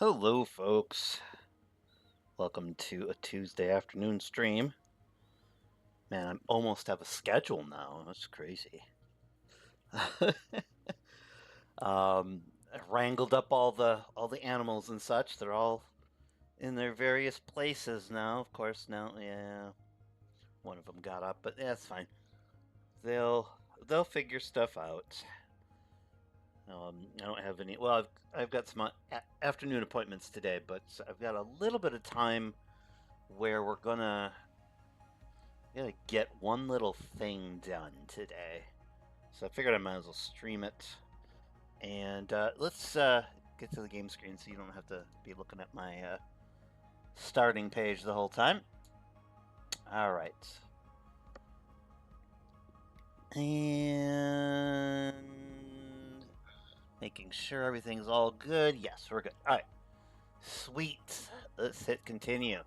Hello, folks. Welcome to a Tuesday afternoon stream. Man, I almost have a schedule now. That's crazy. I wrangled up all the animals and such. They're all in their various places now. Of course, now, yeah, one of them got up, but that's fine. They'll figure stuff out. I don't have any. Well, I've got some afternoon appointments today, but I've got a little bit of time where we're gonna get one little thing done today. So I figured I might as well stream it. And let's get to the game screen so you don't have to be looking at my starting page the whole time. All right. And making sure everything's all good. Yes, we're good. All right. Sweet. Let's hit continue.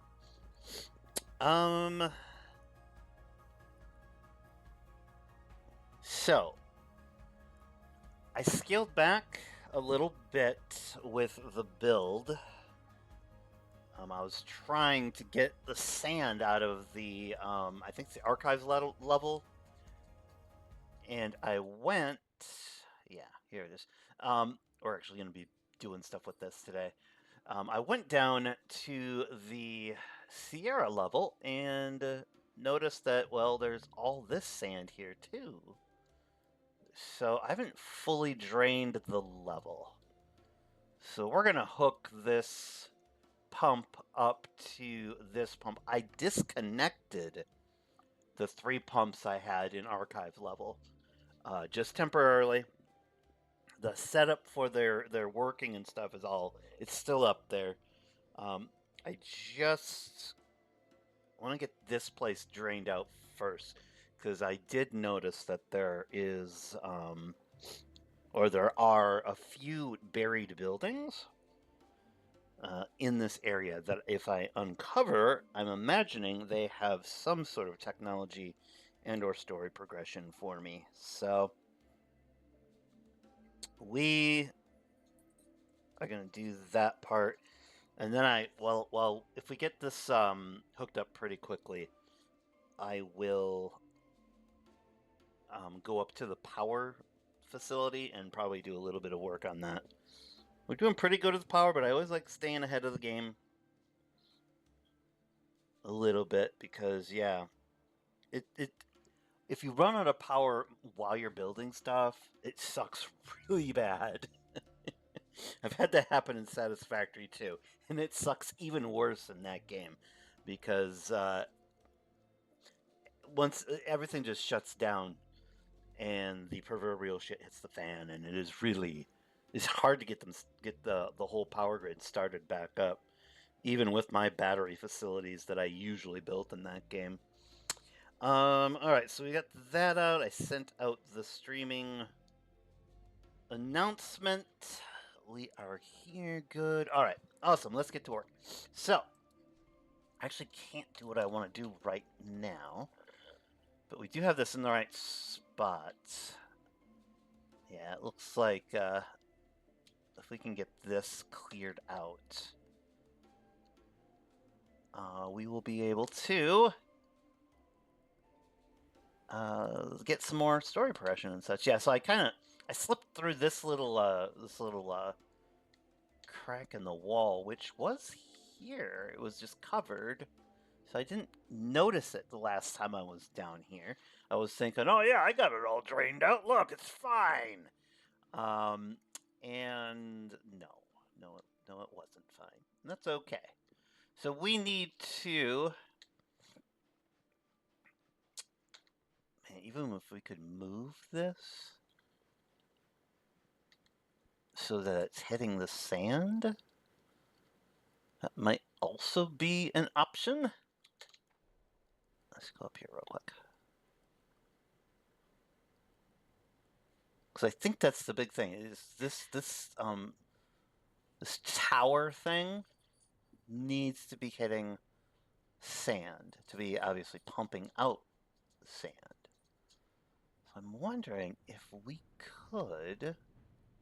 So I scaled back a little bit with the build. I was trying to get the sand out of the, I think it's the archives level, and I went, yeah, here it is. We're actually going to be doing stuff with this today. I went down to the Sierra level and noticed that, well, there's all this sand here too. So I haven't fully drained the level. So we're going to hook this pump up to this pump. I disconnected the 3 pumps I had in archive level just temporarily. The setup for their working and stuff it's still up there. I just want to get this place drained out first because I did notice that there is or there are a few buried buildings in this area that if I uncover, I'm imagining they have some sort of technology and or story progression for me. So we are going to do that part. And then if we get this hooked up pretty quickly, I will go up to the power facility and probably do a little bit of work on that. We're doing pretty good with power, but I always like staying ahead of the game a little bit because, yeah, it if you run out of power while you're building stuff, it sucks really bad. I've had that happen in Satisfactory too, and it sucks even worse in that game because once everything just shuts down and the proverbial shit hits the fan, and it's hard to get the whole power grid started back up, even with my battery facilities that I usually built in that game. All right, so we got that out. I sent out the streaming announcement. We are here. Good. All right. Awesome. Let's get to work. So, I actually can't do what I want to do right now, but we do have this in the right spot. Yeah, it looks like if we can get this cleared out, we will be able to get some more story progression and such. Yeah, so I slipped through this little crack in the wall, which was here. It was just covered, so I didn't notice it the last time I was down here. I was thinking, oh yeah, I got it all drained out. Look, it's fine. And no, it wasn't fine. And that's okay. So we need to. Man, even if we could move this so that it's hitting the sand, that might also be an option. Let's go up here real quick. Because I think that's the big thing. Is this tower thing needs to be hitting sand to be obviously pumping out sand. So I'm wondering if we could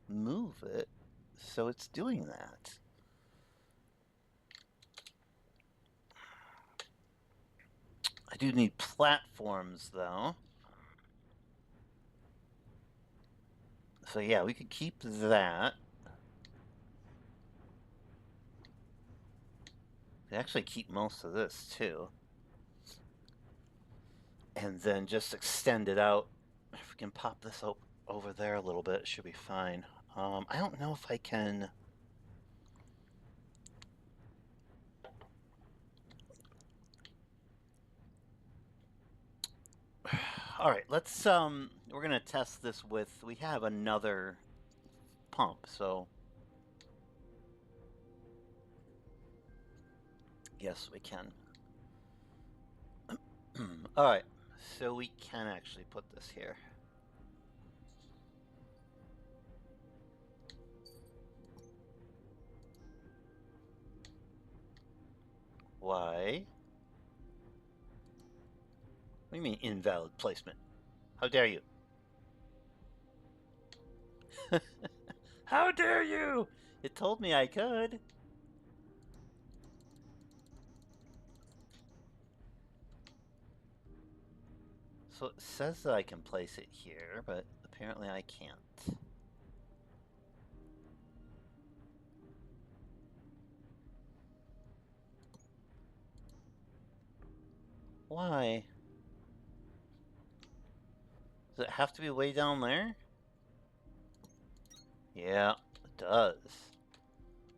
move it so it's doing that. I do need platforms, though. So yeah, we could keep that. We actually keep most of this, too. And then just extend it out. If we can pop this over there a little bit, it should be fine. I don't know if I can... All right, let's we're gonna test this with. We have another pump, so yes, we can. All right, so we can actually put this here. Why? What do you mean invalid placement? How dare you? How dare you? It told me I could. So it says that I can place it here, but apparently I can't. Why? Does it have to be way down there? Yeah, it does.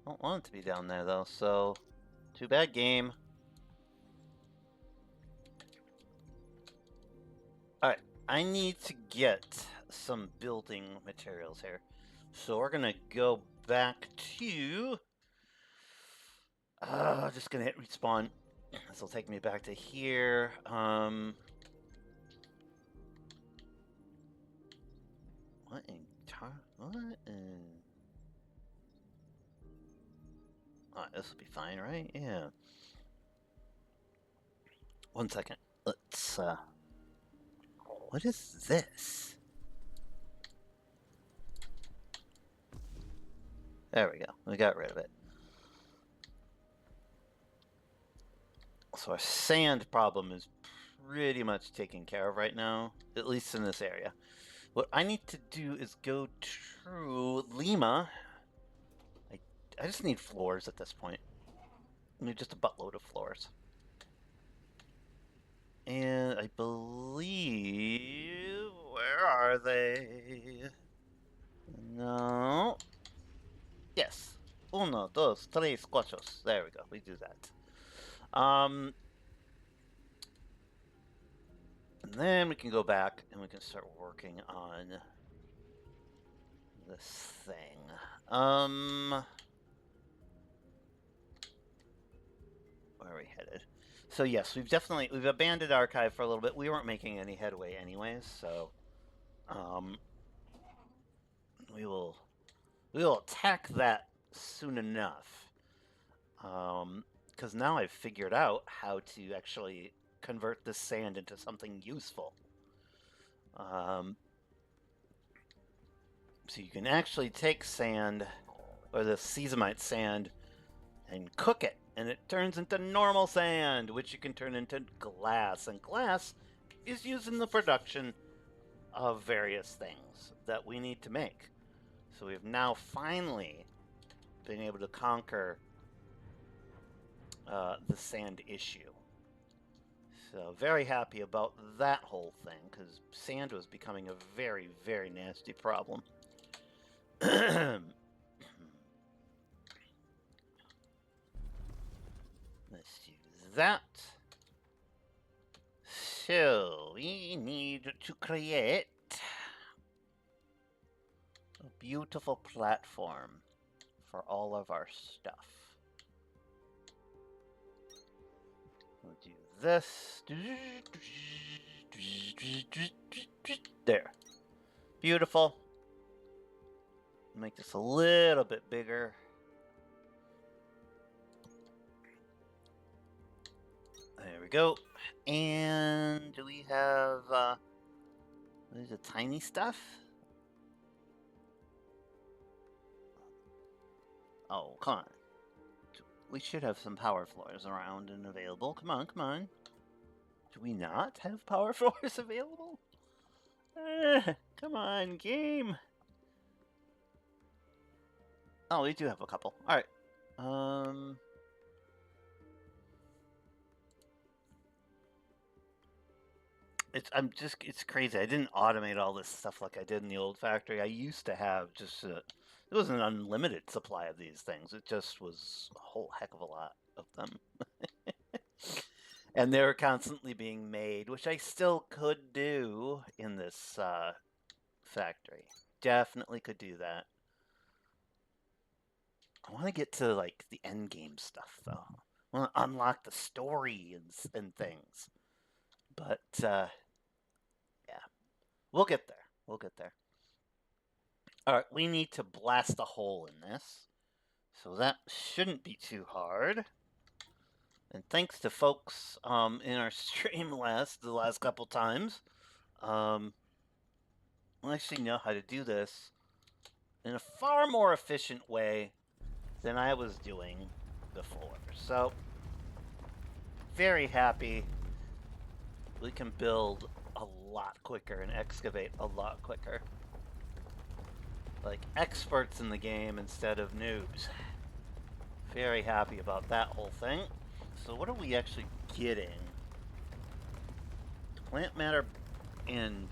I don't want it to be down there though, so too bad, game. Alright, I need to get some building materials here. So we're gonna go back to... just gonna hit respawn. This will take me back to here. What in... What in... Alright, this will be fine, right? Yeah. 1 second. Let's, what is this? There we go. We got rid of it. So our sand problem is pretty much taken care of right now, at least in this area. What I need to do is go to Lima. I just need floors at this point. I need just a buttload of floors. And I believe... Where are they? No. Yes. Uno, dos, tres, cuatro. There we go. We do that. And then we can go back and we can start working on this thing. Where are we headed? So yes, we've abandoned archive for a little bit. We weren't making any headway anyways, so we will attack that soon enough. Because now I've figured out how to actually convert this sand into something useful. So you can actually take sand, or the seasonite sand, and cook it, and it turns into normal sand, which you can turn into glass. And glass is used in the production of various things that we need to make. So we've now finally been able to conquer the sand issue. So very happy about that whole thing, because sand was becoming a very, very nasty problem. Let's do that. So we need to create a beautiful platform for all of our stuff. We'll do this. There. Beautiful. Make this a little bit bigger. There we go. And do we have what is it, tiny stuff? Oh, come on. We should have some power floors around and available. Come on, come on. Do we not have power floors available? Come on, game. Oh, we do have a couple. All right. It's crazy. I didn't automate all this stuff like I did in the old factory. I used to have just it was an unlimited supply of these things. It just was a whole heck of a lot of them. And they're constantly being made, which I still could do in this factory. Definitely could do that. I want to get to like the end game stuff though. I want to unlock the story and things. But yeah, we'll get there. We'll get there. All right, we need to blast a hole in this. So that shouldn't be too hard. And thanks to folks in our stream the last couple times, I actually know how to do this in a far more efficient way than I was doing before. So, very happy we can build a lot quicker and excavate a lot quicker. Like experts in the game instead of noobs. Very happy about that whole thing. So what are we actually getting? Plant matter and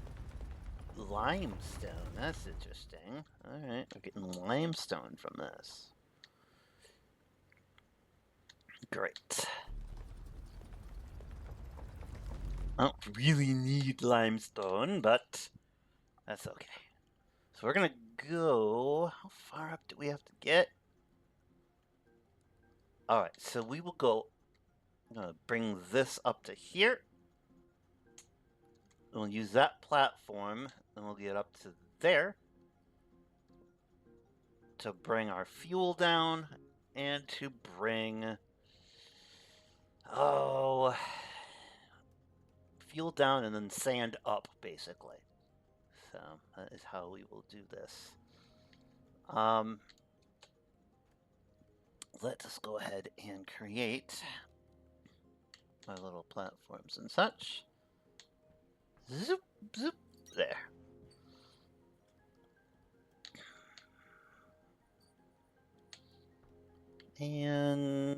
limestone. That's interesting. Alright, we're getting limestone from this. Great. I don't really need limestone, but that's okay. So we're gonna go... How far up do we have to get? Alright, so we will go... I'm gonna bring this up to here. We'll use that platform, and we'll get up to there to bring our fuel down and to bring... Oh... Fuel down and then sand up, basically. So that is how we will do this. Let us go ahead and create my little platforms and such. Zoop, zoop, there. And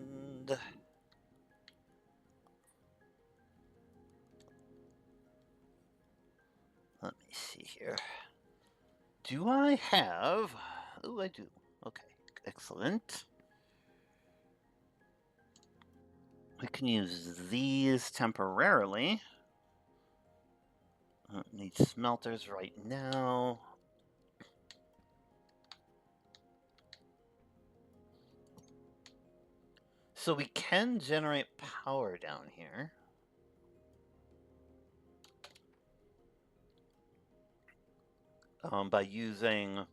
let me see here. Do I have... Oh, I do. Okay, excellent. We can use these temporarily. I don't need smelters right now. So we can generate power down here. By using...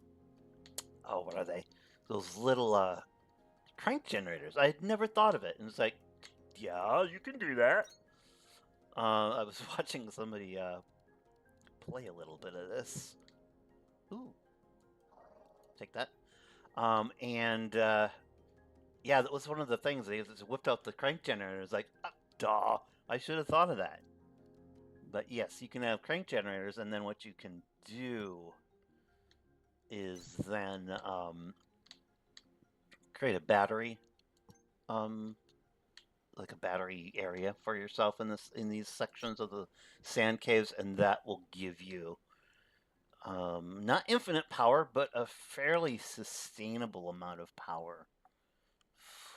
Oh, what are they? Those little crank generators. I had never thought of it. And it's like, yeah, you can do that. I was watching somebody play a little bit of this. Ooh. Take that. Yeah, that was one of the things. They just whipped out the crank generator. It was like, duh, I should have thought of that. But yes, you can have crank generators, and then what you can do is then create a battery, like a battery area for yourself in these sections of the sand caves, and that will give you not infinite power, but a fairly sustainable amount of power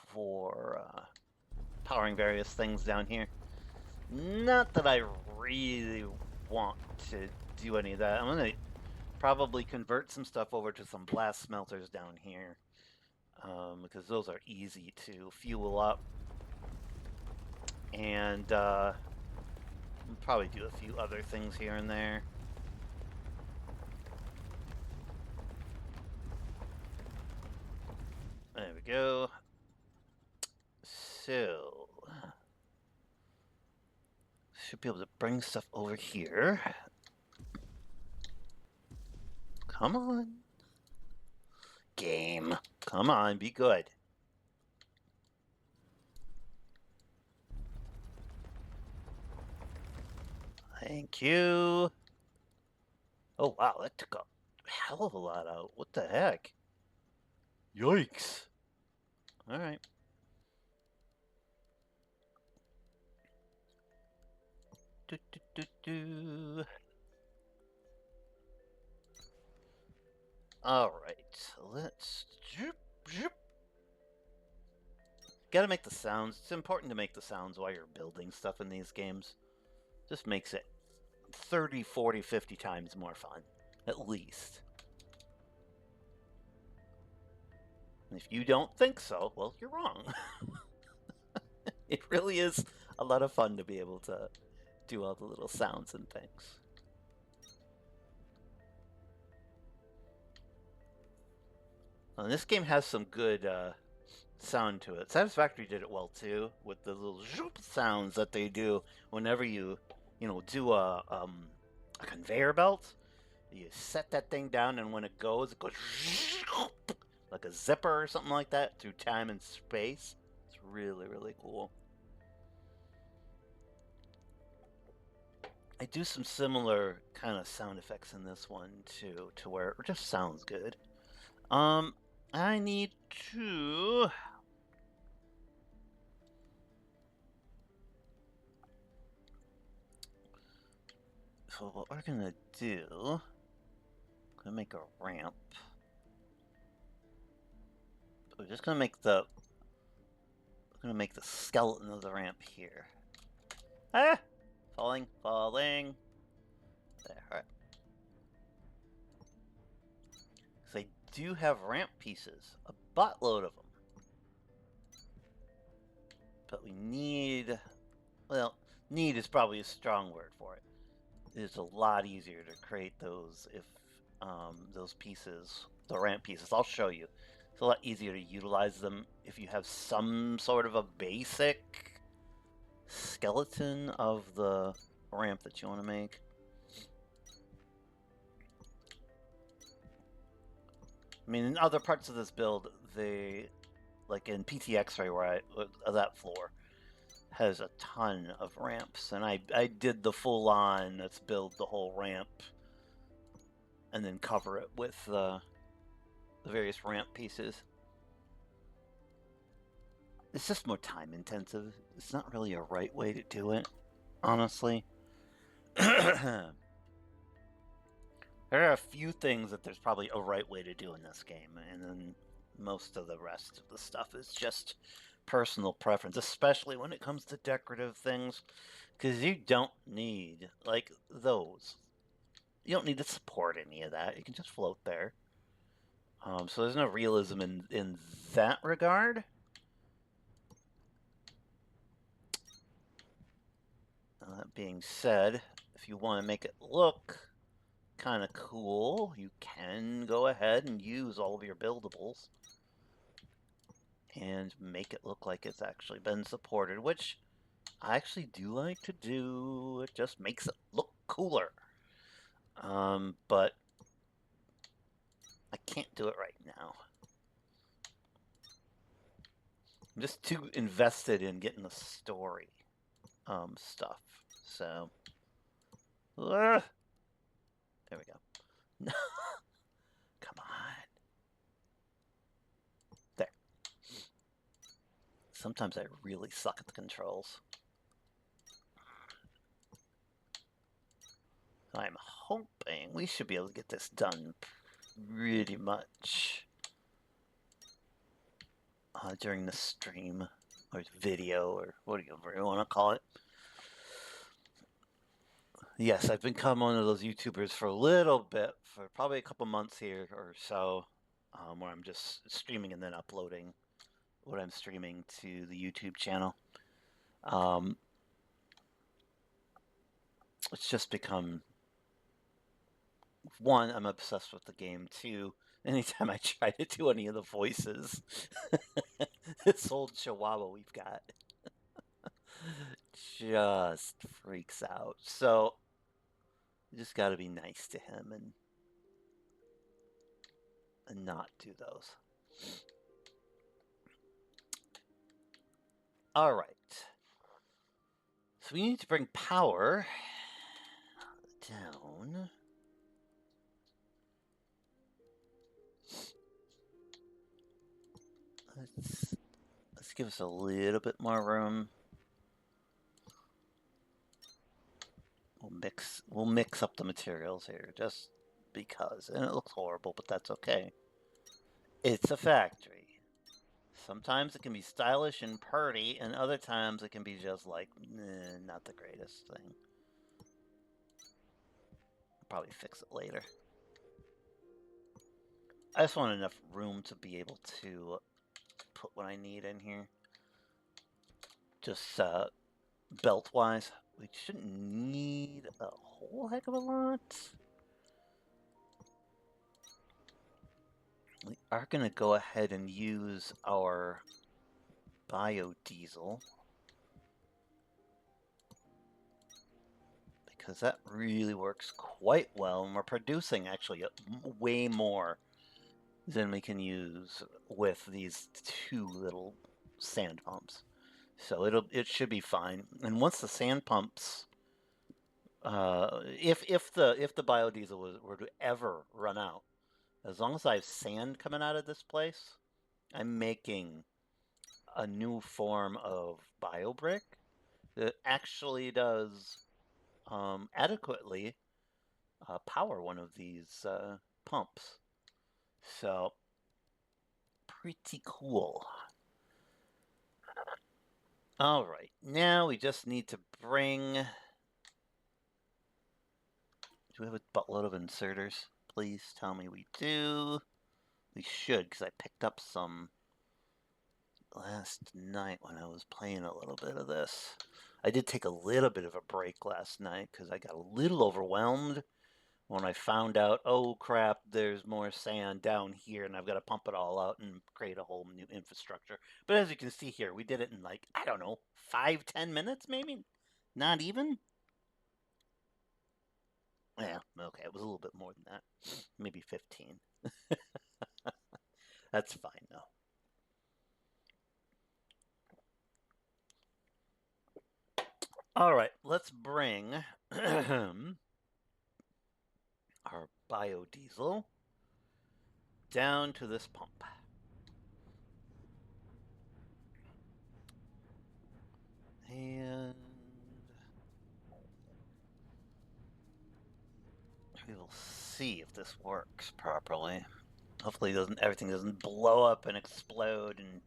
for powering various things down here. Not that I really want to do any of that. I'm going to probably convert some stuff over to some blast smelters down here, because those are easy to fuel up. And I'll probably do a few other things here and there. There we go. So, should be able to bring stuff over here. Come on. Game. Come on, be good. Thank you. Oh, wow, that took a hell of a lot out. What the heck? Yikes. All right. Do, do, do, do. All right, let's. Gotta make the sounds. It's important to make the sounds while you're building stuff in these games. Just makes it 30, 40, 50 times more fun, at least. And if you don't think so, well, you're wrong. It really is a lot of fun to be able to do all the little sounds and things. And this game has some good sound to it. Satisfactory did it well too, with the little zoop sounds that they do whenever you do a conveyor belt. You set that thing down, and when it goes like a zipper or something like that through time and space. It's really, really cool. I do some similar kind of sound effects in this one too, to where it just sounds good. I need to. So what we're gonna do? I'm gonna make a ramp. We're just gonna make the. We're gonna make the skeleton of the ramp here. Ah, falling. There, all right. Because I do have ramp pieces, a buttload of them. But we need, well, need is probably a strong word for it. It's a lot easier to create those if those pieces, the ramp pieces, I'll show you. It's a lot easier to utilize them if you have some sort of a basic skeleton of the ramp that you want to make. I mean, in other parts of this build, they, like in PTX-Ray, where that floor has a ton of ramps, and I did the full-on, let's build the whole ramp, and then cover it with the various ramp pieces. It's just more time-intensive. It's not really a right way to do it, honestly. There are a few things that there's probably a right way to do in this game, and then most of the rest of the stuff is just personal preference, especially when it comes to decorative things, because you don't need, like, those. You don't need to support any of that. You can just float there. So there's no realism in that regard. That being said, if you want to make it look kind of cool, you can go ahead and use all of your buildables and make it look like it's actually been supported, which I actually do like to do. It just makes it look cooler. But I can't do it right now. I'm just too invested in getting the story stuff. So there we go. Come on. There. Sometimes I really suck at the controls. I'm hoping we should be able to get this done pretty much during the stream or video or whatever you want to call it. Yes, I've become one of those YouTubers for a little bit, for probably a couple months here or so, where I'm just streaming and then uploading what I'm streaming to the YouTube channel. It's just become, one, I'm obsessed with the game. Two, anytime I try to do any of the voices, this old chihuahua we've got just freaks out. So you just got to be nice to him and not do those. All right. So we need to bring power down. Let's give us a little bit more room. We'll mix up the materials here just because. And it looks horrible, but that's okay. It's a factory. Sometimes it can be stylish and pretty, and other times it can be just like, not the greatest thing. I'll probably fix it later. I just want enough room to be able to put what I need in here. Just belt-wise. We shouldn't need a whole heck of a lot. We are going to go ahead and use our biodiesel, because that really works quite well, and we're producing actually way more than we can use with these two little sand pumps. So it should be fine. And once the sand pumps, if the biodiesel were to ever run out, as long as I have sand coming out of this place, I'm making a new form of biobrick that actually does adequately power one of these pumps. So pretty cool. All right, now we just need to bring. Do we have a buttload of inserters? Please tell me we do. We should, because I picked up some last night when I was playing a little bit of this. I did take a little bit of a break last night because I got a little overwhelmed when I found out, oh crap, there's more sand down here and I've got to pump it all out and create a whole new infrastructure. But as you can see here, we did it in like, I don't know, 5-10 minutes maybe? Not even? Yeah, okay, it was a little bit more than that. Maybe 15. That's fine though. All right, let's bring our biodiesel down to this pump. And we will see if this works properly. Hopefully everything doesn't blow up and explode and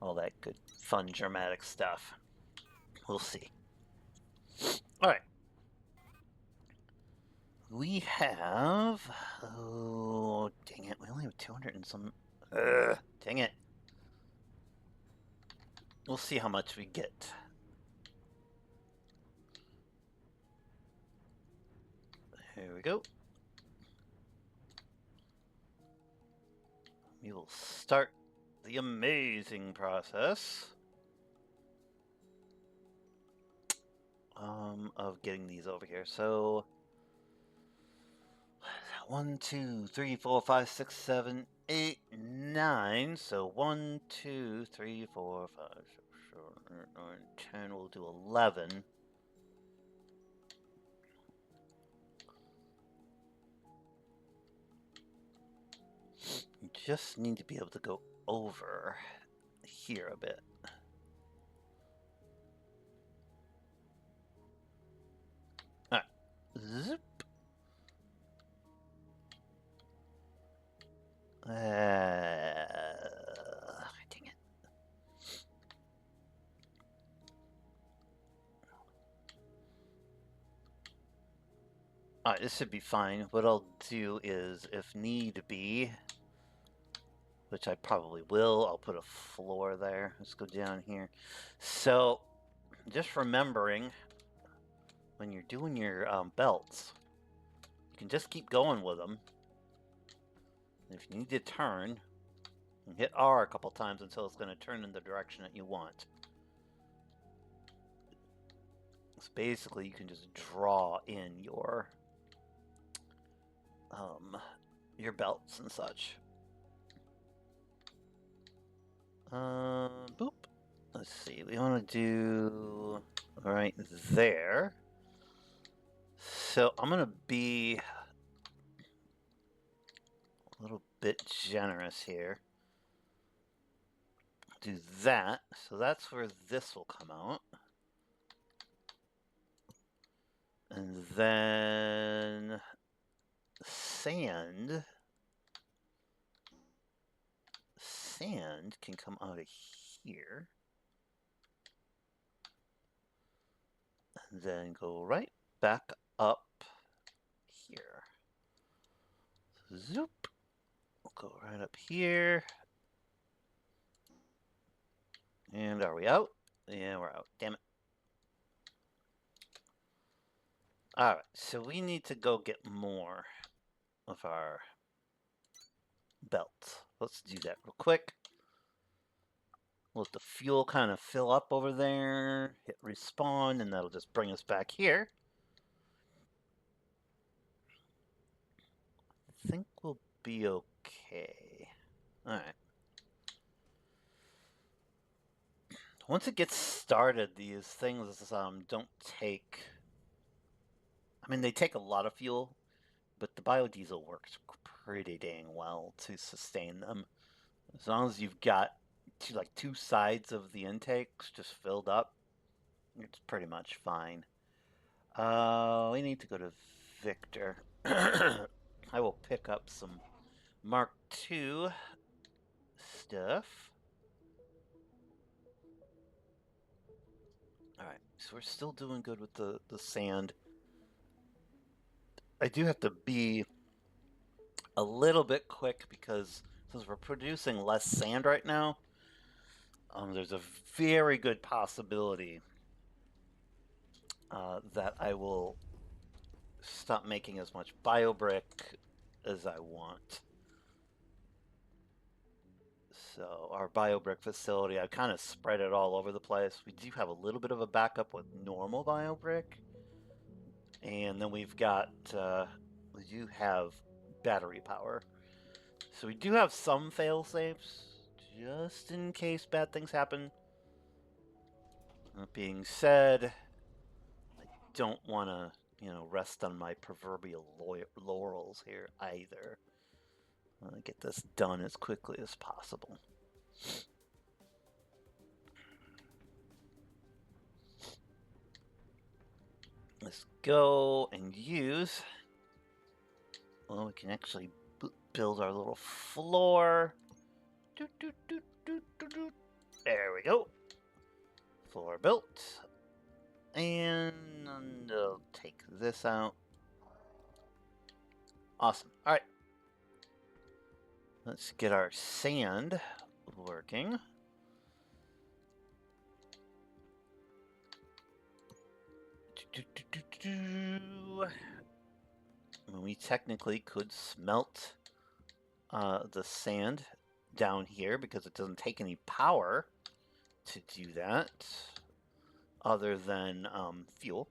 all that good fun dramatic stuff. We'll see. All right. We have, oh dang it, we only have 200 and some. Dang it. We'll see how much we get. Here we go. We will start the amazing process of getting these over here. So 1, 2, 3, 4, 5, 6, 7, 8, 9. So 1, 2, 3, 4, 5, 6, 7, 8, 9, 10. We'll do 11. You just need to be able to go over here a bit. All right. Zip. Dang it. All right, this should be fine. What I'll do is, if need be, which I probably will, I'll put a floor there. Let's go down here. So, just remembering, when you're doing your belts, you can just keep going with them. If you need to turn, hit R a couple times until it's going to turn in the direction that you want. So basically, you can just draw in your belts and such. Boop. Let's see. We want to do right there. So I'm gonna be a little bit generous here. Do that. So that's where this will come out. And then sand can come out of here. And then go right back up here. Zoop. We'll go right up here. And are we out? Yeah, we're out. Damn it. Alright, so we need to go get more of our belt. Let's do that real quick. Let the fuel kind of fill up over there. Hit respawn, and that'll just bring us back here. I think we'll be okay. Alright. Once it gets started, these things don't take... I mean, they take a lot of fuel, but the biodiesel works pretty dang well to sustain them. As long as you've got two sides of the intakes just filled up, it's pretty much fine. We need to go to Victor. I will pick up some Mark II stuff. Alright, so we're still doing good with the sand. I do have to be a little bit quick because since we're producing less sand right now, there's a very good possibility that I will stop making as much biobrick as I want. So our biobrick facility, I kind of spread it all over the place. We do have a little bit of a backup with normal biobrick. And then we've got, we do have battery power. So we do have some fail-safes, just in case bad things happen. That being said, I don't want to, rest on my proverbial laurels here either. I want to get this done as quickly as possible. Let's go and use... Well, we can actually build our little floor. There we go. Floor built. And I'll take this out. Awesome. All right. Let's get our sand working. We technically could smelt the sand down here because it doesn't take any power to do that other than fuel.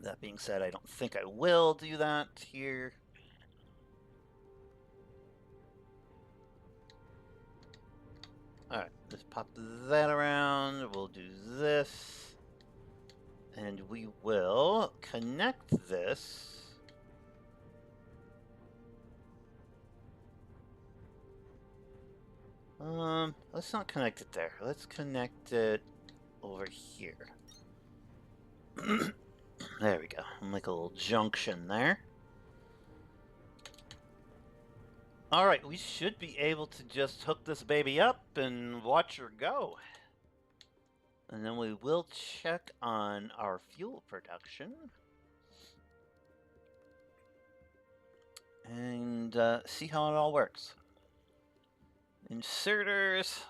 That being said, I don't think I will do that here. Alright, let's pop that around. We'll do this. And we will connect this. Let's not connect it there. Let's connect it over here. There we go. Like a little junction there. Alright, we should be able to just hook this baby up and watch her go. And then we will check on our fuel production. And see how it all works. Inserters.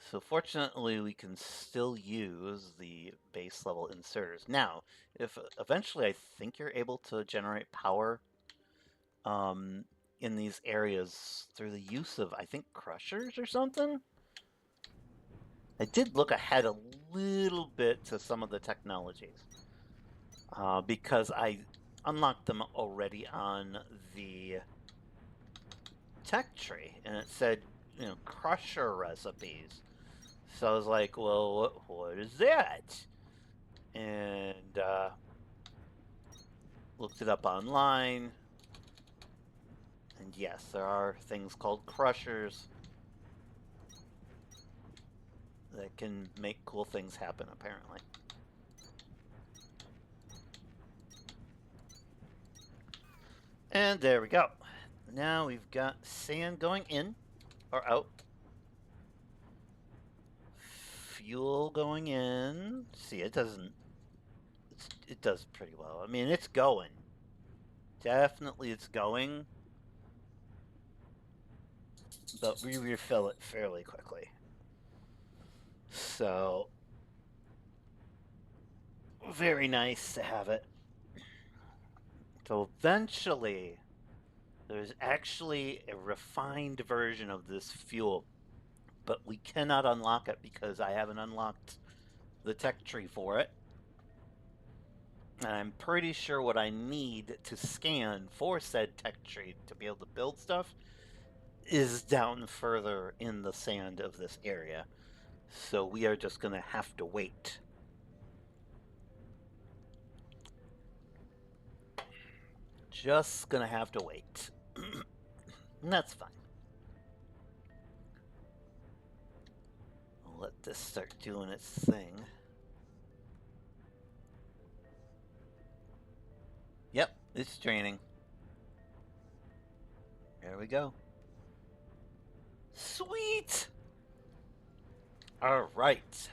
So fortunately, we can still use the base level inserters. Now, if eventually I think you're able to generate power in these areas through the use of, I think, crushers or something. I did look ahead a little bit to some of the technologies because I unlocked them already on the tech tree, and it said, crusher recipes. So I was like, well, what is that? And looked it up online. And yes, there are things called crushers that can make cool things happen, apparently. And there we go. Now we've got sand going in or out. Fuel going in. See, it doesn't. It does pretty well. I mean, it's going. Definitely, it's going. But we refill it fairly quickly. So, very nice to have it. So eventually, there's actually a refined version of this fuel, but we cannot unlock it because I haven't unlocked the tech tree for it. And I'm pretty sure what I need to scan for said tech tree to be able to build stuff is down further in the sand of this area. So we are just going to have to wait. Just going to have to wait. And that's fine. I'll let this start doing its thing. Yep, it's draining. There we go. Sweet! All right.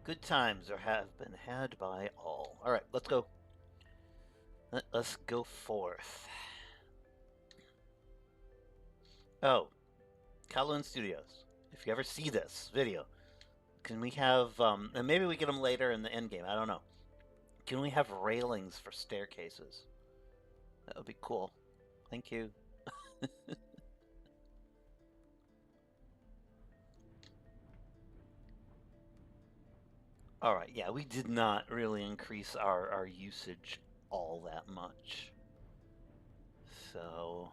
Good times have been had by all. All right, let's go. Let us go forth. Oh, Kowloon Studios. If you ever see this video, can we have, and maybe we get them later in the end game, I don't know. Can we have railings for staircases? That would be cool. Thank you. All right, yeah, we did not really increase our usage all that much. So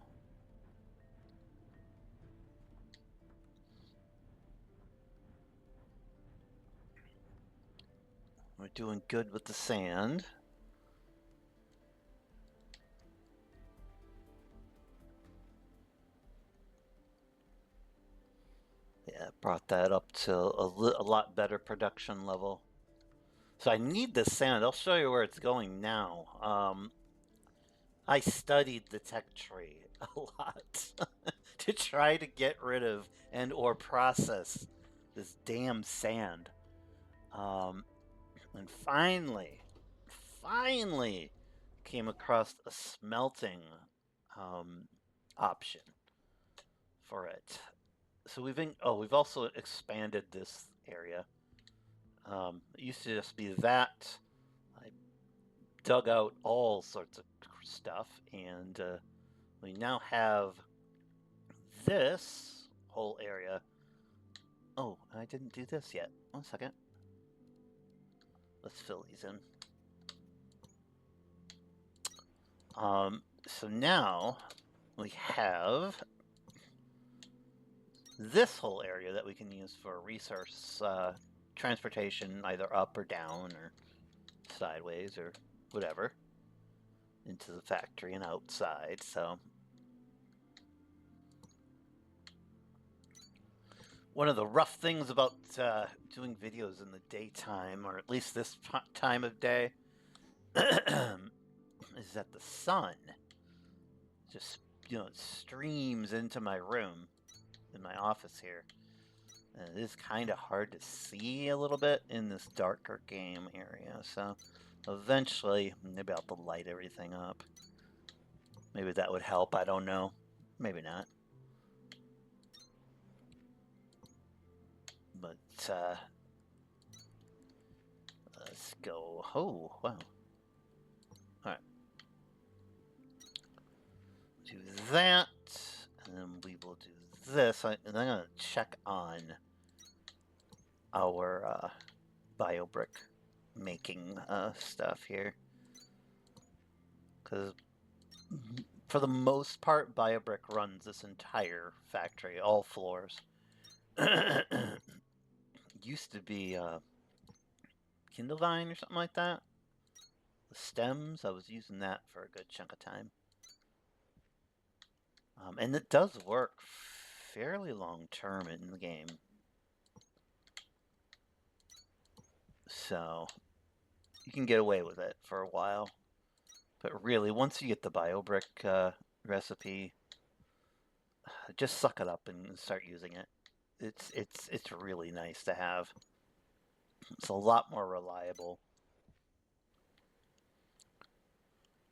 we're doing good with the sand. Yeah, brought that up to a lot better production level. So I need the sand. I'll show you where it's going now. I studied the tech tree a lot to try to get rid of and or process this damn sand. And finally came across a smelting option for it. So we've also expanded this area. It used to just be that. I dug out all sorts of stuff, and we now have this whole area. Oh, I didn't do this yet. 1 second. Let's fill these in. So now we have this whole area that we can use for resource transportation, either up or down or sideways or whatever, into the factory and outside. So one of the rough things about doing videos in the daytime, or at least this time of day, is that the sun just, streams into my room in my office here. And it is kind of hard to see a little bit in this darker game area. So eventually, maybe I'll have to light everything up. Maybe that would help. I don't know. Maybe not. But let's go. Oh, wow. All right. Do that, and then we will do this. And I'm gonna check on our biobrick making stuff here, because for the most part, biobrick runs this entire factory, all floors. Used to be Kindlevine or something like that. The stems, I was using that for a good chunk of time. And it does work fairly long term in the game. So you can get away with it for a while. But really, once you get the BioBrick recipe, just suck it up and start using it. It's really nice to have. It's a lot more reliable.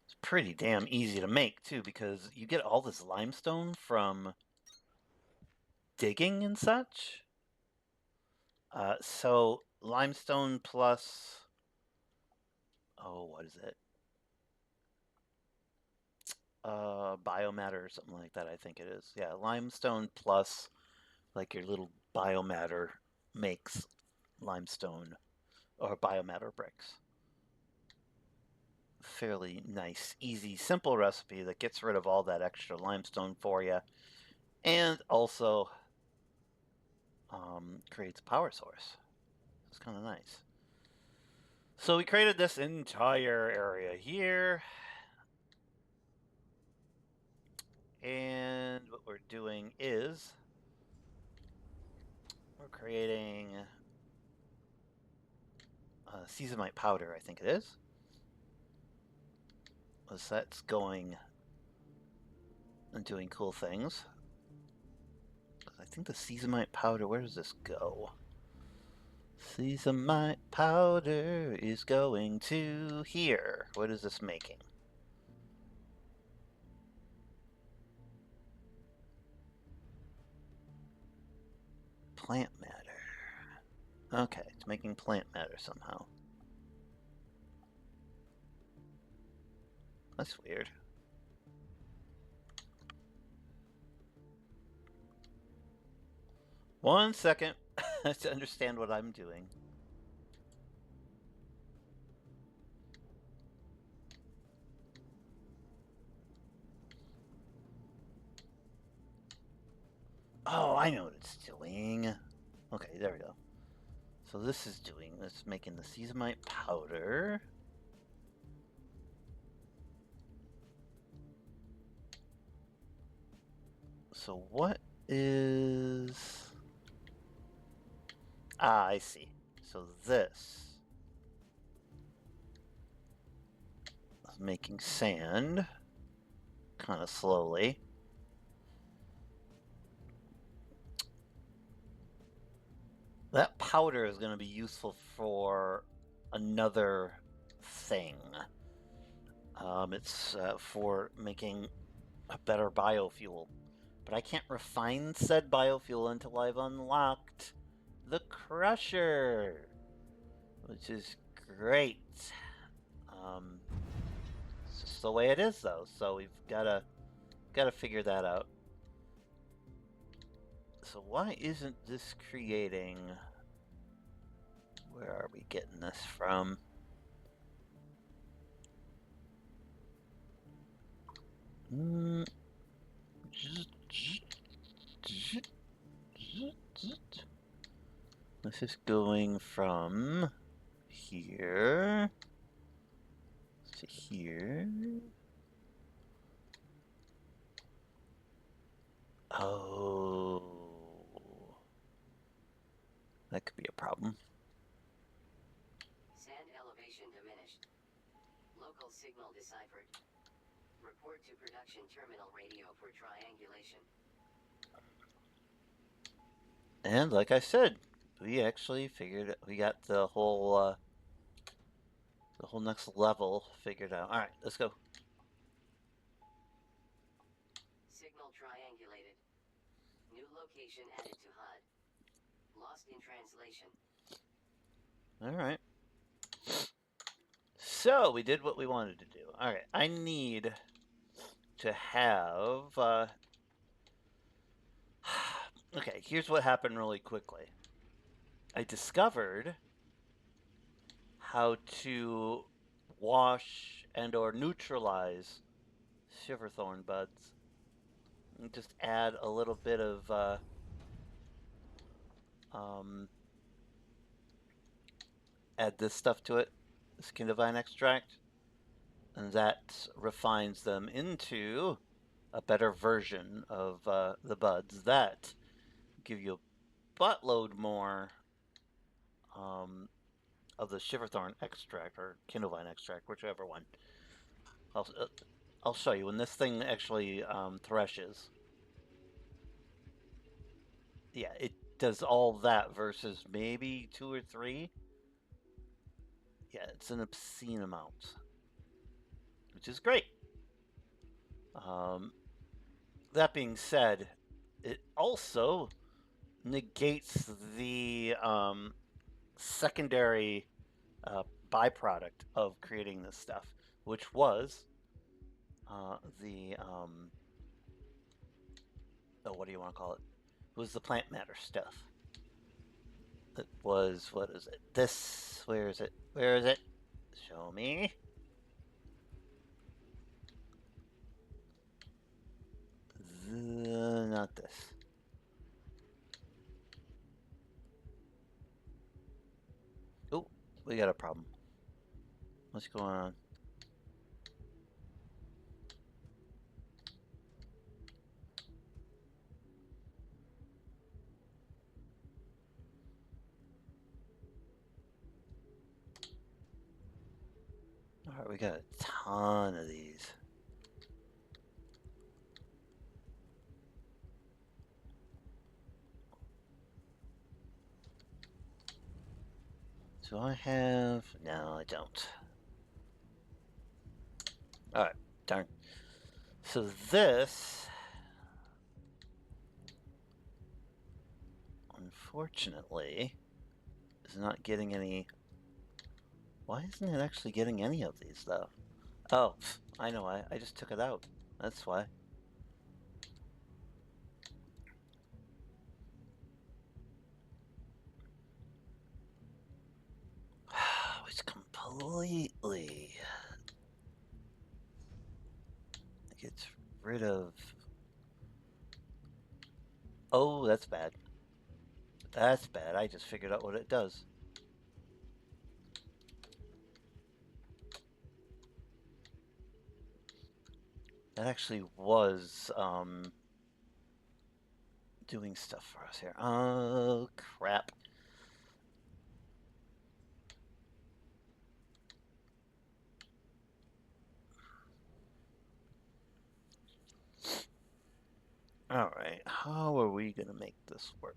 It's pretty damn easy to make too, because you get all this limestone from digging and such. So limestone plus, oh, what is it? Biomatter or something like that, I think it is. Yeah, limestone plus like your little biomatter makes limestone or biomatter bricks. Fairly nice, easy, simple recipe that gets rid of all that extra limestone for you, and also creates a power source. It's kind of nice. So we created this entire area here, and what we're doing is we're creating seasonite powder, I think it is. So that's going and doing cool things. I think the seasonite powder, where does this go? Seasonite powder is going to here. What is this making? Plant matter. Okay, it's making plant matter somehow. That's weird. One second to understand what I'm doing. Oh, I know what it's doing. Okay, there we go. So this is doing this, making the seasonite powder. So what is... Ah, I see. So this is making sand, kind of slowly. That powder is going to be useful for another thing. It's for making a better biofuel. But I can't refine said biofuel until I've unlocked the crusher, which is great. It's just the way it is, though. So we've gotta figure that out. So why isn't this creating? Where are we getting this from? This is going from here to here. Oh, that could be a problem. Sand elevation diminished. Local signal deciphered. Report to production terminal radio for triangulation. And like I said, we actually figured we got the whole next level figured out. All right, let's go. Signal triangulated. New location added to HUD. Lost in translation. All right. So we did what we wanted to do. All right, I need to have. Okay, here's what happened really quickly. I discovered how to wash and or neutralize shiverthorn buds. And just add a little bit of add this stuff to it, this kindovine extract, and that refines them into a better version of the buds that give you a buttload more of the shiverthorn extract or kindlevine extract, whichever one. I'll, uh, I'll show you when this thing actually threshes. Yeah, it does all that versus maybe 2 or 3. Yeah, it's an obscene amount, which is great. Um, that being said, it also negates the secondary byproduct of creating this stuff, which was the what do you want to call it? It was the plant matter stuff. It was, what is it? This, where is it? Where is it? Show me. Not this. Oh, we got a problem. What's going on? Alright, we got a ton of these. Do I have... No, I don't. Alright, darn. So this... Unfortunately, is not getting any... Why isn't it actually getting any of these, though? Oh, I know why. I just took it out. That's why. It's completely gets rid of... Oh, that's bad. That's bad. I just figured out what it does. That actually was doing stuff for us here. Oh, crap. Alright, how are we gonna make this work?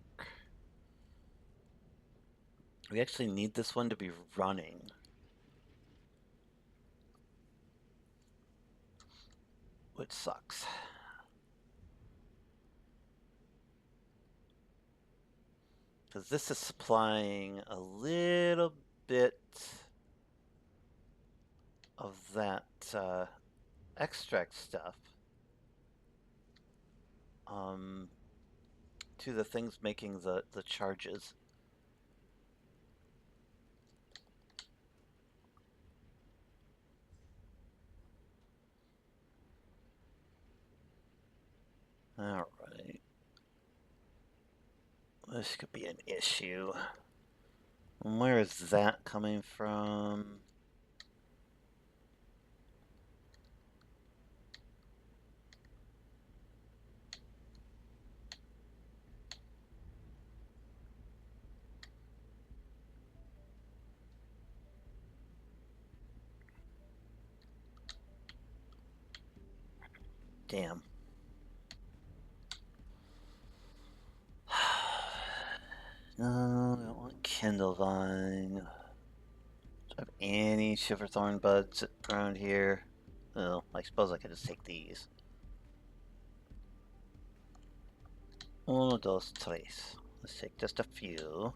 We actually need this one to be running. Which sucks. Because this is supplying a little bit of that extract stuff to the things making the charges. Alright. This could be an issue. And where is that coming from? Damn. No, I don't want Kindlevine. Do I have any Shiverthorn buds around here? Well, I suppose I could just take these. Uno, dos, tres. Let's take just a few.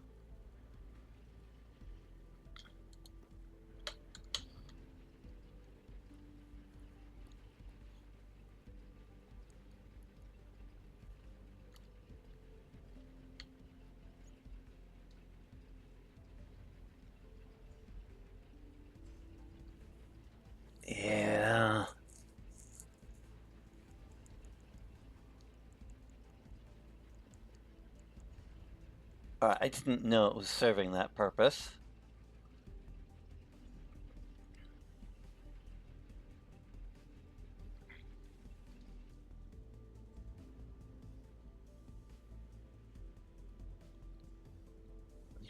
Yeah. Alright, I didn't know it was serving that purpose.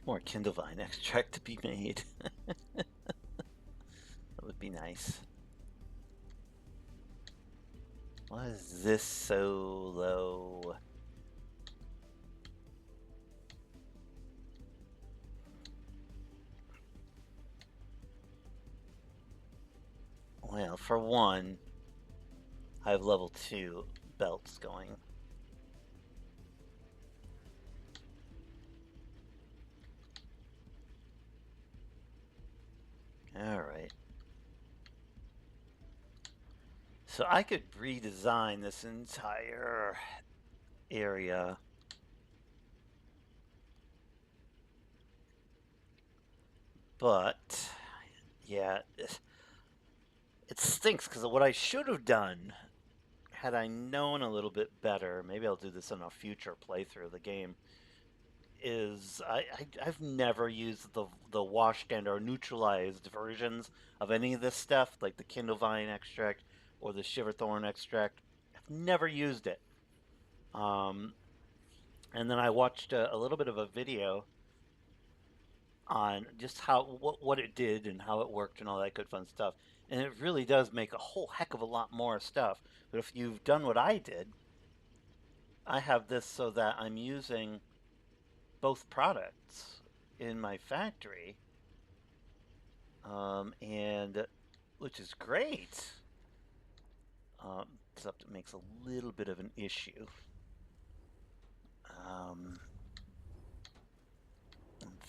more kindlevine extract to be made. That would be nice. Why is this so low? Well, for one, I have level 2 belts going. Alright. So I could redesign this entire area. But, yeah, it stinks because what I should have done, had I known a little bit better, maybe I'll do this in a future playthrough of the game, is I've never used the washed and or neutralized versions of any of this stuff, like the kindlevine extract or the shiverthorn extract. I've never used it. And then I watched a little bit of a video on just what it did and how it worked and all that good fun stuff. And it really does make a whole heck of a lot more stuff. But if you've done what I did, I have this so that I'm using both products in my factory, and which is great. Except it makes a little bit of an issue.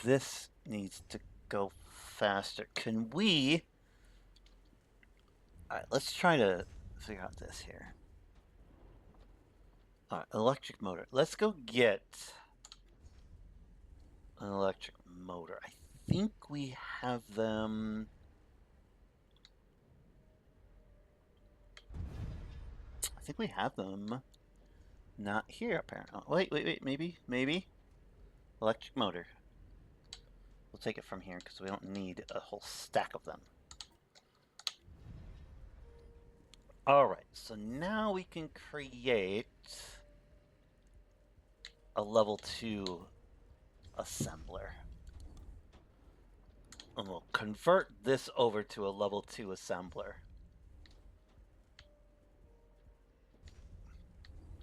This needs to go faster. Can we? All right, let's try to figure out this here. All right, electric motor. Let's go get an electric motor. I think we have them. I think we have them. Not here, apparently. Oh, wait. Maybe. Electric motor. We'll take it from here because we don't need a whole stack of them. Alright, so now we can create a level 2 assembler. And we'll convert this over to a level 2 assembler.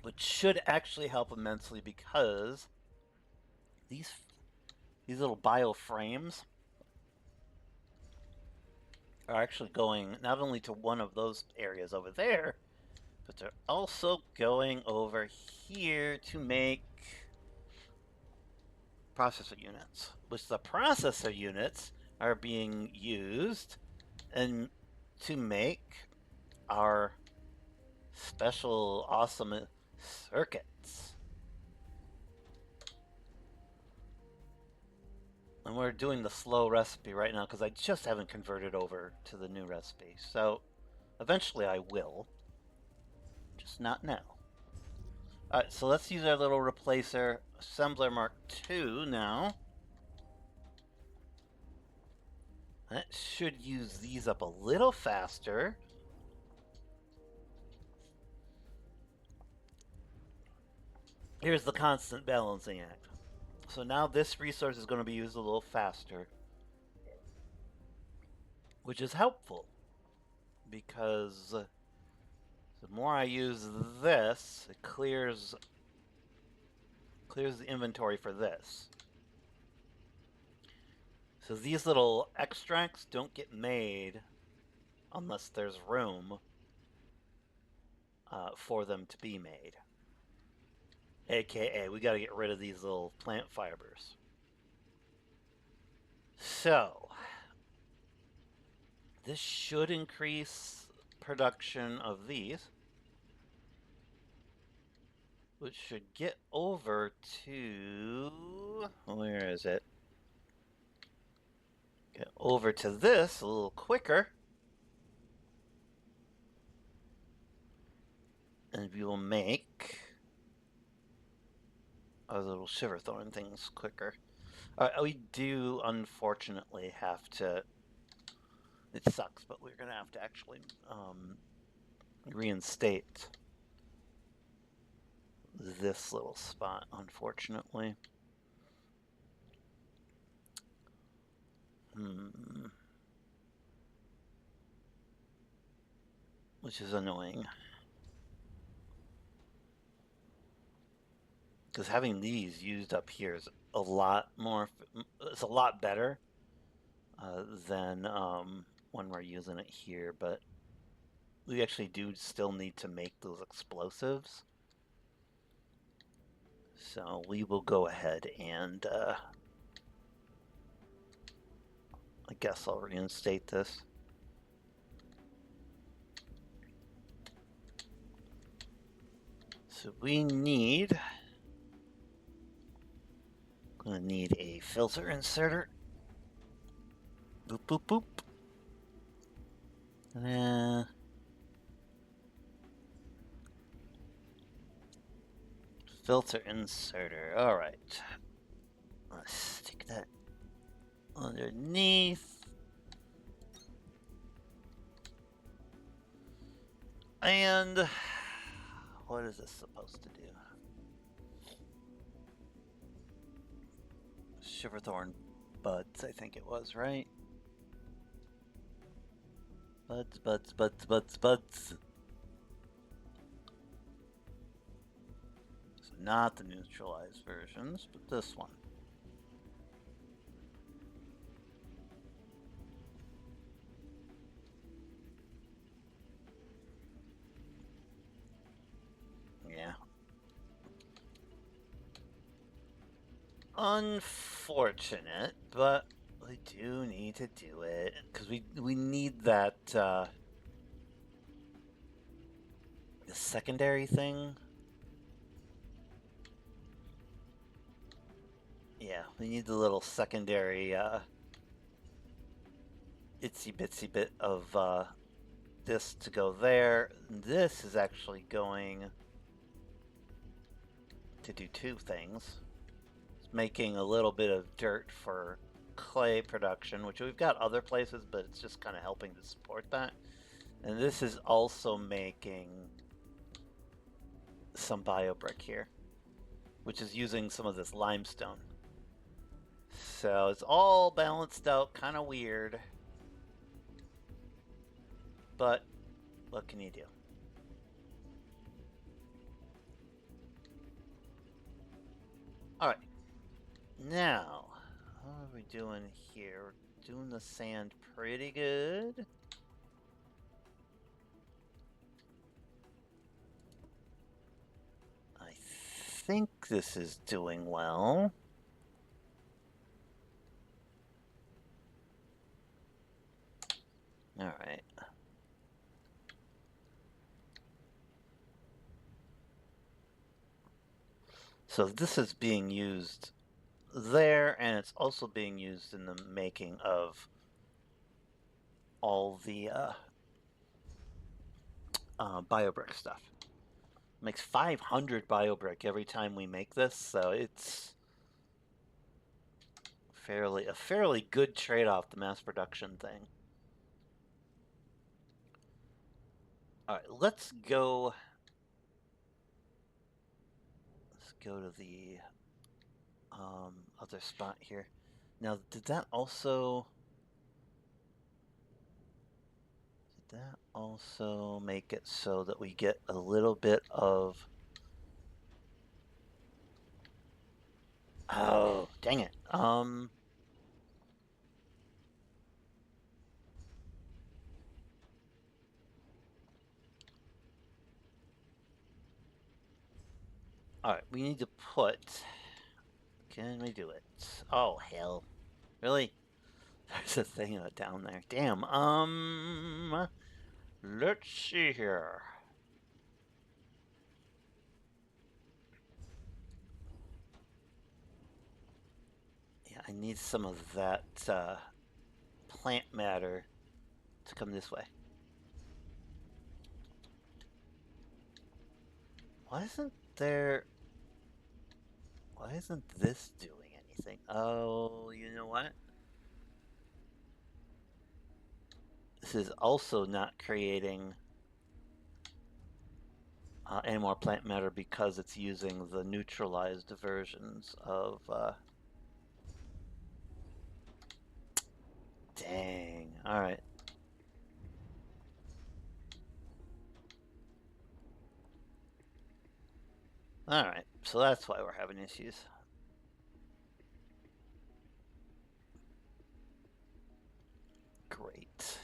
Which should actually help immensely because these little bio frames are actually going not only to one of those areas over there, but they're also going over here to make processor units, which the processor units are being used and to make our special awesome circuits. And we're doing the slow recipe right now because I just haven't converted over to the new recipe. So eventually I will, just not now. Alright, so let's use our little replacer assembler Mark II now. That should use these up a little faster. Here's the constant balancing act. So now this resource is going to be used a little faster, which is helpful because the more I use this, it clears the inventory for this. So these little extracts don't get made unless there's room for them to be made. AKA, we got to get rid of these little plant fibers. So, this should increase production of these, which should get over to, where is it? Get over to this a little quicker. And we will make our little shiverthorn things quicker. We do, unfortunately, have to... It sucks, but we're going to have to actually reinstate this little spot, unfortunately. Which is annoying. Because having these used up here is a lot more, it's a lot better than when we're using it here, but we actually do still need to make those explosives. So we will go ahead and I guess I'll reinstate this. So we need, gonna need a filter inserter. Boop, boop, boop. Filter inserter. All right. Let's stick that underneath. And what is this supposed to do? Shiverthorn buds, I think it was, right? Buds, buds, buds, buds, buds. So not the neutralized versions, but this one. Yeah. Unfortunate, but we do need to do it because we need that the secondary thing. Yeah, we need the little secondary itsy bitsy bit of this to go there. This is actually going to do two things. It's making a little bit of dirt for clay production, which we've got other places, but it's just kind of helping to support that. And this is also making some biobrick here, which is using some of this limestone. So it's all balanced out, kind of weird. But what can you do? Alright. Now, how are we doing here? We're doing the sand pretty good. I think this is doing well. Alright. So this is being used there, and it's also being used in the making of all the biobrick stuff. Makes 500 biobrick every time we make this, so it's a fairly good trade-off, the mass production thing. All right, let's go to the other spot here. Now, did that also make it so that we get a little bit of... Oh, dang it. Alright, we need to put... Can we do it? Oh, hell. Really? There's a thing down there. Damn. Let's see here. Yeah, I need some of that plant matter to come this way. Why isn't this doing anything? Oh, you know what? This is also not creating any more plant matter because it's using the neutralized versions of Dang. All right. All right. So that's why we're having issues. Great.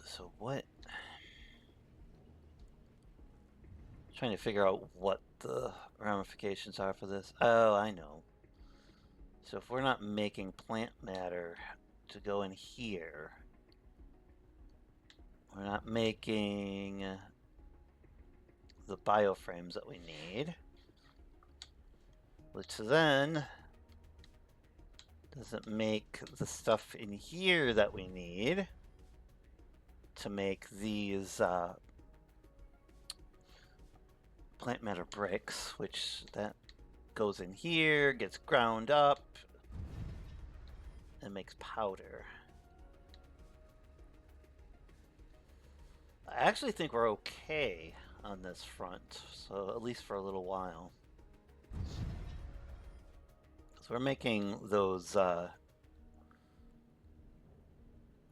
So what? Trying to figure out what the ramifications are for this. Oh, I know. So if we're not making plant matter to go in here, we're not making the bioframes that we need, which then doesn't make the stuff in here that we need to make these plant matter bricks, which that goes in here, gets ground up, and makes powder. I actually think we're okay on this front, so at least for a little while. Because we're making those,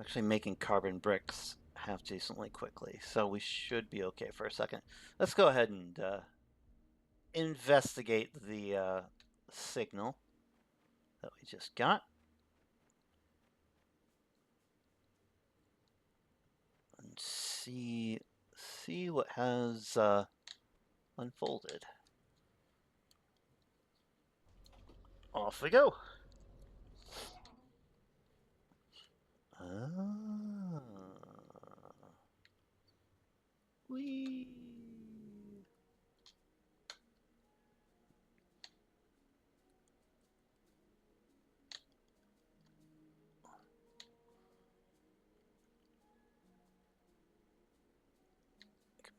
actually making carbon bricks half decently quickly, so we should be okay for a second. Let's go ahead and investigate the signal that we just got. And see what has unfolded. Off we go. Ah. Whee.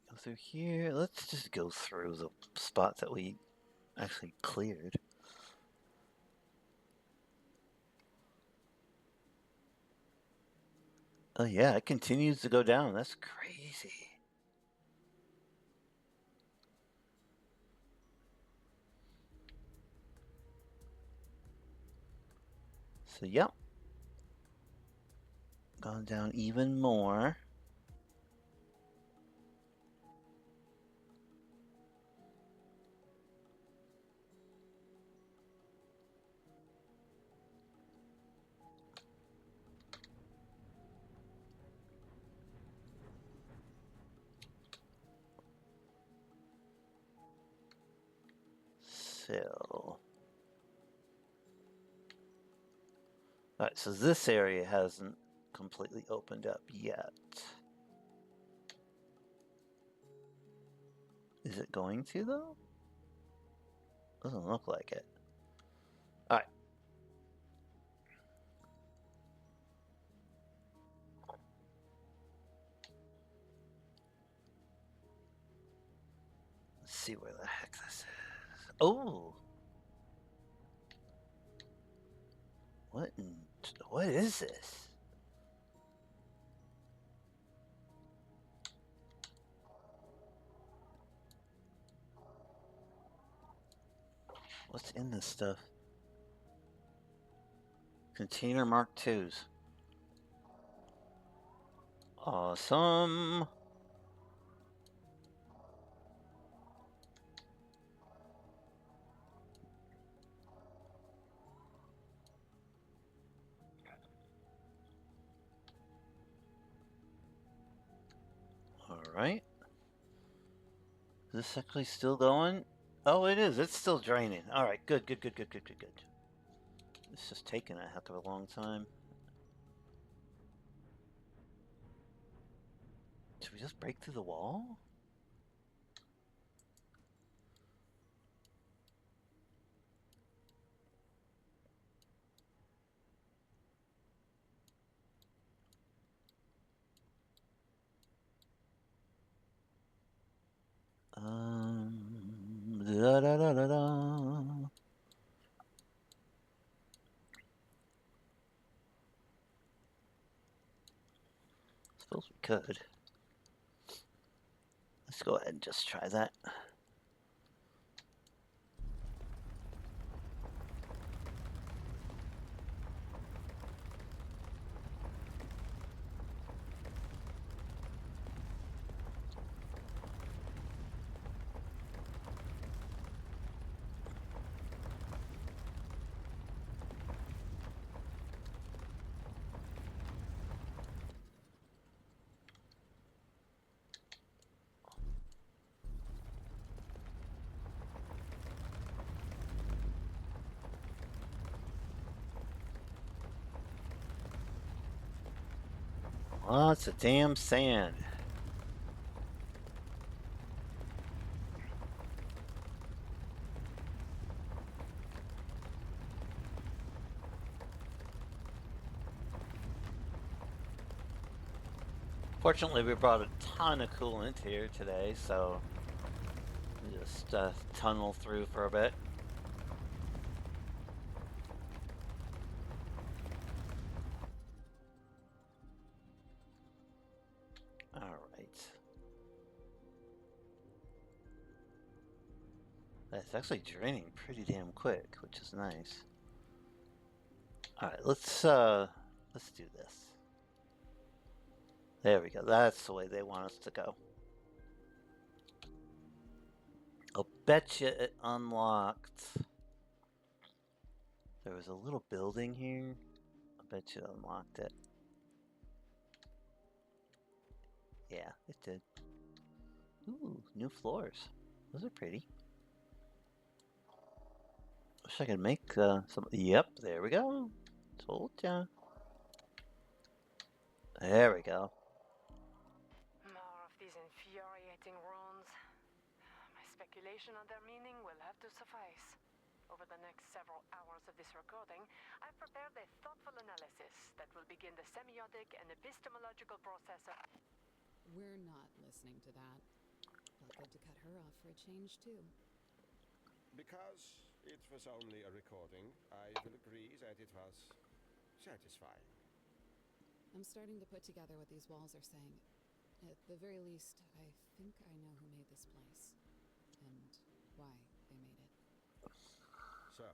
Go through here. Let's just go through the spot that we actually cleared. Oh yeah, it continues to go down. That's crazy. So yep. Gone down even more. So alright, so this area hasn't completely opened up yet. Is it going to though? Doesn't look like it. Alright. Let's see where the heck this is. Oh! What is this? What's in this stuff? Container Mark IIs. Awesome. Alright. Is this actually still going? Oh, it is. It's still draining. Alright, good. It's just taking a heck of a long time. Did we just break through the wall? Da da da da da. Suppose we could. Let's go ahead and just try that. Lots of damn sand. Fortunately, we brought a ton of coolant here today, so just tunnel through for a bit. All right. That's actually draining pretty damn quick, which is nice. All right, let's do this. There we go. That's the way they want us to go. I'll bet you it unlocked. There was a little building here. I bet you it unlocked it. Yeah, it did. Ooh, new floors. Those are pretty. Wish I could make some. Yep, there we go. Told ya. There we go. More of these infuriating runes. My speculation on their meaning will have to suffice. Over the next several hours of this recording, I've prepared a thoughtful analysis that will begin the semiotic and epistemological process of... We're not listening to that. Felt good to cut her off for a change, too. Because it was only a recording, I will agree that it was satisfying. I'm starting to put together what these walls are saying. At the very least, I think I know who made this place. And why they made it. So,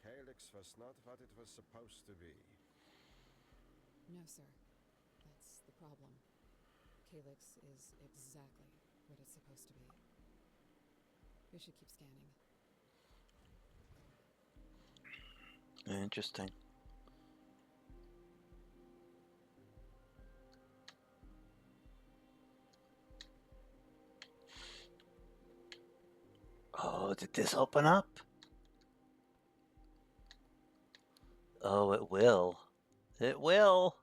Calyx was not what it was supposed to be. No, sir. That's the problem. Calyx is exactly what it's supposed to be. We should keep scanning. Interesting. Oh, did this open up? Oh, it will. It will.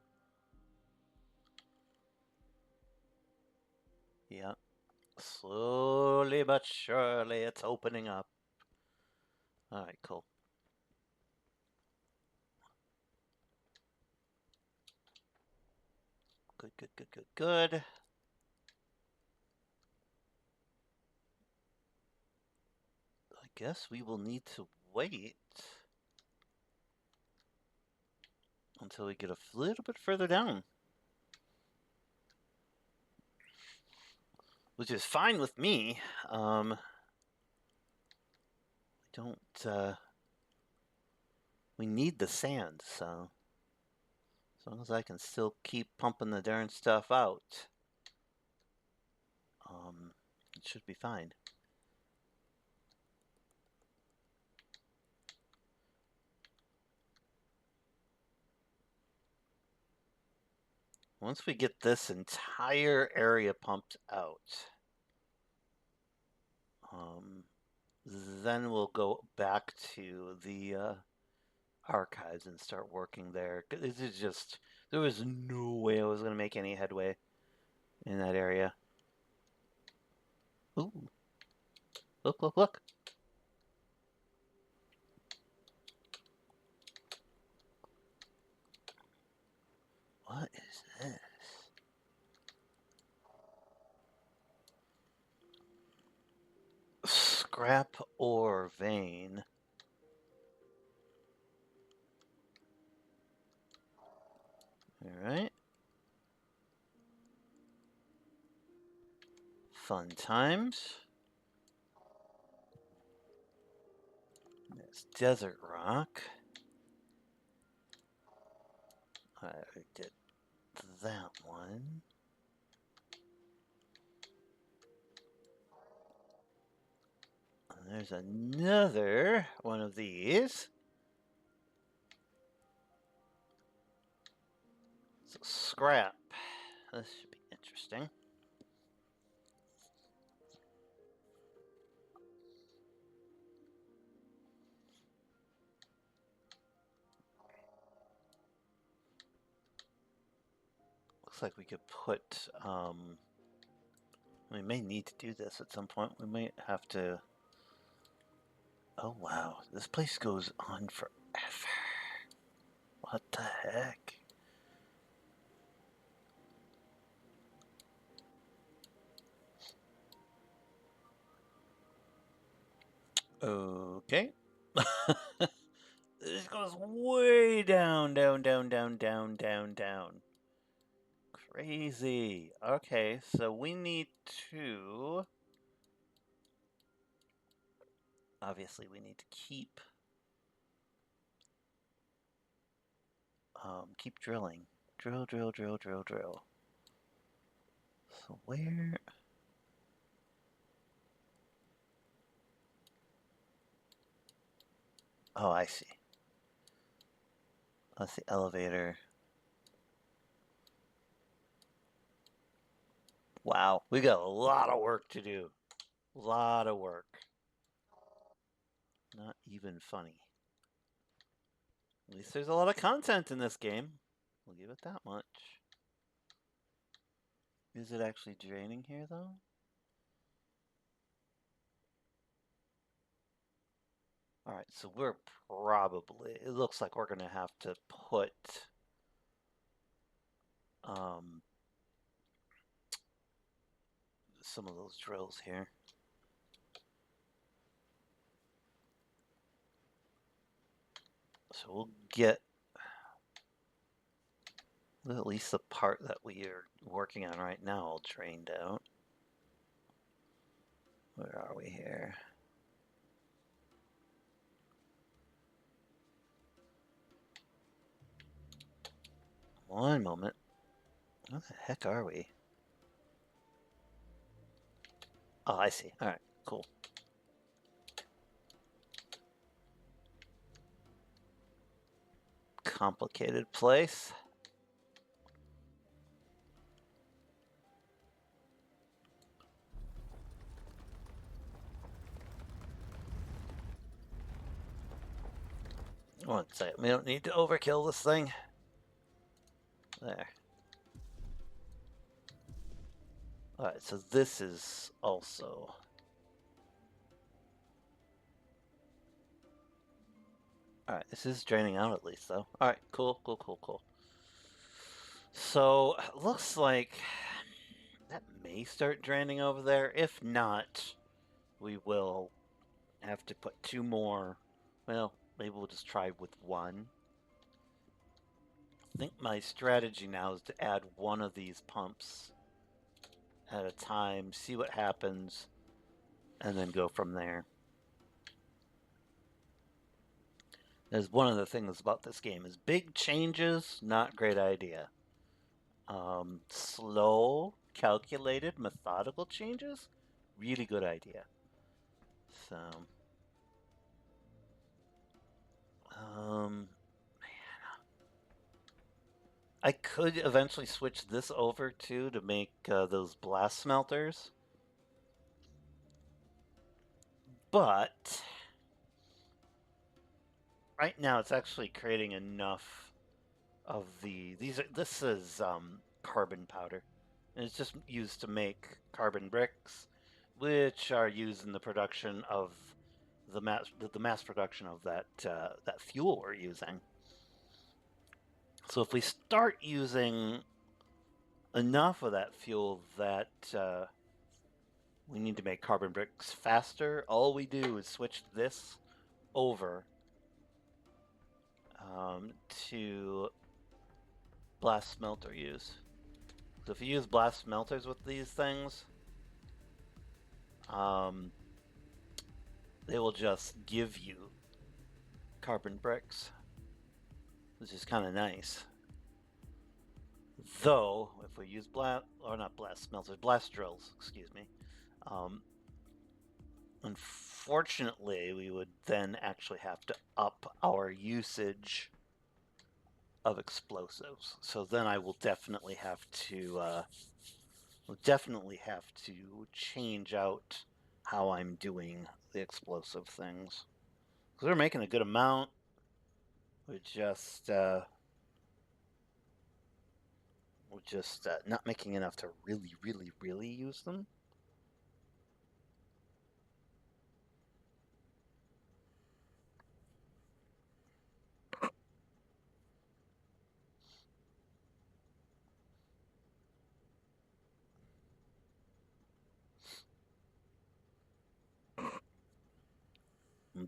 Yeah. Slowly but surely it's opening up. Alright, cool. Good, good, good, good, good. I guess we will need to wait until we get a little bit further down. Which is fine with me. We don't, we need the sand, so as long as I can still keep pumping the darn stuff out, it should be fine. Once we get this entire area pumped out, then we'll go back to the archives and start working there. This is just, there was no way I was going to make any headway in that area. Ooh. Look, look, look. What is this? Scrap ore vein. All right. Fun times. There's desert rock. I did that one. And there's another one of these. So scrap. This should be interesting. Looks like we could put, we may need to do this at some point. We might have to, oh wow, this place goes on forever. What the heck? Okay. This goes way down, down, down, down, down, down, down. Crazy. Okay, so we need to... Obviously, we need to keep drilling. Drill, drill, drill, drill, drill. So where... Oh, I see. That's the elevator. Wow, we got a lot of work to do. A lot of work. Not even funny. At least there's a lot of content in this game. We'll give it that much. Is it actually draining here, though? Alright, so we're probably... It looks like we're going to have to put... some of those drills here. So we'll get at least the part that we are working on right now all drained out. Where are we here? One moment. Where the heck are we? Oh, I see. Alright, cool. Complicated place. One second. We don't need to overkill this thing. There. Alright, so this is also... Alright, this is draining out at least, though. Alright, cool, cool, cool, cool. So, looks like that may start draining over there. If not, we will have to put 2 more. Well, maybe we'll just try with 1. I think my strategy now is to add 1 of these pumps at a time, see what happens, and then go from there. As one of the things about this game is big changes, not great idea. Slow, calculated, methodical changes, really good idea. So, man, I could eventually switch this over to make those blast smelters, but right now it's actually creating enough of this is carbon powder, and it's just used to make carbon bricks, which are used in the production of the mass production of that fuel we're using. So if we start using enough of that fuel that we need to make carbon bricks faster, all we do is switch this over to blast smelter use. So if you use blast smelters with these things, they will just give you carbon bricks, which is kind of nice. Though, if we use blast smelters, blast drills, excuse me, unfortunately, we would then actually have to up our usage of explosives. So then I will definitely have to change out how I'm doing the explosive things. Because we're making a good amount. We're just not making enough to really, really, really use them.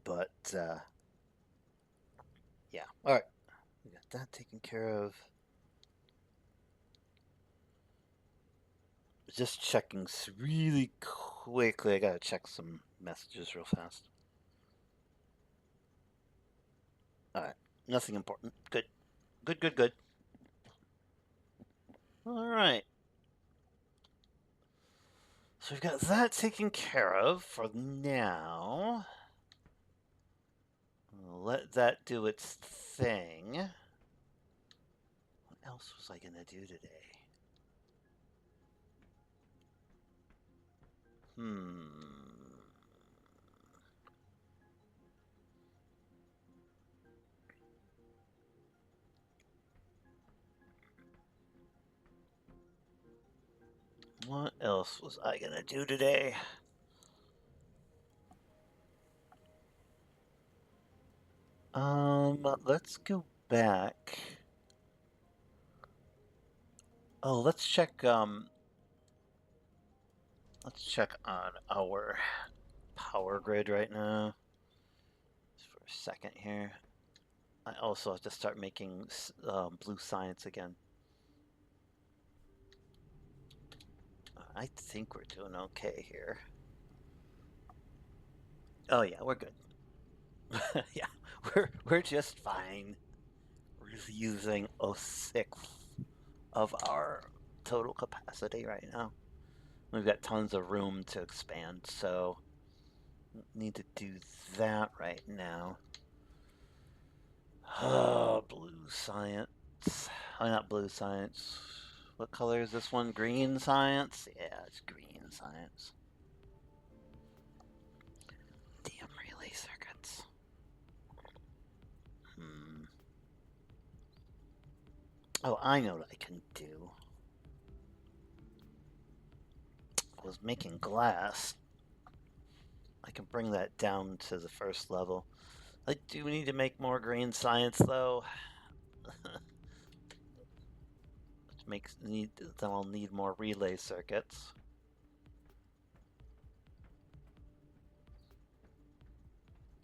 But yeah, all right, we got that taken care of. Just checking really quickly. I gotta check some messages real fast. All right, nothing important. Good, good, good, good. All right. So we've got that taken care of for now. I'll let that do its thing. What else was I gonna do today? What else was I gonna do today? Let's go back. Oh, let's check on our power grid right now. Just for a second here. I also have to start making blue science again. I think we're doing okay here. Oh yeah, we're good. Yeah, we're just fine. We're just using a sixth of our total capacity right now. We've got tons of room to expand, so need to do that right now. Oh, blue science. Oh, not blue science. What color is this one? Green science? Yeah, it's green science. Damn relay circuits. Oh, I know what I can do. I was making glass. I can bring that down to the first level. I do need to make more green science, though. Then I'll need more relay circuits.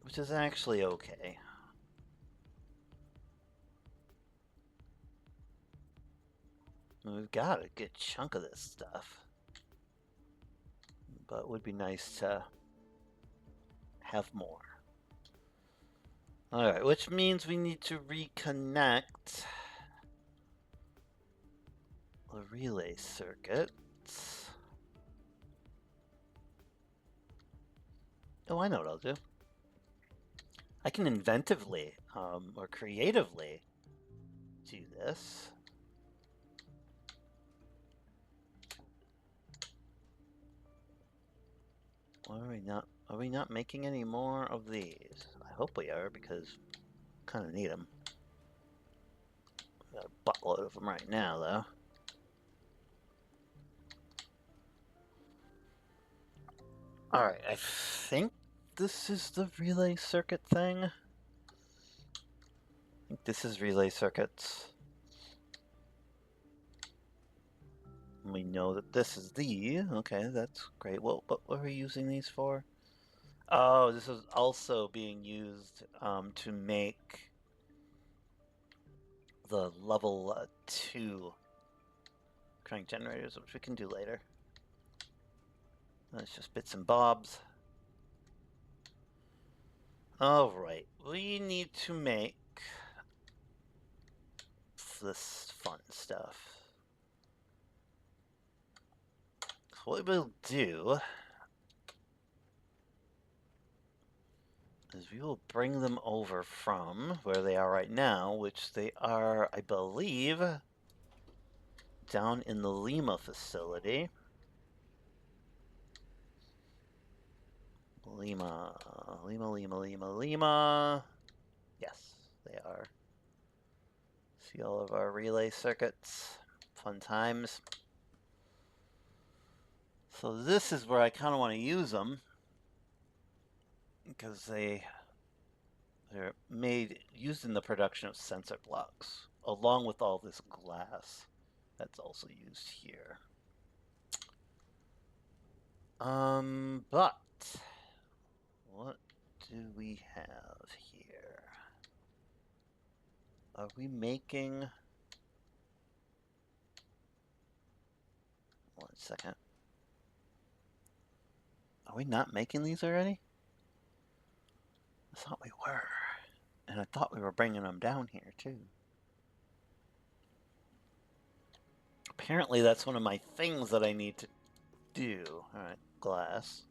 Which is actually okay. We've got a good chunk of this stuff. But it would be nice to have more. Alright, which means we need to reconnect the relay circuits. Oh, I know what I'll do. I can inventively, or creatively do this. Are we not making any more of these? I hope we are, because I kind of need them. Got a buttload of them right now, though. Alright, I think this is the relay circuit thing. I think this is relay circuits. We know that this is the... Okay, that's great. Well, what were we using these for? Oh, this is also being used to make the level 2 crank generators, which we can do later. That's just bits and bobs. Alright, we need to make this fun stuff. So what we'll do is we will bring them over from where they are right now, which they are, I believe, down in the Lima facility. Lima. Yes, they are. See all of our relay circuits. Fun times. So this is where I kind of want to use them, because they're used in the production of sensor blocks, along with all this glass that's also used here. But what do we have here? Are we making... One second. Are we not making these already? I thought we were. And I thought we were bringing them down here, too. Apparently that's one of my things that I need to do. Alright, glass.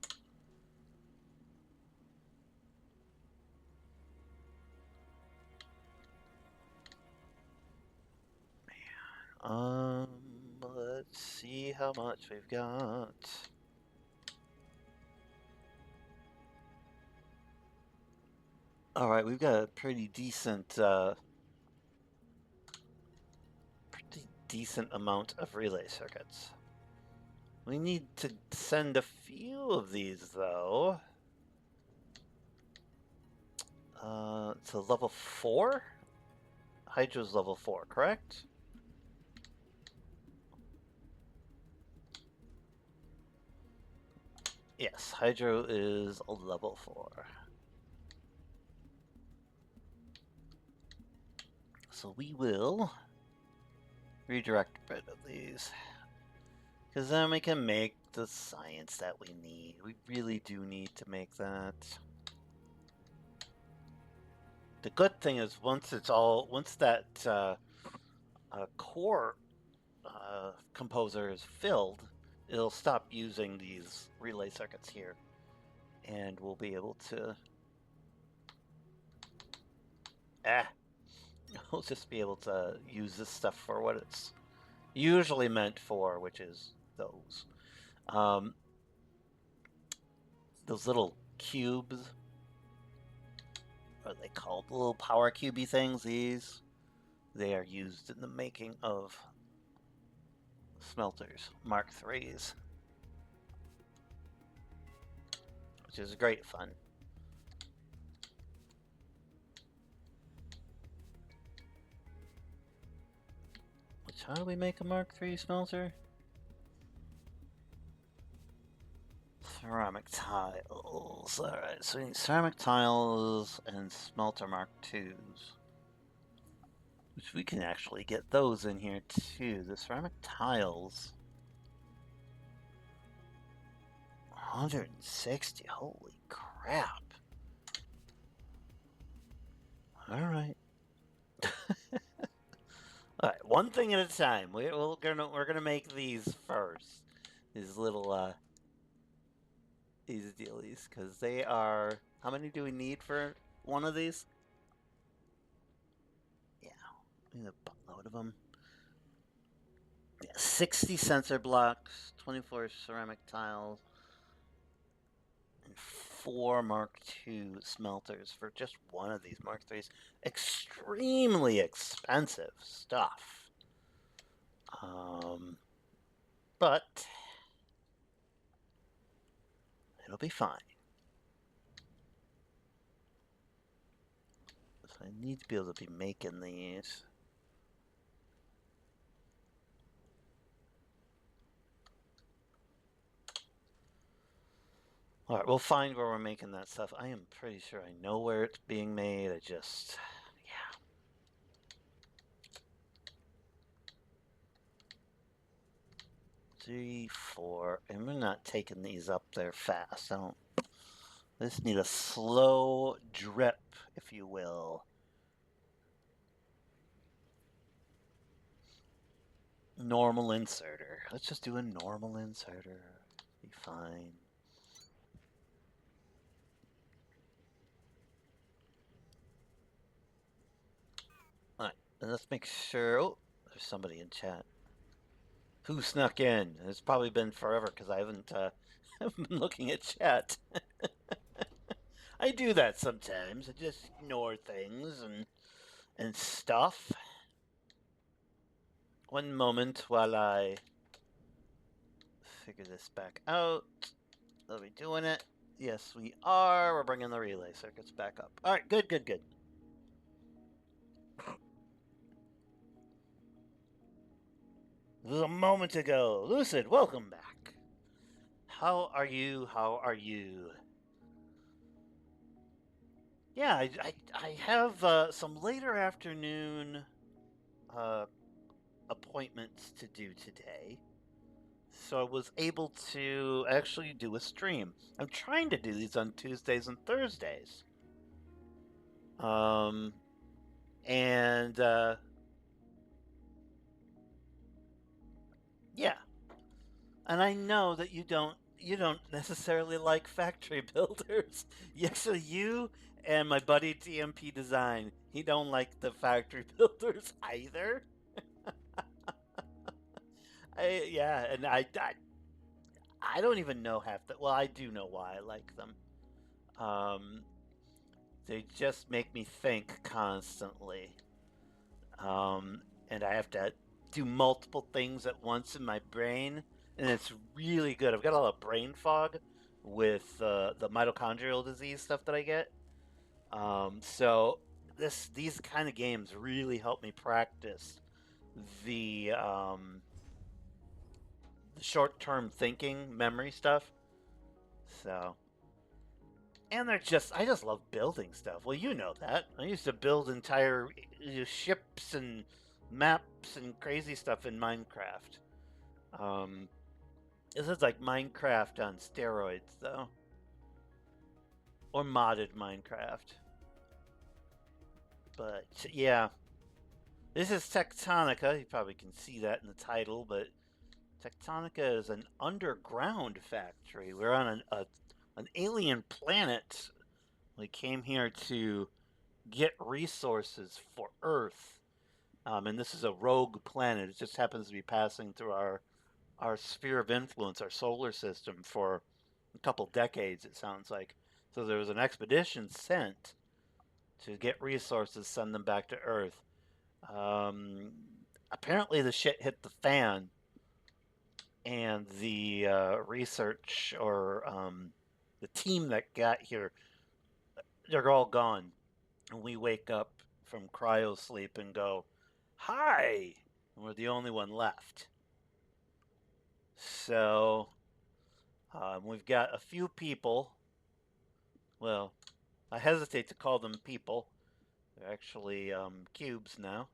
Let's see how much we've got. Alright, we've got a pretty decent amount of relay circuits. We need to send a few of these, though. To level 4? Hydro's level 4, correct? Yes, Hydro is a level 4. So we will redirect a bit of these. Because then we can make the science that we need. We really do need to make that. The good thing is once that core composer is filled, it'll stop using these relay circuits here. And we'll be able to... We'll just be able to use this stuff for what it's usually meant for, which is those. Those little cubes, what are they called? The little power cubey things, these. They are used in the making of smelters, Mark IIIs. Which is great fun. How do we make a Mark III smelter? Ceramic tiles. Alright, so we need ceramic tiles and smelter Mark IIs. Which we can actually get those in here too. The ceramic tiles. 160, holy crap. Alright. Alright, one thing at a time. We're gonna make these first. These little these dealies, because they are... How many do we need for one of these? Yeah, we need a buttload of them. Yeah, 60 sensor blocks, 24 ceramic tiles, and 4 Mark II smelters for just one of these Mark IIIs. Extremely expensive stuff. But it'll be fine. So I need to be able to be making these. Alright, we'll find where we're making that stuff. I am pretty sure I know where it's being made. I just... yeah. 3, 4. And we're not taking these up there fast. I just need a slow drip, if you will. Normal inserter. Let's just do a normal inserter. Be fine. Alright, and let's make sure. Oh, there's somebody in chat. Who snuck in? It's probably been forever because I haven't been looking at chat. I do that sometimes. I just ignore things and stuff. One moment while I figure this back out. Are we doing it? Yes, we are. We're bringing the relay circuits back up. All right, good, good, good. This was a moment ago. Lucid, welcome back. How are you? How are you? Yeah, I have some later afternoon appointments to do today. So I was able to actually do a stream. I'm trying to do these on Tuesdays and Thursdays. And yeah. And I know that you don't necessarily like factory builders. Actually, you and my buddy TMP Design, he don't like the factory builders either. I don't even know half the. Well, I do know why I like them. They just make me think constantly. And I have to do multiple things at once in my brain, and it's really good. I've got a lot of brain fog with the mitochondrial disease stuff that I get. So these kind of games really help me practice the short-term thinking, memory stuff. So, and I just love building stuff. Well, you know that. I used to build entire ships and maps and crazy stuff in Minecraft. This is like Minecraft on steroids, though. Or modded Minecraft. But, yeah. This is Techtonica. You probably can see that in the title, but Techtonica is an underground factory. We're on an alien planet. We came here to get resources for Earth. And this is a rogue planet. It just happens to be passing through our sphere of influence, our solar system, for a couple decades, it sounds like. So there was an expedition sent to get resources, send them back to Earth. Apparently the shit hit the fan, and the research or the team that got here, they're all gone. And we wake up from cryo sleep and go, hi! And we're the only one left. So we've got a few people. Well, I hesitate to call them people. They're actually cubes now.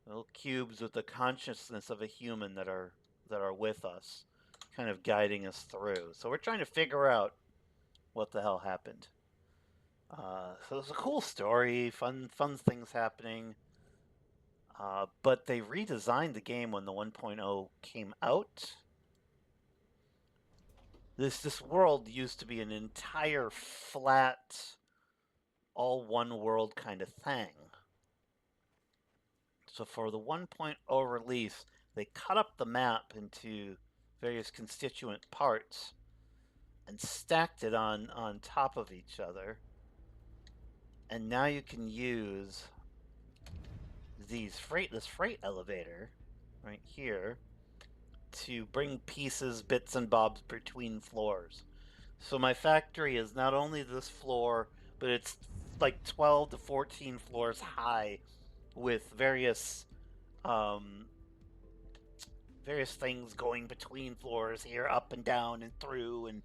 Little cubes with the consciousness of a human that are with us, kind of guiding us through. So we're trying to figure out what the hell happened. So it's a cool story, fun things happening. But they redesigned the game when the 1.0 came out. This world used to be an entire flat, all one world kind of thing. So for the 1.0 release, they cut up the map into various constituent parts and stacked it on top of each other. And now you can use this freight elevator right here to bring pieces, bits and bobs between floors. So my factory is not only this floor, but it's like 12 to 14 floors high with various things going between floors here, up and down and through, and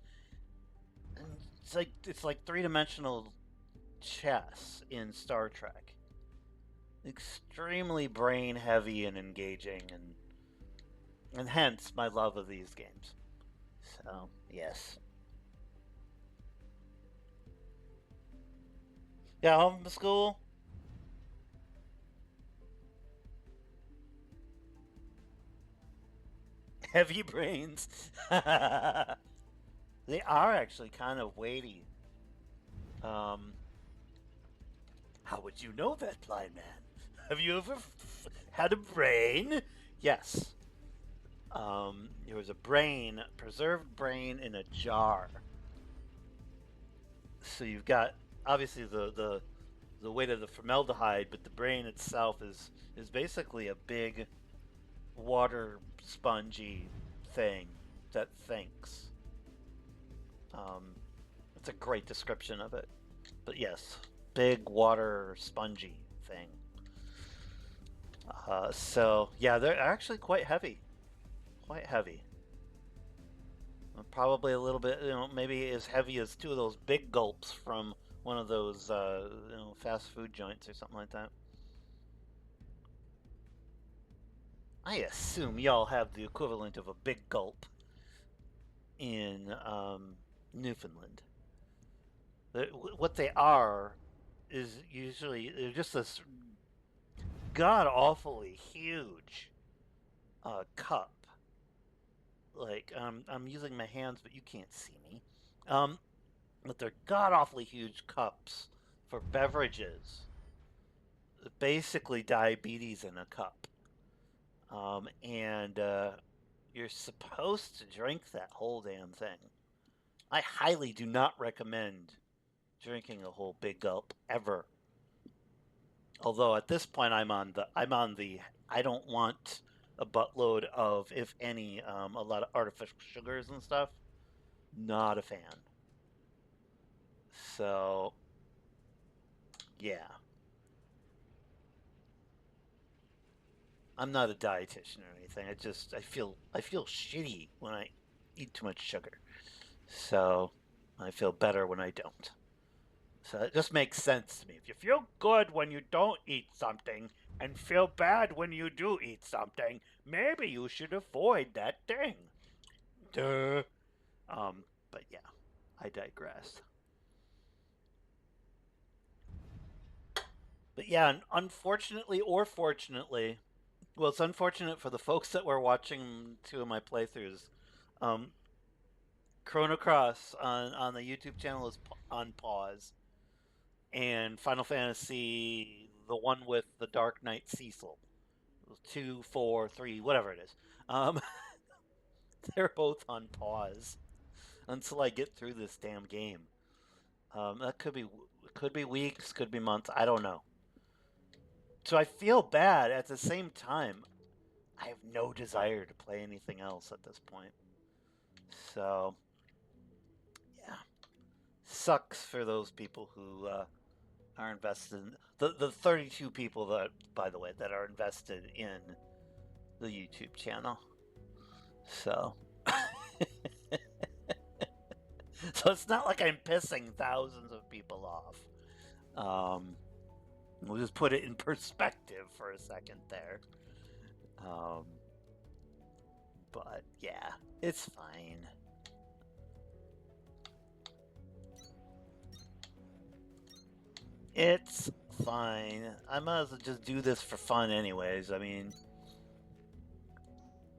it's like three-dimensional chess in Star Trek. Extremely brain heavy and engaging, and and hence my love of these games. So, yes. Yeah, home from school. Heavy brains. They are actually kind of weighty. Um, how would you know that, blind man? Have you ever had a brain? Yes. There was a brain, preserved brain in a jar. So you've got obviously the weight of the formaldehyde, but the brain itself is basically a big water spongy thing that thinks. Um, it's a great description of it. But yes, big water spongy thing. So yeah, they're actually quite heavy. Quite heavy. Probably a little bit, maybe as heavy as two of those big gulps from one of those, fast food joints or something like that. I assume y'all have the equivalent of a big gulp in Newfoundland. What they are is usually they're just this god awfully huge cup. Like I'm using my hands, but you can't see me. Um, but they're god awfully huge cups for beverages. Basically, diabetes in a cup. And you're supposed to drink that whole damn thing. I highly do not recommend drinking a whole big gulp ever. Although at this point I'm on the I don't want a buttload of, if any, a lot of artificial sugars and stuff. Not a fan. So yeah, I'm not a dietitian or anything. I feel shitty when I eat too much sugar. So I feel better when I don't. So it just makes sense to me. If you feel good when you don't eat something and feel bad when you do eat something, maybe you should avoid that thing. Duh. But yeah, I digress. But yeah, unfortunately or fortunately, well, it's unfortunate for the folks that were watching two of my playthroughs. Um, Chrono Cross on the YouTube channel is on pause, and Final Fantasy, the one with the Dark Knight Cecil, 2, 4, 3, whatever it is, um, they're both on pause until I get through this damn game. That could be weeks, could be months. I don't know. So I feel bad at the same time. I have no desire to play anything else at this point. So yeah, sucks for those people who are invested in the 32 people that, by the way, that are invested in the YouTube channel. So so it's not like I'm pissing thousands of people off. Um, we'll just put it in perspective for a second there. Um, but yeah, it's fine. It's fine. I might as well just do this for fun, anyways. I mean,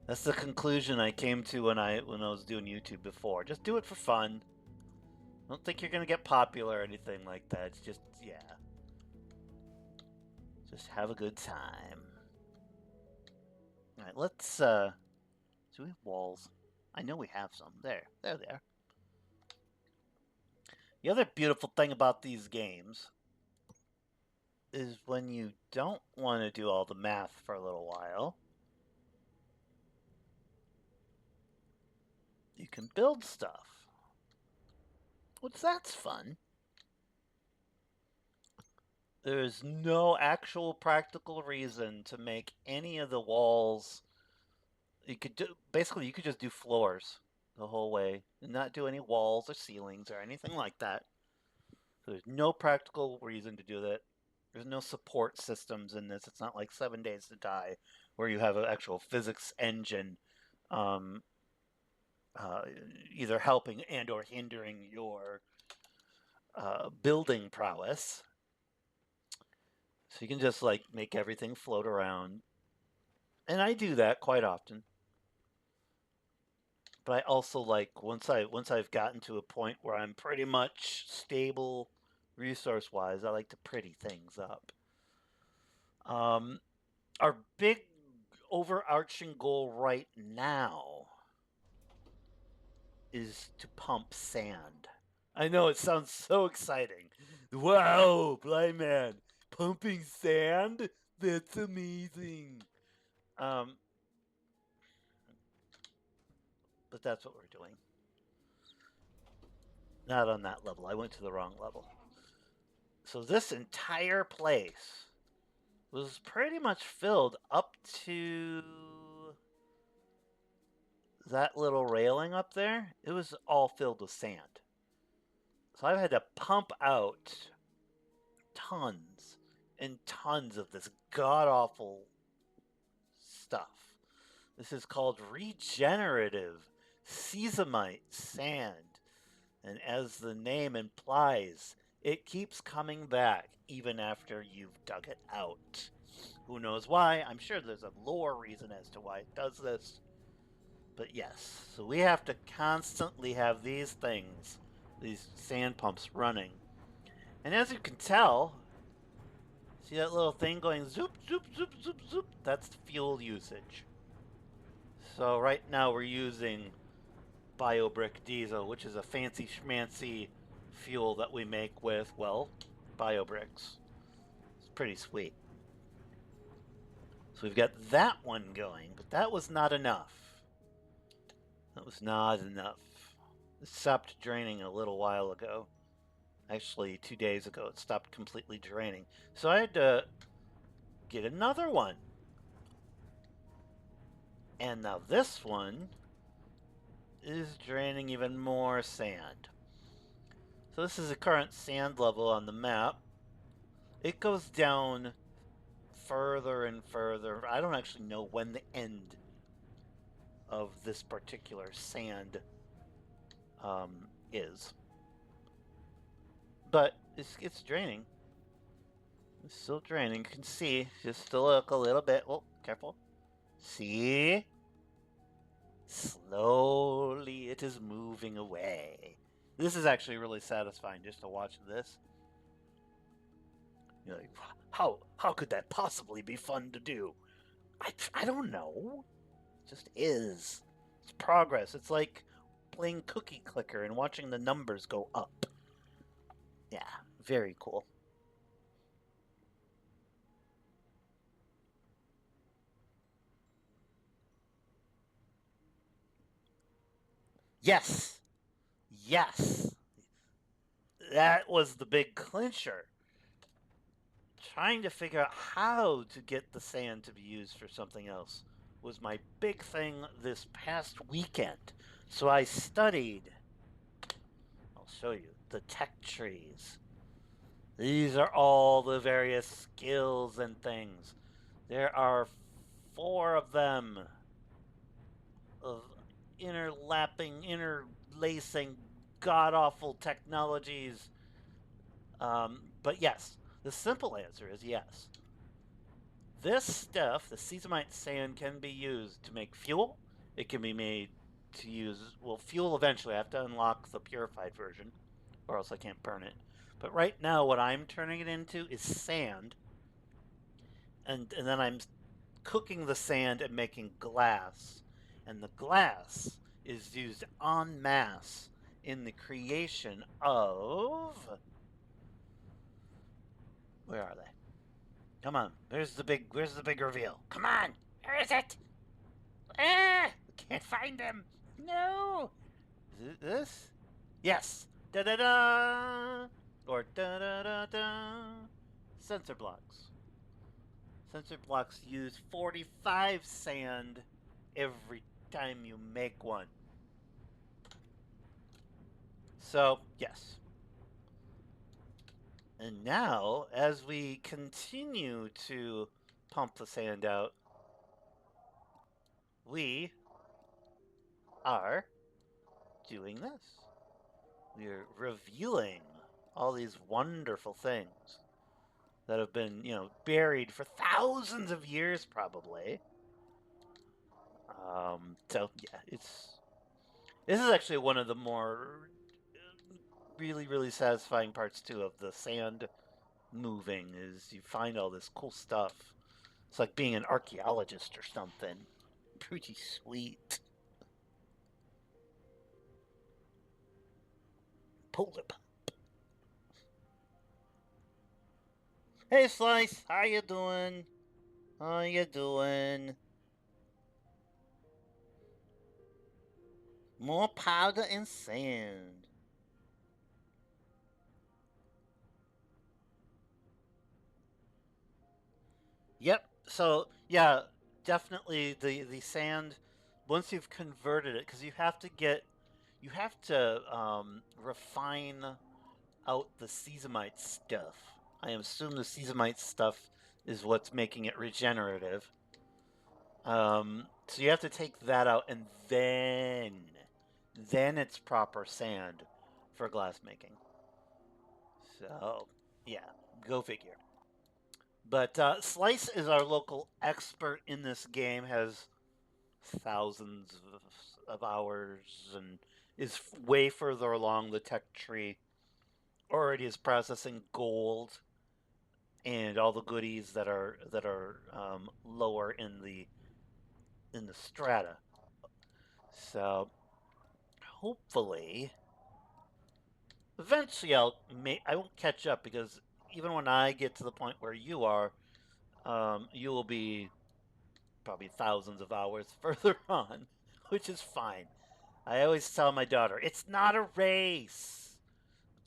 that's the conclusion I came to when I was doing YouTube before. Just do it for fun. I don't think you're gonna get popular or anything like that. It's just, yeah, just have a good time. All right, let's. Do we have walls? I know we have some. There they are. The other beautiful thing about these games is when you don't want to do all the math for a little while, you can build stuff. Which that's fun. There's no actual practical reason to make any of the walls. You could just do floors the whole way and not do any walls or ceilings or anything like that. So there's no practical reason to do that. There's no support systems in this. It's not like 7 Days to Die, where you have an actual physics engine um, uh, either helping and or hindering your building prowess. So you can just like make everything float around. And I do that quite often. But I also like once I've gotten to a point where I'm pretty much stable resource wise, I like to pretty things up. Um, our big overarching goal right now is to pump sand. I know it sounds so exciting. Wow, Blind Man, pumping sand? That's amazing. Um, but that's what we're doing. Not on that level. I went to the wrong level. So this entire place was pretty much filled up to that little railing up there. It was all filled with sand. So I've had to pump out tons and tons of this god awful stuff. This is called regenerative sesamite sand. And as the name implies, it keeps coming back even after you've dug it out. Who knows why? I'm sure there's a lore reason as to why it does this. But yes, so we have to constantly have these things, these sand pumps running. And as you can tell, see that little thing going zoop, zoop, zoop, zoop, zoop? That's fuel usage. So right now we're using BioBrick diesel, which is a fancy schmancy fuel that we make with, well, BioBricks. It's pretty sweet. So we've got that one going, but that was not enough. That was not enough. It stopped draining a little while ago. Actually, 2 days ago, it stopped completely draining. So I had to get another one. And now this one is draining even more sand. So this is the current sand level on the map. It goes down further and further. I don't actually know when the end of this particular sand is. But it's draining. It's still draining. You can see. Just to look a little bit. Oh, careful. See? Slowly it is moving away. This is actually really satisfying just to watch this. You're like, how could that possibly be fun to do? I don't know. It just is. It's progress. It's like playing Cookie Clicker and watching the numbers go up. Yeah, very cool. Yes. Yes. That was the big clincher. Trying to figure out how to get the sand to be used for something else was my big thing this past weekend. So I studied, I'll show you, the tech trees. These are all the various skills and things. There are 4 of them of interlapping, interlacing, god awful technologies. But yes, the simple answer is yes. This stuff, the sesamite sand, can be used to make fuel. It can be made to use, well, fuel eventually. I have to unlock the purified version, or else I can't burn it. But right now, what I'm turning it into is sand. And then I'm cooking the sand and making glass. And the glass is used en masse in the creation of. Where are they? Come on. Where's the big reveal? Come on! Where is it? Ah! I can't find him! No! Is it this? Yes! Da da da! Or da da da da! Sensor blocks. Sensor blocks use 45 sand every time you make one. So, yes. And now, as we continue to pump the sand out, we are doing this. We're revealing all these wonderful things that have been, buried for thousands of years, probably. So yeah, this is actually one of the more really, really satisfying parts too of the sand moving. Is you find all this cool stuff. It's like being an archaeologist or something. Pretty sweet. Polar pop. Hey Slice, how you doing? How you doing? More powder and sand. Yep. So yeah, definitely the sand. Once you've converted it, because you have to refine out the seasonite stuff. I assume the seasonite stuff is what's making it regenerative. So you have to take that out, and then it's proper sand for glass making. So yeah, go figure. But Slice is our local expert in this game. Has thousands of hours and is way further along the tech tree. Already is processing gold and all the goodies that are lower in the strata. So hopefully, eventually I won't catch up because even when I get to the point where you are, you will be probably thousands of hours further on, which is fine. I always tell my daughter, it's not a race.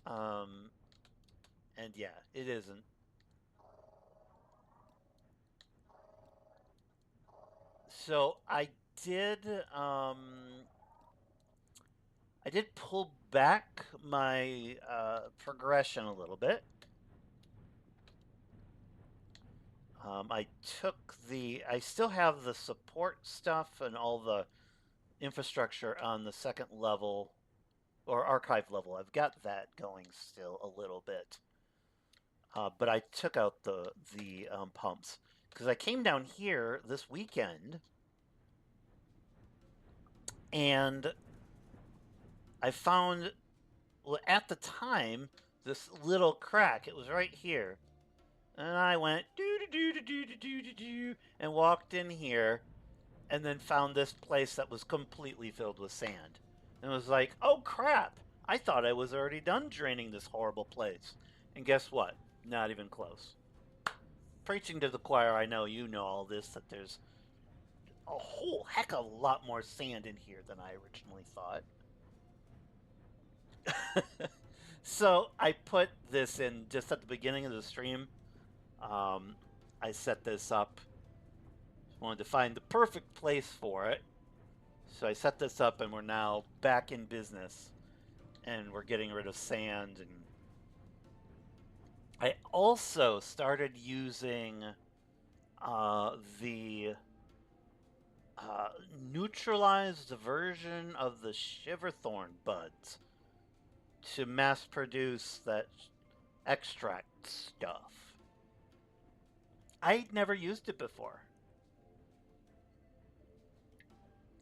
Um, and yeah, it isn't. So did um I did pull back my progression a little bit. I still have the support stuff and all the infrastructure on the second level or archive level. I've got that going still a little bit. But I took out the pumps because I came down here this weekend and I found, well, at the time, this little crack. It was right here, and I went do do do do do do do do and walked in here, and then found this place that was completely filled with sand, and was like, oh crap! I thought I was already done draining this horrible place, and guess what? Not even close. Preaching to the choir, I know you know all this, that there's a whole heck of a lot more sand in here than I originally thought. So I put this in just at the beginning of the stream. Um, I set this up. Wanted to find the perfect place for it. So I set this up, and we're now back in business. And we're getting rid of sand. And I also started using the neutralized version of the Shiverthorn buds to mass produce that extract stuff. I'd never used it before.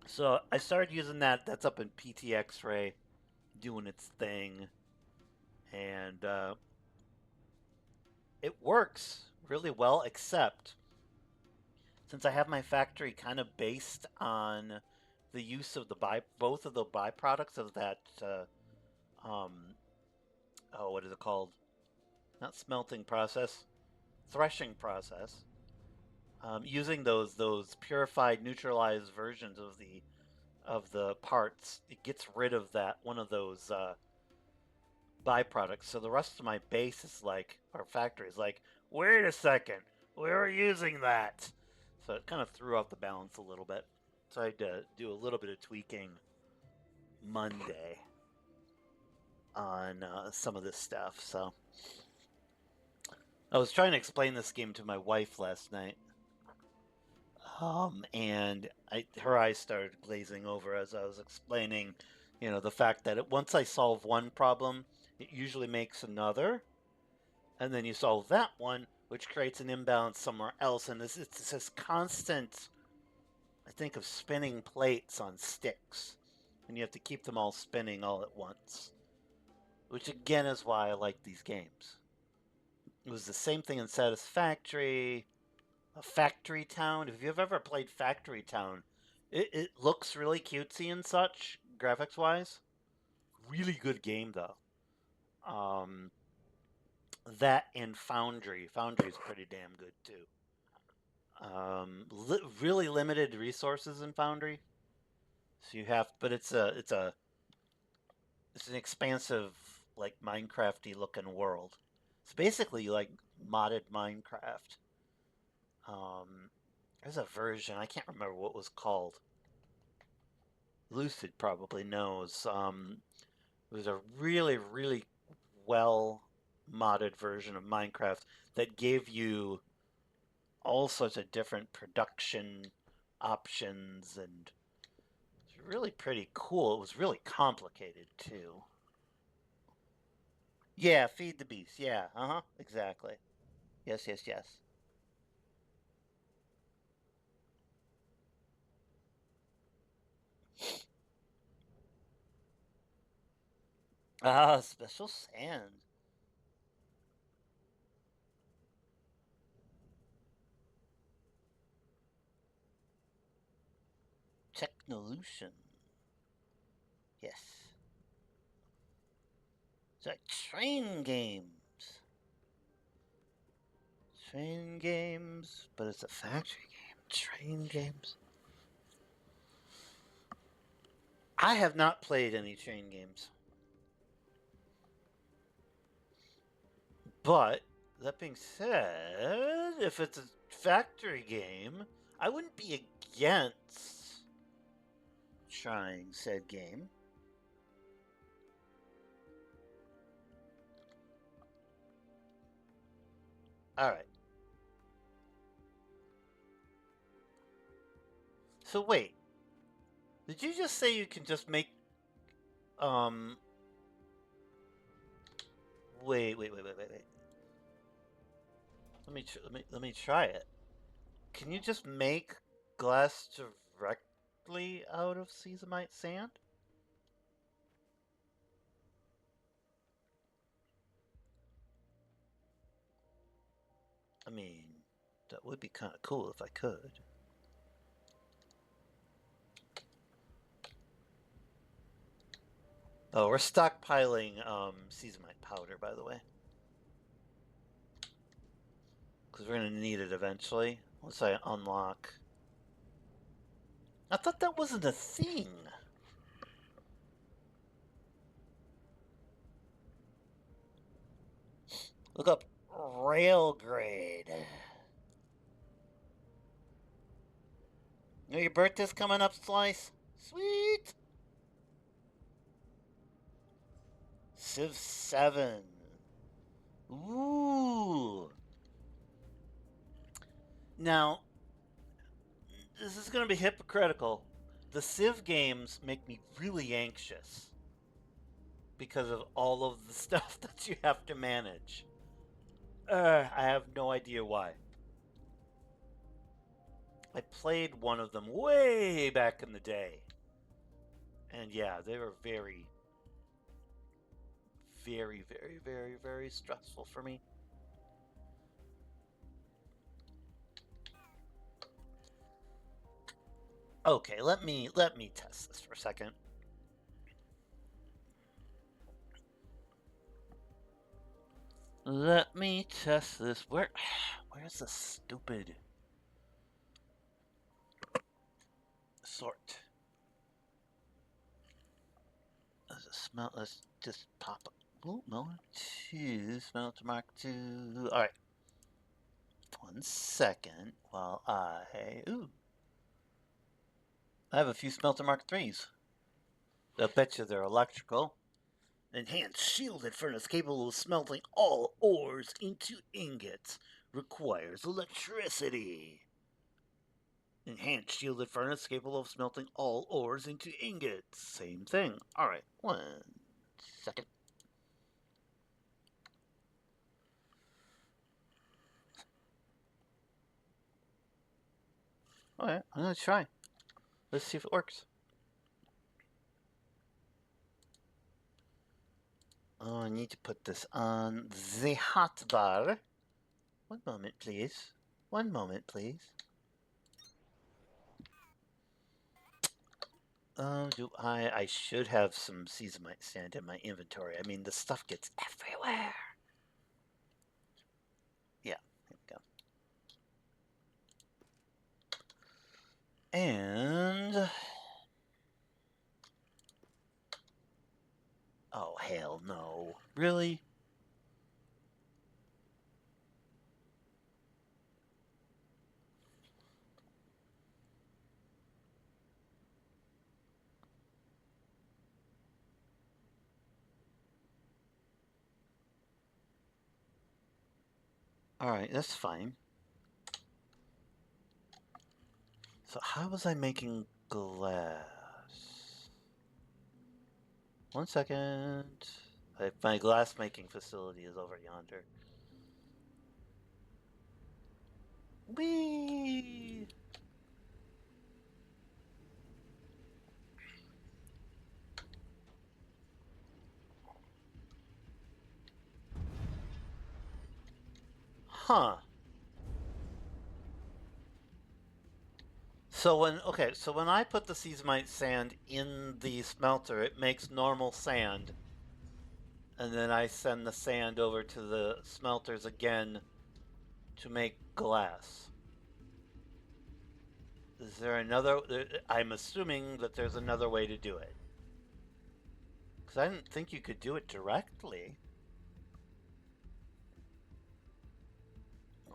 So I started using that. That's up in PTX Ray, doing its thing. And it works really well, except since I have my factory kind of based on the use of both of the byproducts of that, um, what is it called? Not smelting process, threshing process. Using those purified, neutralized versions of the parts, it gets rid of that one of those byproducts. So the rest of my base is like, our factory is like, wait a second, we were using that. So it kind of threw off the balance a little bit. So I had to do a little bit of tweaking Monday on some of this stuff. So I was trying to explain this game to my wife last night. And her eyes started glazing over as I was explaining, the fact that once I solve one problem, it usually makes another, and then you solve that one, which creates an imbalance somewhere else, and it's this constant, I think, of spinning plates on sticks, and you have to keep them all spinning all at once, which again is why I like these games. It was the same thing in Satisfactory, Factory Town. If you've ever played Factory Town, it looks really cutesy and such, graphics wise. Really good game though. That and Foundry. Foundry is pretty damn good too. Really limited resources in Foundry, so you have, but it's an expansive, like Minecrafty looking world. It's basically like modded Minecraft. There's a version, I can't remember what it was called. Lucid probably knows. It was a really, really well modded version of Minecraft that gave you all sorts of different production options, and it's really pretty cool. It was really complicated too. Yeah, feed the beast. Yeah, exactly. Yes, yes, yes. Ah, special sand. Technolution. Yes. It's like train games. Train games, but it's a factory game. Train games. I have not played any train games. But, that being said, if it's a factory game, I wouldn't be against trying said game. Alright. So wait. Did you just say you can just make um wait. Let me try it. Can you just make glass directly out of seasonite sand? I mean, that would be kind of cool if I could. Oh, we're stockpiling seasonite powder, by the way, because we're gonna need it eventually once I unlock. I thought that wasn't a thing. Look up rail grade. Your birthday's coming up, Slice. Sweet. Civ 7. Ooh. Now, this is going to be hypocritical. The Civ games make me really anxious because of all of the stuff that you have to manage. I have no idea why. I played one of them way back in the day. And yeah, they were very, very, very, very, very stressful for me. Okay, let me test this for a second. Let me test this. Where's the stupid sort? Does it smell? Let's just pop up. Oh, no, 2, smelter mark 2. All right. 1 second while I have a few smelter mark 3s. I bet you they're electrical. Enhanced shielded furnace capable of smelting all ores into ingots. Requires electricity. Enhanced shielded furnace capable of smelting all ores into ingots. Same thing. Alright, 1 second. Alright, I'm gonna try. Let's see if it works. Oh, I need to put this on the hot bar. One moment, please. One moment, please. Do I should have some seasonite sand in my inventory. I mean, the stuff gets everywhere. Yeah, here we go. And... oh, hell no. Really? Alright, that's fine. So how was I making glass? 1 second. My glass making facility is over yonder. Whee! Huh. So when I put the seasonite sand in the smelter, it makes normal sand. And then I send the sand over to the smelters again to make glass. Is there another? I'm assuming that there's another way to do it. Because I didn't think you could do it directly.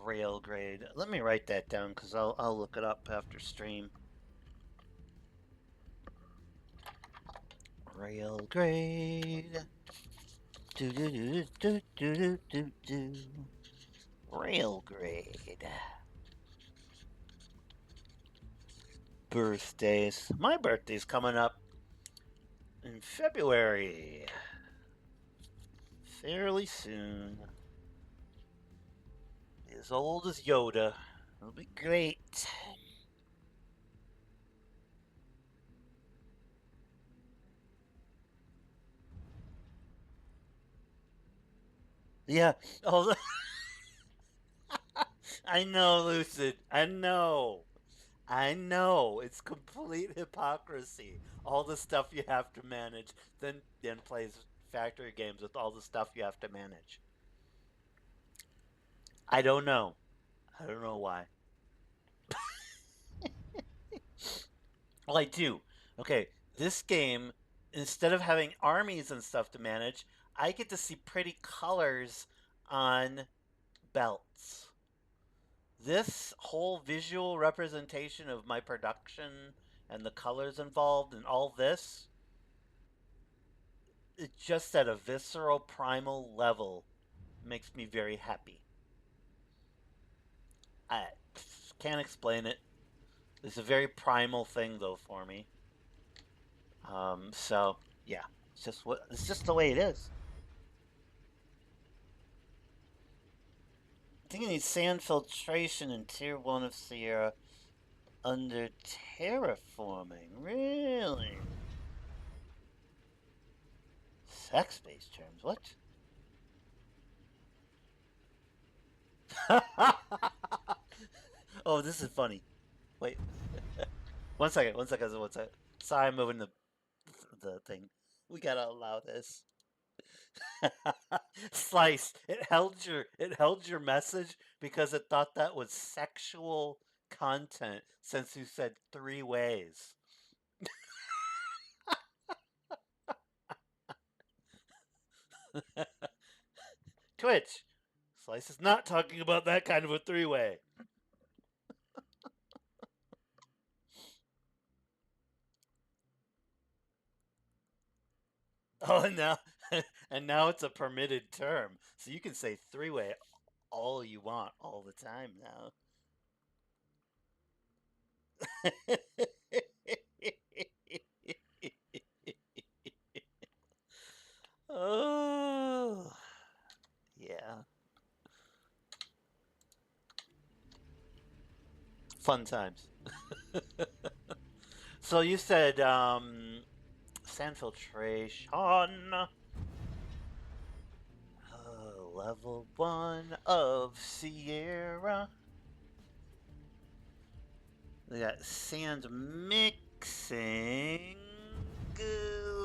Rail grade. Let me write that down because I'll look it up after stream. Rail grade. Do do do do do do do do. Rail grade. Birthdays. My birthday's coming up in February. Fairly soon. As old as Yoda. It'll be great. Yeah. Oh, I know, Lucid. I know. I know. It's complete hypocrisy. All the stuff you have to manage, then plays factory games with all the stuff you have to manage. I don't know. I don't know why. Well, I do. Okay, this game, instead of having armies and stuff to manage, I get to see pretty colors on belts. This whole visual representation of my production and the colors involved and all this, it just at a visceral primal level makes me very happy. I can't explain it. It's a very primal thing though for me. So yeah, it's just the way it is. I think it needs sand filtration in tier 1 of Sierra under terraforming. Really? Sex-based terms, what? Oh, this is funny. Wait. 1 second, 1 second, 1 second. Sorry, I'm moving the thing. We gotta allow this. Slice. It held your message because it thought that was sexual content since you said 3 ways. Twitch. Slice is not talking about that kind of a 3-way. Oh, and now and now it's a permitted term. So you can say 3-way all you want all the time now. Oh, yeah. Fun times. So you said sand filtration. Level 1 of Sierra. We got sand mixing.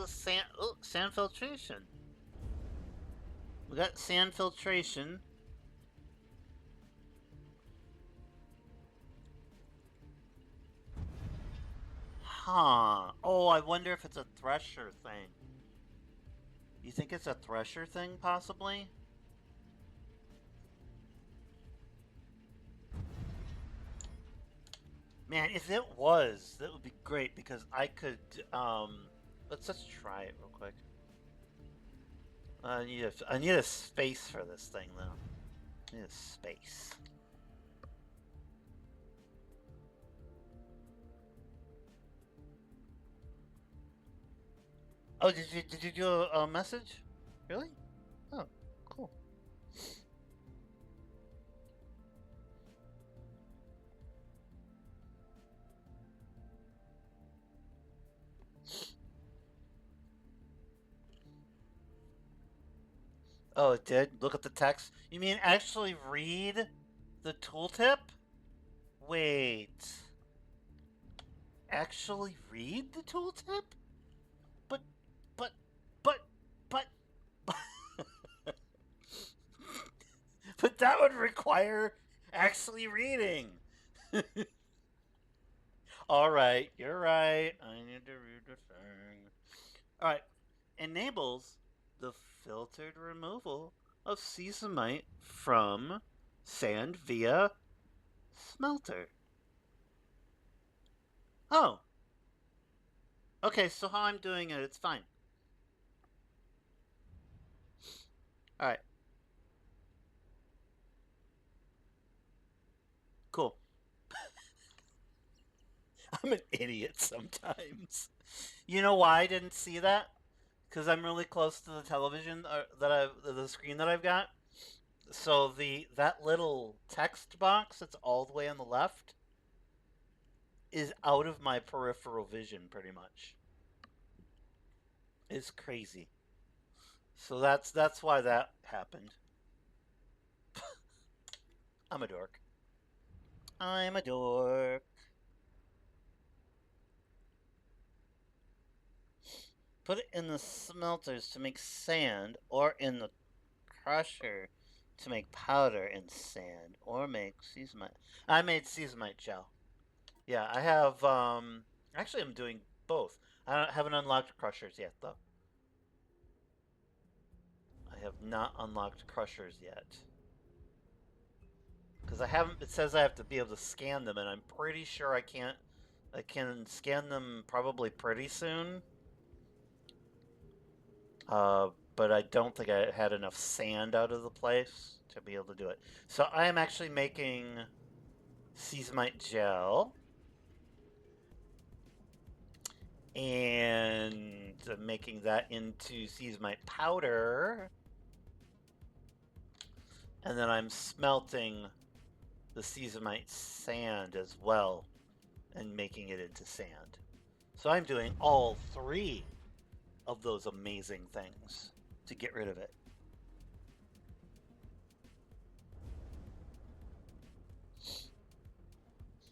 Sand filtration. We got sand filtration. Huh. Oh, I wonder if it's a thresher thing. You think it's a thresher thing, possibly? Man, if it was, that would be great because I could, let's just try it real quick. I need a space for this thing, though. I need a space. Oh, did you do a message? Really? Oh, cool. Oh, it did? Look at the text. You mean actually read the tooltip? Wait. Actually read the tooltip? But, but, but, but, but that would require actually reading. All right, you're right. I need to read the thing. All right, enables the filtered removal of seasonite from sand via smelter. Oh, okay. So how I'm doing it, it's fine. All right, cool. I'm an idiot sometimes. You know why I didn't see that? Because I'm really close to the television the screen that I've got. So that little text box that's all the way on the left is out of my peripheral vision pretty much. It's crazy. So that's why that happened. I'm a dork. I'm a dork. Put it in the smelters to make sand, or in the crusher to make powder and sand, or make seasonite. I made seasonite gel. Yeah, I have. Actually, I'm doing both. Haven't unlocked crushers yet, though. I have not unlocked crushers yet. Because I haven't. It says I have to be able to scan them, and I'm pretty sure I can't. I can scan them probably pretty soon. But I don't think I had enough sand out of the place to be able to do it. So I am actually making seasonite gel. And making that into seasonite powder. And then I'm smelting the seasonite sand as well and making it into sand. So I'm doing all three of those amazing things to get rid of it.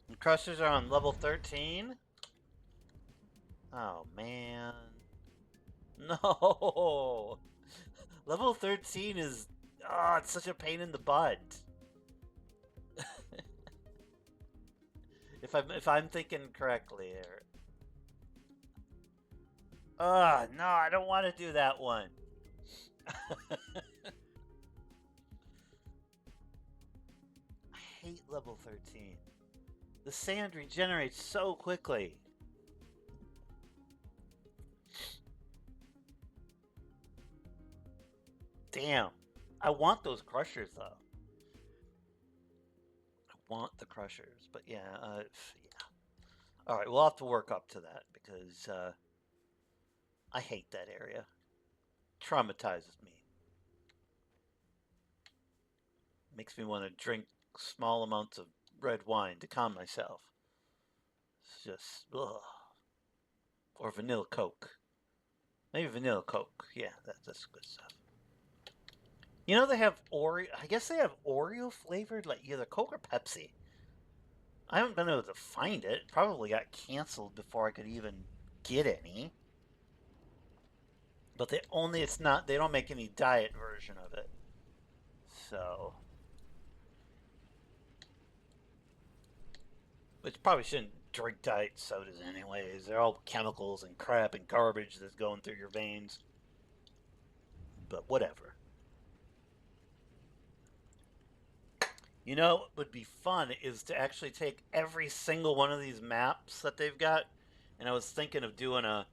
The crushers are on level 13. Oh man. No. Level 13 is it's such a pain in the butt. if I'm thinking correctly here. No, I don't want to do that one. I hate level 13. The sand regenerates so quickly. Damn. I want those crushers though. I want the crushers, but yeah, yeah. All right, we'll have to work up to that because I hate that area. Traumatizes me. Makes me want to drink small amounts of red wine to calm myself. It's just, ugh. Or vanilla Coke. Maybe vanilla Coke. Yeah, that's good stuff. You know they have Oreo. I guess they have Oreo flavored, like either Coke or Pepsi. I haven't been able to find it. Probably got canceled before I could even get any. But it's not. They don't make any diet version of it. So, which probably shouldn't drink diet sodas anyways. They're all chemicals and crap and garbage that's going through your veins. But whatever. You know what would be fun is to actually take every single one of these maps that they've got, and I was thinking of doing a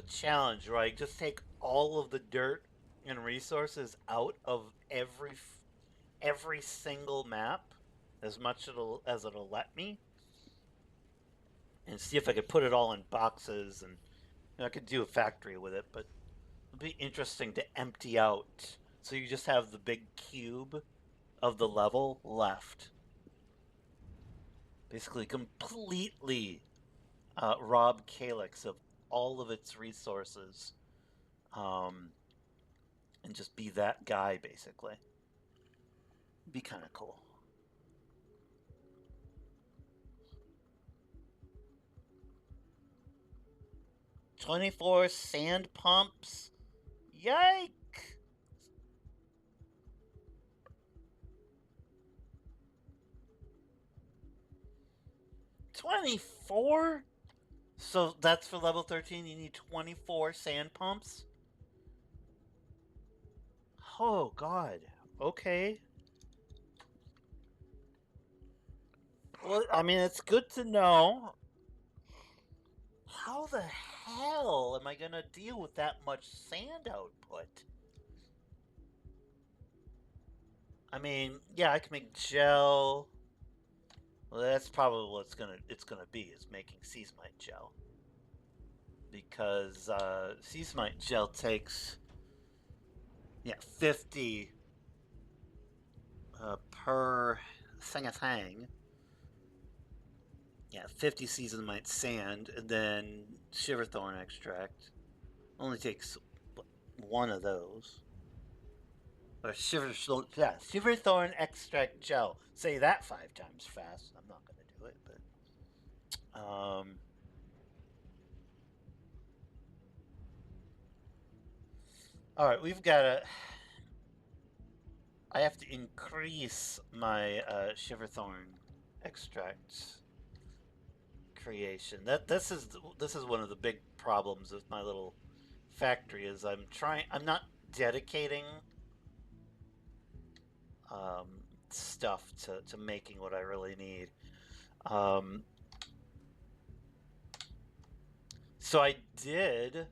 challenge, right? Just take all of the dirt and resources out of every single map, as much as it'll let me, and see if I could put it all in boxes, and I could do a factory with it, but it'd be interesting to empty out, so you just have the big cube of the level left. Basically completely rob Calyx of all of its resources, and just be that guy, basically. Be kind of cool. "24 sand pumps? Yike! 24? So that's for level 13, you need 24 sand pumps? Oh, God. Okay. Well, I mean, it's good to know. How the hell am I going to deal with that much sand output? I mean, yeah, I can make gel. Well, that's probably what it's gonna be, is making seasmite gel. Because seasmite gel takes 50 per thing of thing. Yeah, 50 seasmite sand, and then shiverthorn extract. Only takes one of those. Or shiverthorn extract gel. Say that 5 times fast. I'm not gonna do it, but all right, we've got to. I have to increase my shiverthorn extract creation. This is one of the big problems with my little factory. Is I'm not dedicating um, stuff to making what I really need. So I did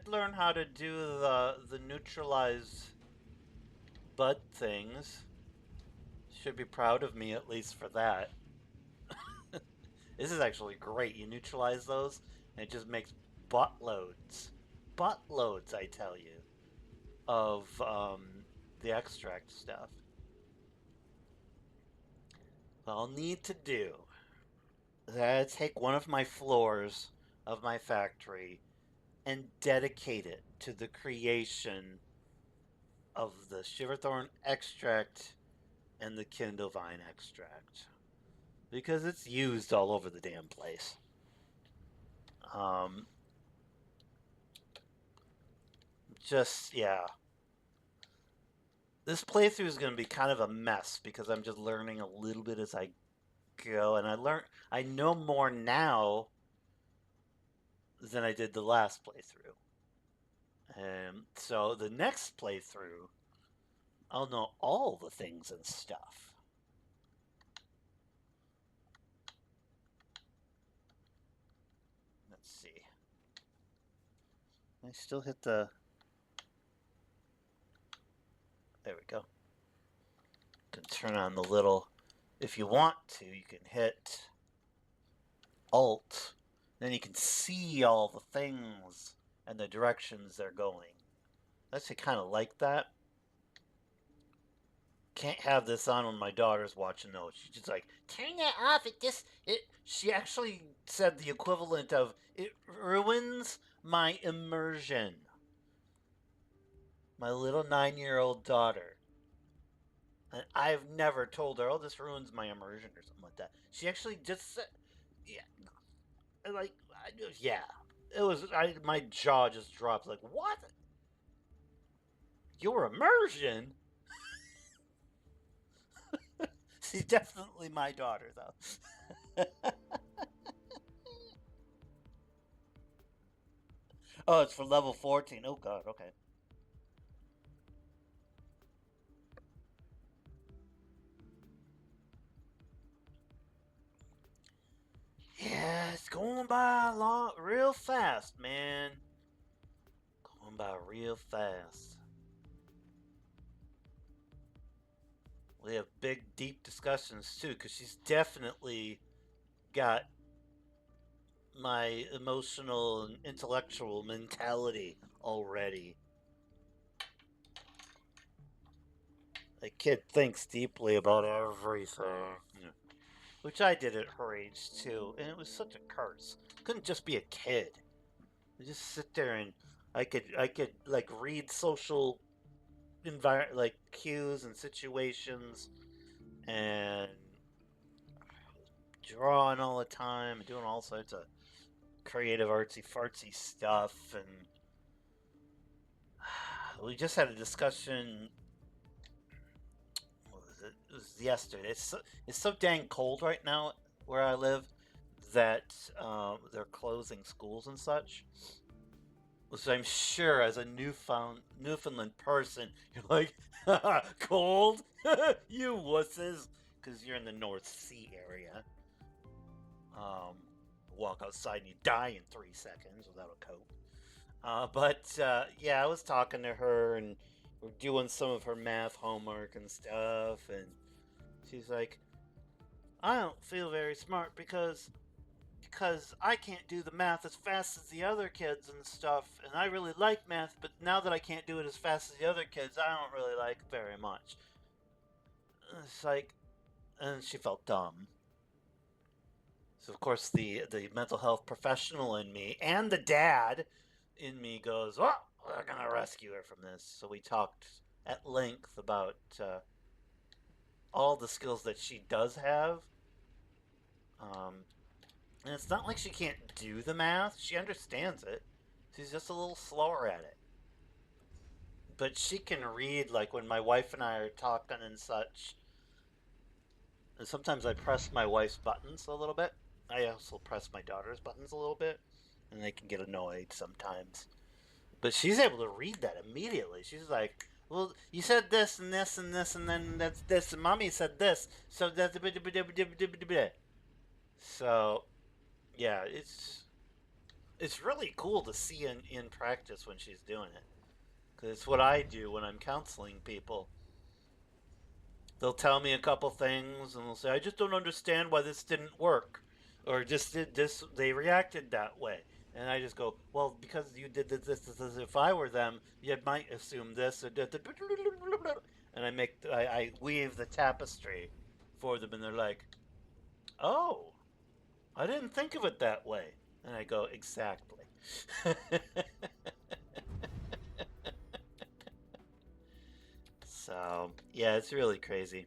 learn how to do the neutralize bud things. Should be proud of me at least for that. This is actually great. You neutralize those, and it just makes buttloads, buttloads, I tell you, of the extract stuff. What I'll need to do is take one of my floors of my factory and dedicate it to the creation of the Shiverthorn extract and the Kindlevine extract, because it's used all over the damn place. Yeah. This playthrough is going to be kind of a mess because I'm just learning a little bit as I go, and I know more now than I did the last playthrough. And so the next playthrough, I'll know all the things and stuff. Let's see. I still hit the... There we go. You can turn on the little... If you want to, you can hit Alt Then you can see all the things and the directions they're going. I actually kind of like that. Can't have this on when my daughter's watching though. She's just like, turn that off. It. She actually said the equivalent of it ruins my immersion. My little 9-year-old daughter. And I've never told her, oh, this ruins my immersion or something like that. She actually just said, yeah, like, yeah. It was, my jaw just dropped. Like, what? Your immersion? She's definitely my daughter, though. Oh, it's for level 14. Oh, God, okay. Yeah, it's going by real fast, man. Going by real fast. We have big, deep discussions too, because she's definitely got my emotional and intellectual mentality already. The kid thinks deeply about everything. Yeah. Which I did at her age too, and it was such a curse. Couldn't just be a kid. I just sit there and I could like read social like cues and situations and drawing all the time, doing all sorts of creative artsy fartsy stuff, and we just had a discussion. What was it? It was yesterday. It's so dang cold right now where I live that they're closing schools and such. So I'm sure, as a Newfoundland person, you're like, cold, you wusses, because you're in the North Sea area. Um, walk outside and you die in 3 seconds without a coat. But yeah, I was talking to her and we're doing some of her math homework and stuff, and she's like, I don't feel very smart because I can't do the math as fast as the other kids and stuff, and I really like math, but now that I can't do it as fast as the other kids, I don't really like it very much. It's like, and she felt dumb. So of course the mental health professional in me and the dad in me goes, "Oh, we're gonna rescue her from this." So we talked at length about all the skills that she does have. Um, and it's not like she can't do the math; she understands it. She's just a little slower at it. But she can read, like when my wife and I are talking and such. And sometimes I press my wife's buttons a little bit. I also press my daughter's buttons a little bit, and they can get annoyed sometimes. But she's able to read that immediately. She's like, "Well, you said this and this and this, and then that's this, and mommy said this, so that's." So yeah, it's really cool to see in practice when she's doing it, because it's what I do when I'm counseling people. They'll tell me a couple things and they'll say, I just don't understand why this didn't work. Or just did this, they reacted that way. And I just go, well, because you did this. If I were them, you might assume this. And I weave the tapestry for them, and they're like, oh, I didn't think of it that way. And I go, exactly. So, yeah, it's really crazy.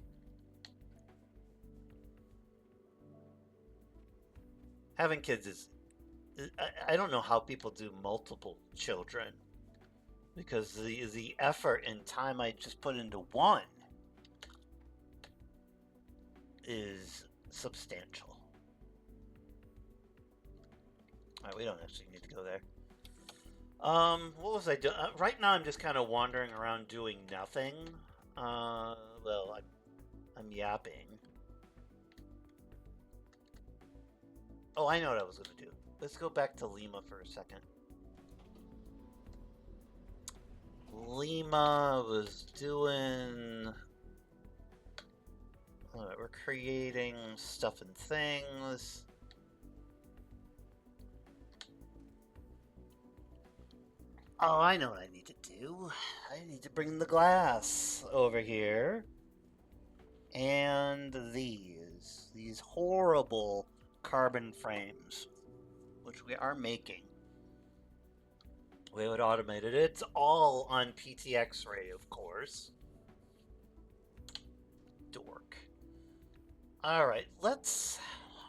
Having kids is I don't know how people do multiple children, because the effort and time I just put into one is substantial. All right, we don't actually need to go there. What was I doing? Right now, I'm just kind of wandering around doing nothing. Well, I'm yapping. Oh, I know what I was gonna do. Let's go back to Lima for a second. Lima was doing. Alright, we're creating stuff and things. Oh, I know what I need to do. I need to bring the glass over here. And these horrible carbon frames, which we are making. We would automate it. It's all on PTX-ray, of course. Dork. Alright, let's...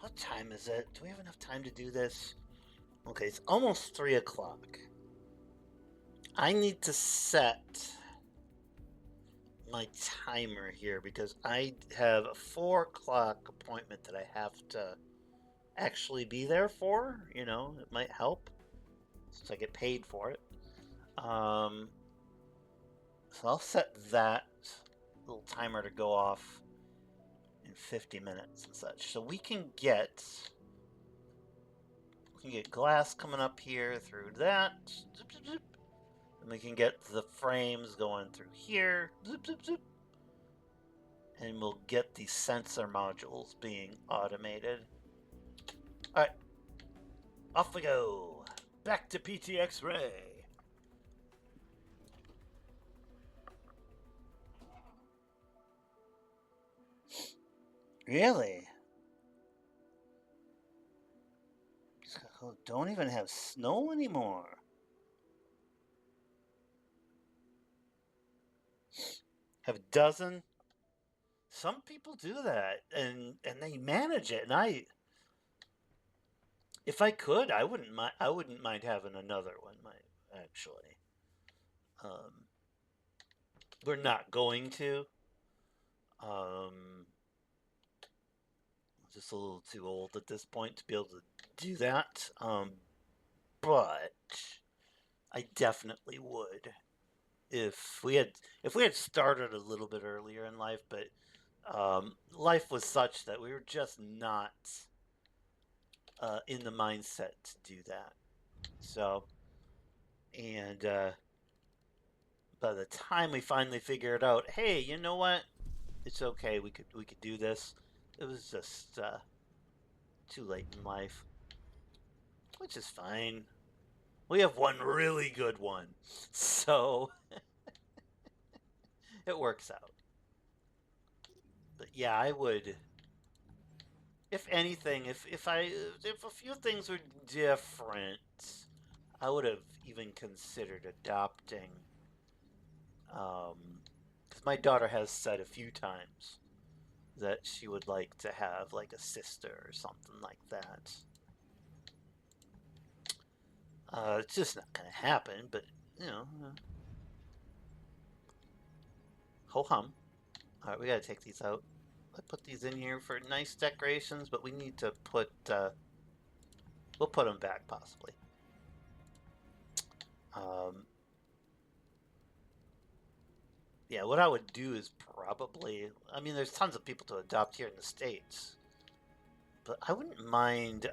What time is it? Do we have enough time to do this? Okay, it's almost 3 o'clock. I need to set my timer here because I have a 4 o'clock appointment that I have to actually be there for. You know, it might help since I get paid for it. So I'll set that little timer to go off in 50 minutes and such. So we can get glass coming up here through that. Zip, zip, zip. And we can get the frames going through here. Zip, zip, zip. And we'll get the sensor modules being automated. Alright. Off we go. Back to PTX Ray. Really? Don't even have snow anymore. Have a dozen. Some people do that, and they manage it. And if I could, I wouldn't mind. I wouldn't mind having another one. Actually, we're not going to. Just a little too old at this point to be able to do that. But I definitely would if we had started a little bit earlier in life. But life was such that we were just not in the mindset to do that. So, and by the time we finally figured out, hey, you know what? It's okay. We could do this. It was just too late in life, which is fine. We have one really good one, so it works out. But yeah, I would. If anything, if a few things were different, I would have even considered adopting. Because my daughter has said a few times that she would like to have like a sister or something like that. It's just not gonna happen, but you know. Ho hum. Alright, we gotta take these out. I put these in here for nice decorations, but we need to put, we'll put them back possibly. Yeah, what I would do is probably, I mean, there's tons of people to adopt here in the States, but I wouldn't mind,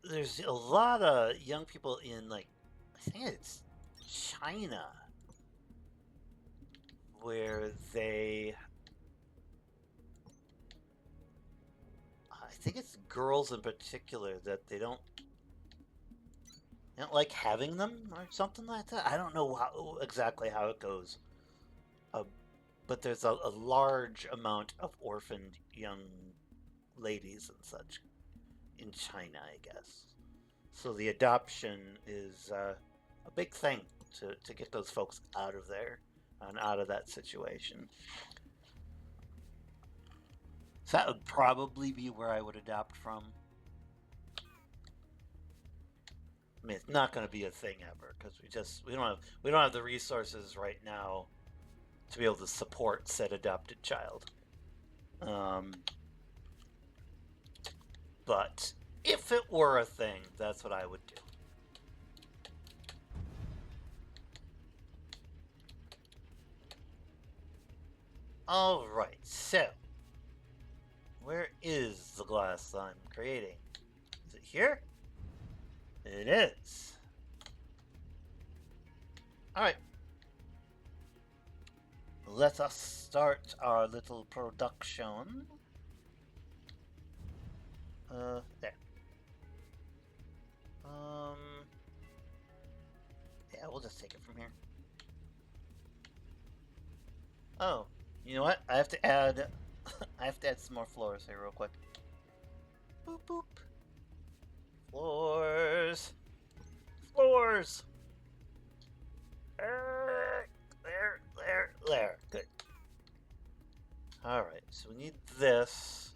there's a lot of young people in, like, I think it's China, where I think it's girls in particular that they don't like having them or something like that. I don't know exactly how it goes, but there's a large amount of orphaned young ladies and such in China, I guess. So the adoption is a big thing to get those folks out of there and out of that situation. So that would probably be where I would adopt from. I mean, it's not going to be a thing ever because we don't have the resources right now to be able to support said adopted child. But if it were a thing, that's what I would do. All right, so where is the glass I'm creating? Is it here? It is. All right. Let us start our little production. There. just take it from here. Oh, you know what? I have to add I have to add some more floors here real quick. Boop boop. Floors. Floors. There. Good. Alright, so we need this.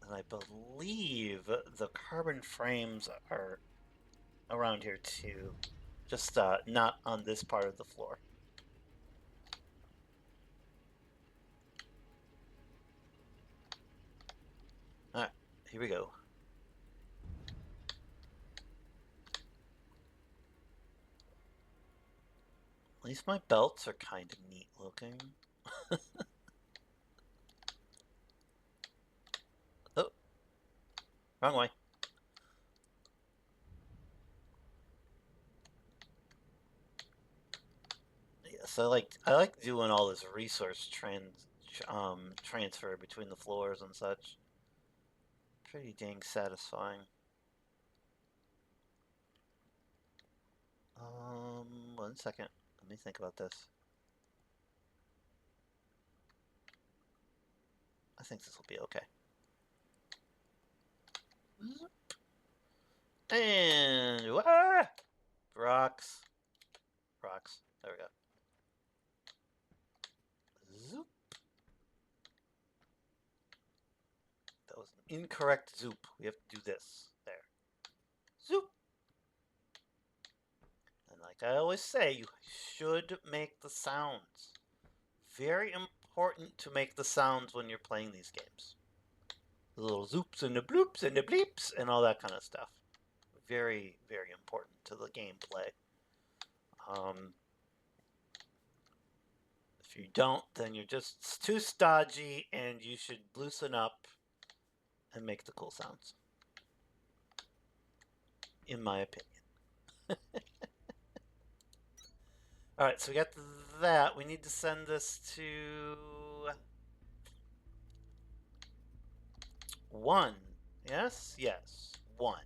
And I believe the carbon frames are around here too. Just not on this part of the floor. Alright, here we go. At least my belts are kind of neat looking. Oh, wrong way. Yes, I like doing all this resource transfer between the floors and such. Pretty dang satisfying. 1 second. Let me think about this. I think this will be okay. And rocks. Rocks. There we go. Zoop. That was an incorrect zoop. We have to do this. There. Zoop. And like I always say, you should make the sounds. Very important to make the sounds when you're playing these games. The little zoops and the bloops and the bleeps and all that kind of stuff. Very, very important to the gameplay. If you don't, then you're just too stodgy and you should loosen up and make the cool sounds. In my opinion. Alright, so we got that. We need to send this to 1. Yes? Yes. 1.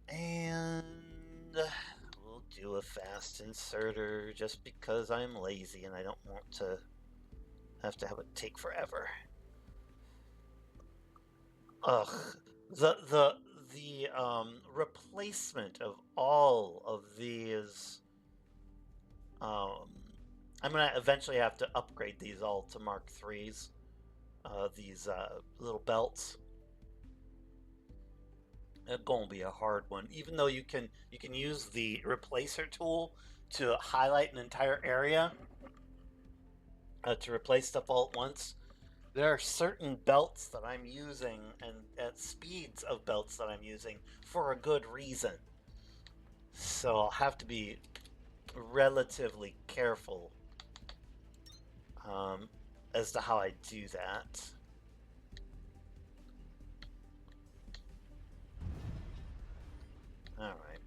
And we'll do a fast inserter just because I'm lazy and I don't want to have it take forever. Ugh. The replacement of all of these I'm gonna eventually have to upgrade these all to Mark IIIs. These little belts. It's gonna be a hard one, even though you can use the replacer tool to highlight an entire area to replace stuff all at once. There are certain belts that I'm using and at speeds of belts that I'm using for a good reason. So I'll have to be relatively careful as to how I do that. Alright.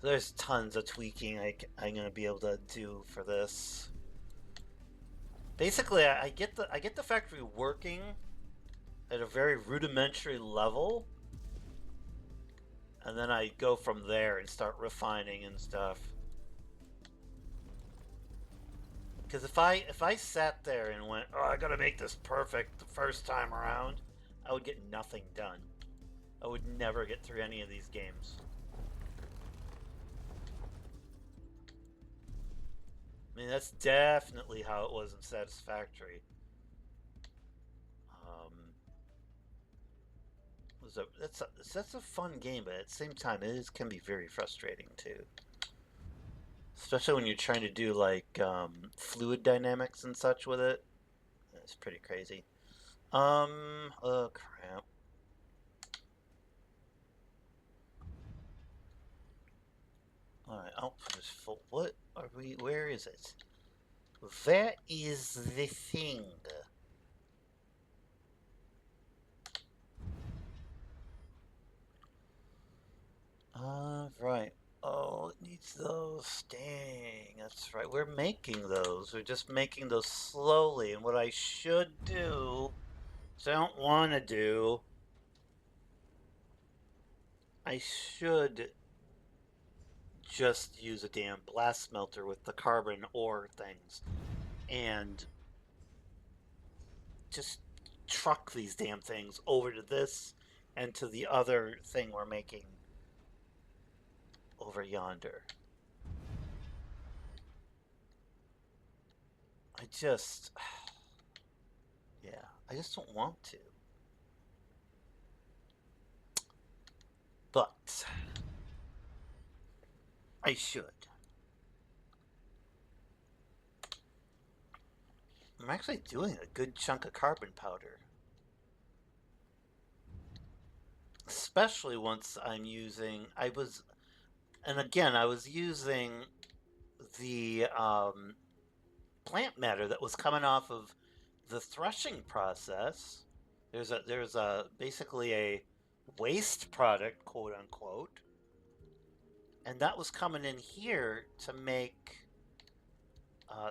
There's tons of tweaking I'm gonna be able to do for this. Basically, I get the factory working at a very rudimentary level, and then I go from there and start refining and stuff. Because if I sat there and went, oh, I gotta make this perfect the first time around, I would get nothing done. I would never get through any of these games. I mean, that's definitely how it was in Satisfactory. That's a fun game, but at the same time, it can be very frustrating too. Especially when you're trying to do like fluid dynamics and such with it. It's pretty crazy. Oh crap. Alright, output is full. What are we? Where is it? Where is the thing? Right. Oh, it needs those. Dang, that's right. We're making those. We're just making those slowly. And what I should do So I don't want to do. I should just use a damn blast smelter with the carbon ore things and just truck these damn things over to this and to the other thing we're making over yonder. I just, yeah, I just don't want to. But I should. I'm actually doing a good chunk of carbon powder. Especially once I'm using, I was using the plant matter that was coming off of the threshing process. There's a basically a waste product, quote unquote, and that was coming in here to make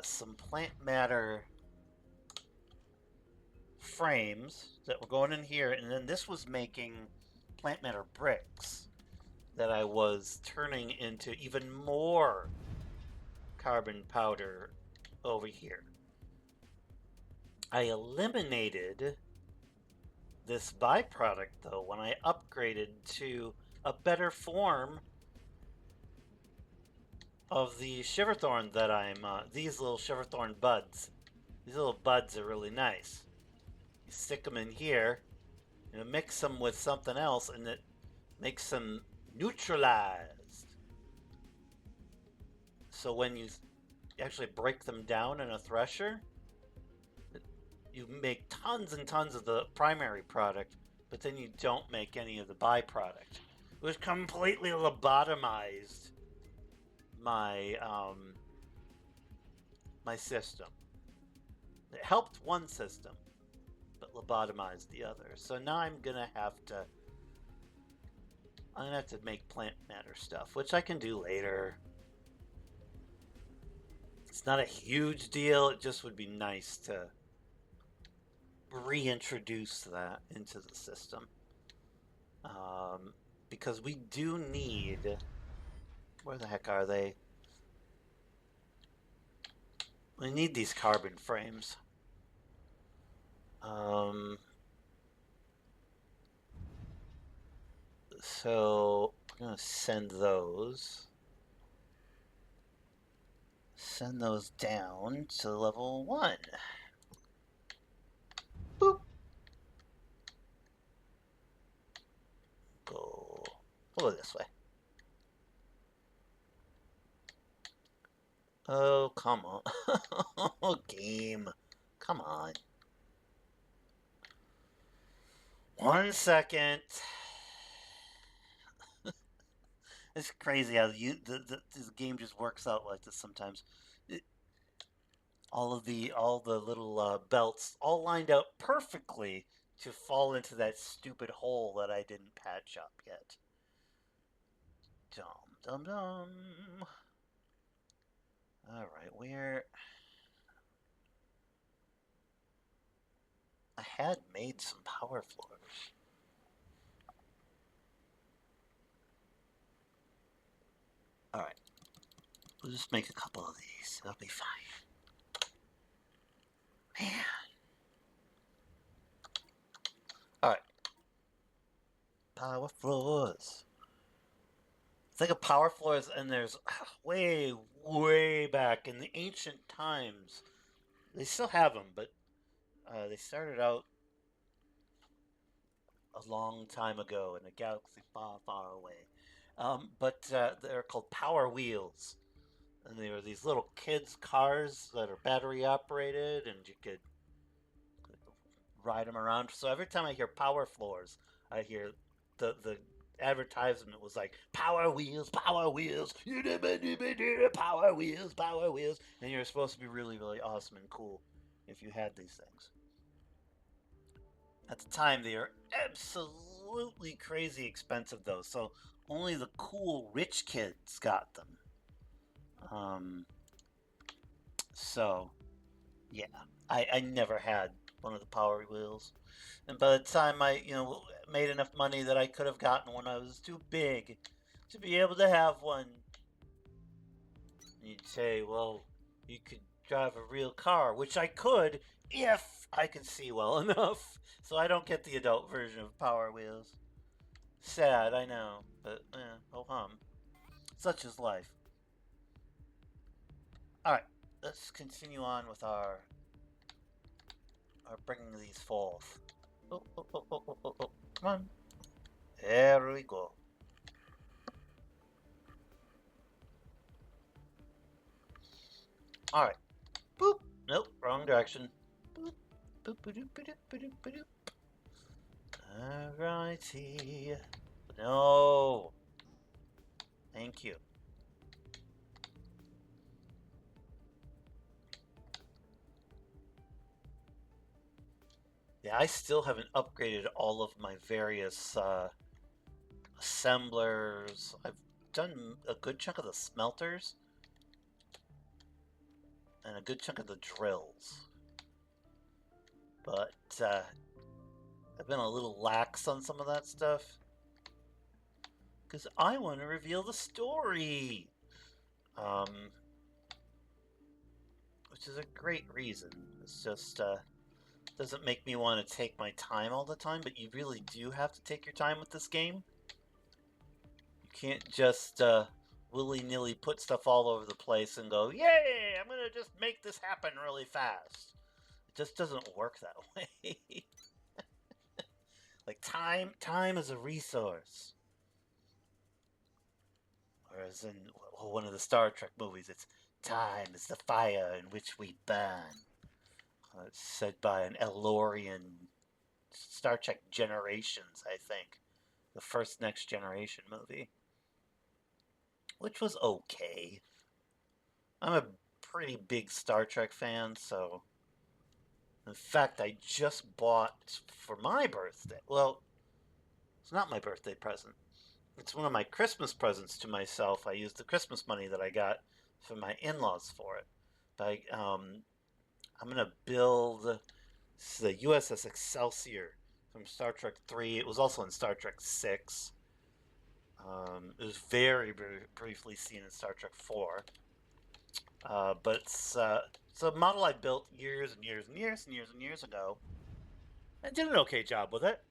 some plant matter frames that were going in here, and then this was making plant matter bricks that I was turning into even more carbon powder over here. I eliminated this byproduct though when I upgraded to a better form of the shiverthorn that I'm these little shiverthorn buds. These little buds are really nice. You stick them in here, you mix them with something else, and it makes them neutralized. So when you actually break them down in a thresher, you make tons and tons of the primary product, but then you don't make any of the byproduct, which completely lobotomized my my system. It helped one system, but lobotomized the other. So now I'm gonna have to make plant matter stuff, which I can do later. It's not a huge deal. It just would be nice to reintroduce that into the system. Because we do need... Where the heck are they? We need these carbon frames. So I'm going to send those. Send those down to level 1. Boop. Go this way. Oh, come on. Game. Come on. 1 second. It's crazy how this game just works out like this sometimes. All the little belts all lined up perfectly to fall into that stupid hole that I didn't patch up yet. Dum dum dum. All right, where I had made some power floors. All right, we'll just make a couple of these. It'll be fine. Man. All right. Power floors. Think of power floors, and there's way, way back in the ancient times. They still have them, but they started out a long time ago in a galaxy far, far away. But they're called power wheels. And they were these little kids' cars that are battery operated, and you could ride them around. So every time I hear power floors, I hear the advertisement was like power wheels, power wheels, power wheels, power wheels, and you're supposed to be really, really awesome and cool if you had these things. At the time, they were absolutely crazy expensive, though, so only the cool rich kids got them. So, yeah, I never had one of the Power Wheels. And by the time I, made enough money that I could have gotten one, I was too big to be able to have one. And you'd say, well, you could drive a real car, which I could if I could see well enough. So I don't get the adult version of Power Wheels. Sad, I know, but oh hum. Such is life. Alright, let's continue on with our bringing these forth. Oh, oh, oh, oh, oh, oh, oh. Come on. There we go. Alright. Boop. Nope, wrong direction. Boop. Boop, ba-doop, ba-doop, ba-doop, ba-doop. Alrighty. No. Thank you. Yeah, I still haven't upgraded all of my various assemblers. I've done a good chunk of the smelters and a good chunk of the drills. But I've been a little lax on some of that stuff because I want to reveal the story. Which is a great reason. It's just doesn't make me want to take my time all the time, but you really do have to take your time with this game. You can't just willy-nilly put stuff all over the place and go, yay, I'm gonna just make this happen really fast. It just doesn't work that way. Like time is a resource. Whereas in one of the Star Trek movies, it's time is the fire in which we burn. It's said by an Elorian Star Trek Generations, I think. The first Next Generation movie. Which was okay. I'm a pretty big Star Trek fan, so... In fact, I just bought for my birthday... Well, it's not my birthday present. It's one of my Christmas presents to myself. I used the Christmas money that I got from my in-laws for it. But I'm going to build the USS Excelsior from Star Trek 3. It was also in Star Trek 6. It was very, very briefly seen in Star Trek 4. But it's a model I built years and years and years and years and years ago. I did an okay job with it.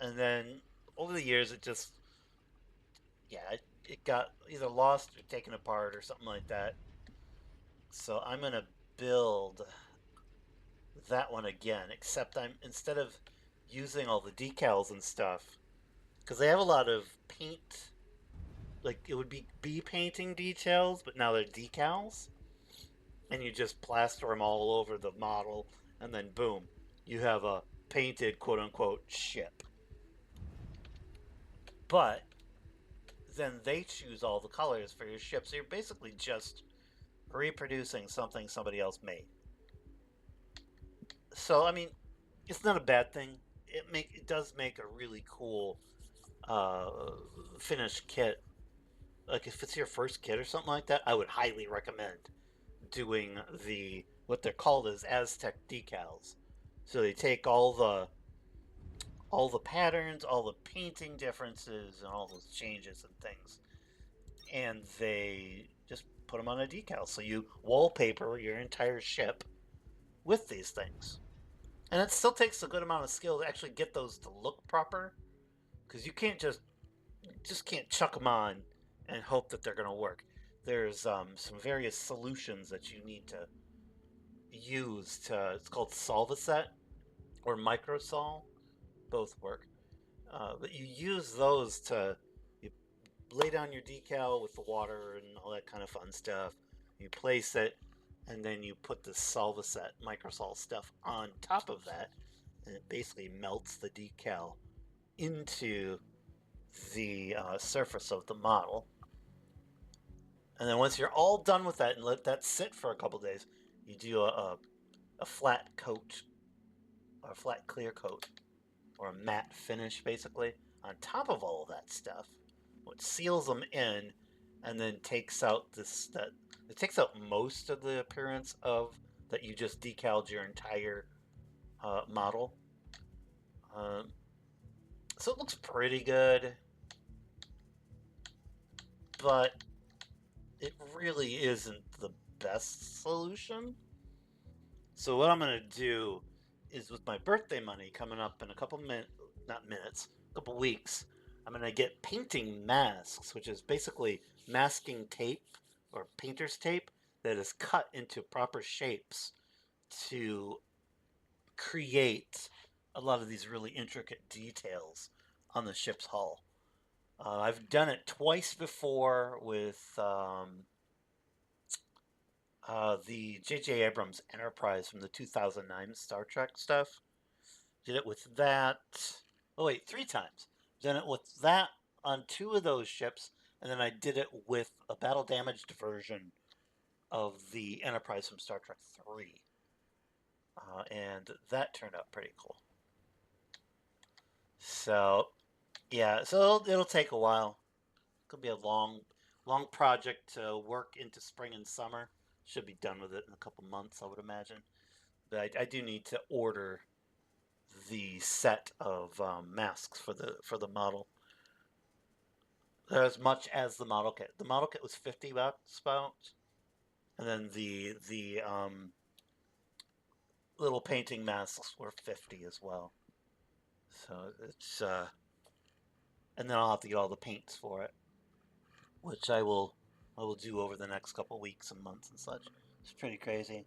And then over the years, it just, it got either lost or taken apart or something like that. So I'm going to build that one again, except instead of using all the decals and stuff, because they have a lot of paint, like it would be painting details, but now they're decals, and you just plaster them all over the model, and then boom, you have a painted quote-unquote ship. But then they choose all the colors for your ship, so you're basically just reproducing something somebody else made. So I mean, it's not a bad thing. It does make a really cool finished kit. Like if it's your first kit or something like that, I would highly recommend doing what they're called as Aztec decals. So they take all the patterns, all the painting differences, and all those changes and things, and they just put them on a decal. So you wallpaper your entire ship with these things. And it still takes a good amount of skill to actually get those to look proper, because you just can't chuck them on and hope that they're going to work. There's some various solutions that you need to use to. It's called Solvaset or Microsol, both work. But you use those to you lay down your decal with the water and all that kind of fun stuff. You place it, and then you put the Solvaset Microsol stuff on top of that, and it basically melts the decal into the surface of the model. And then once you're all done with that and let that sit for a couple days, you do a flat coat, or a flat clear coat, or a matte finish basically, on top of all of that stuff, which seals them in and then takes out it takes out most of the appearance of that you just decaled your entire model. Um, so it looks pretty good, but it really isn't the best solution. So what I'm gonna do is, with my birthday money coming up in a couple not minutes, a couple weeks, I'm gonna get painting masks, which is basically masking tape or painter's tape that is cut into proper shapes to create a lot of these really intricate details on the ship's hull. I've done it twice before with the J.J. Abrams Enterprise from the 2009 Star Trek stuff. Did it with that. Oh, wait, 3 times. Done it with that on 2 of those ships, and then I did it with a battle damaged version of the Enterprise from Star Trek 3. And that turned out pretty cool. So, yeah, so it'll take a while. It could be a long project to work into spring and summer. Should be done with it in a couple months, I would imagine. But I do need to order the set of masks for the model. They're as much as the model kit. The model kit was $50 about, and then the little painting masks were 50 as well. So it's and then I'll have to get all the paints for it, which I will do over the next couple weeks and months and such. It's pretty crazy.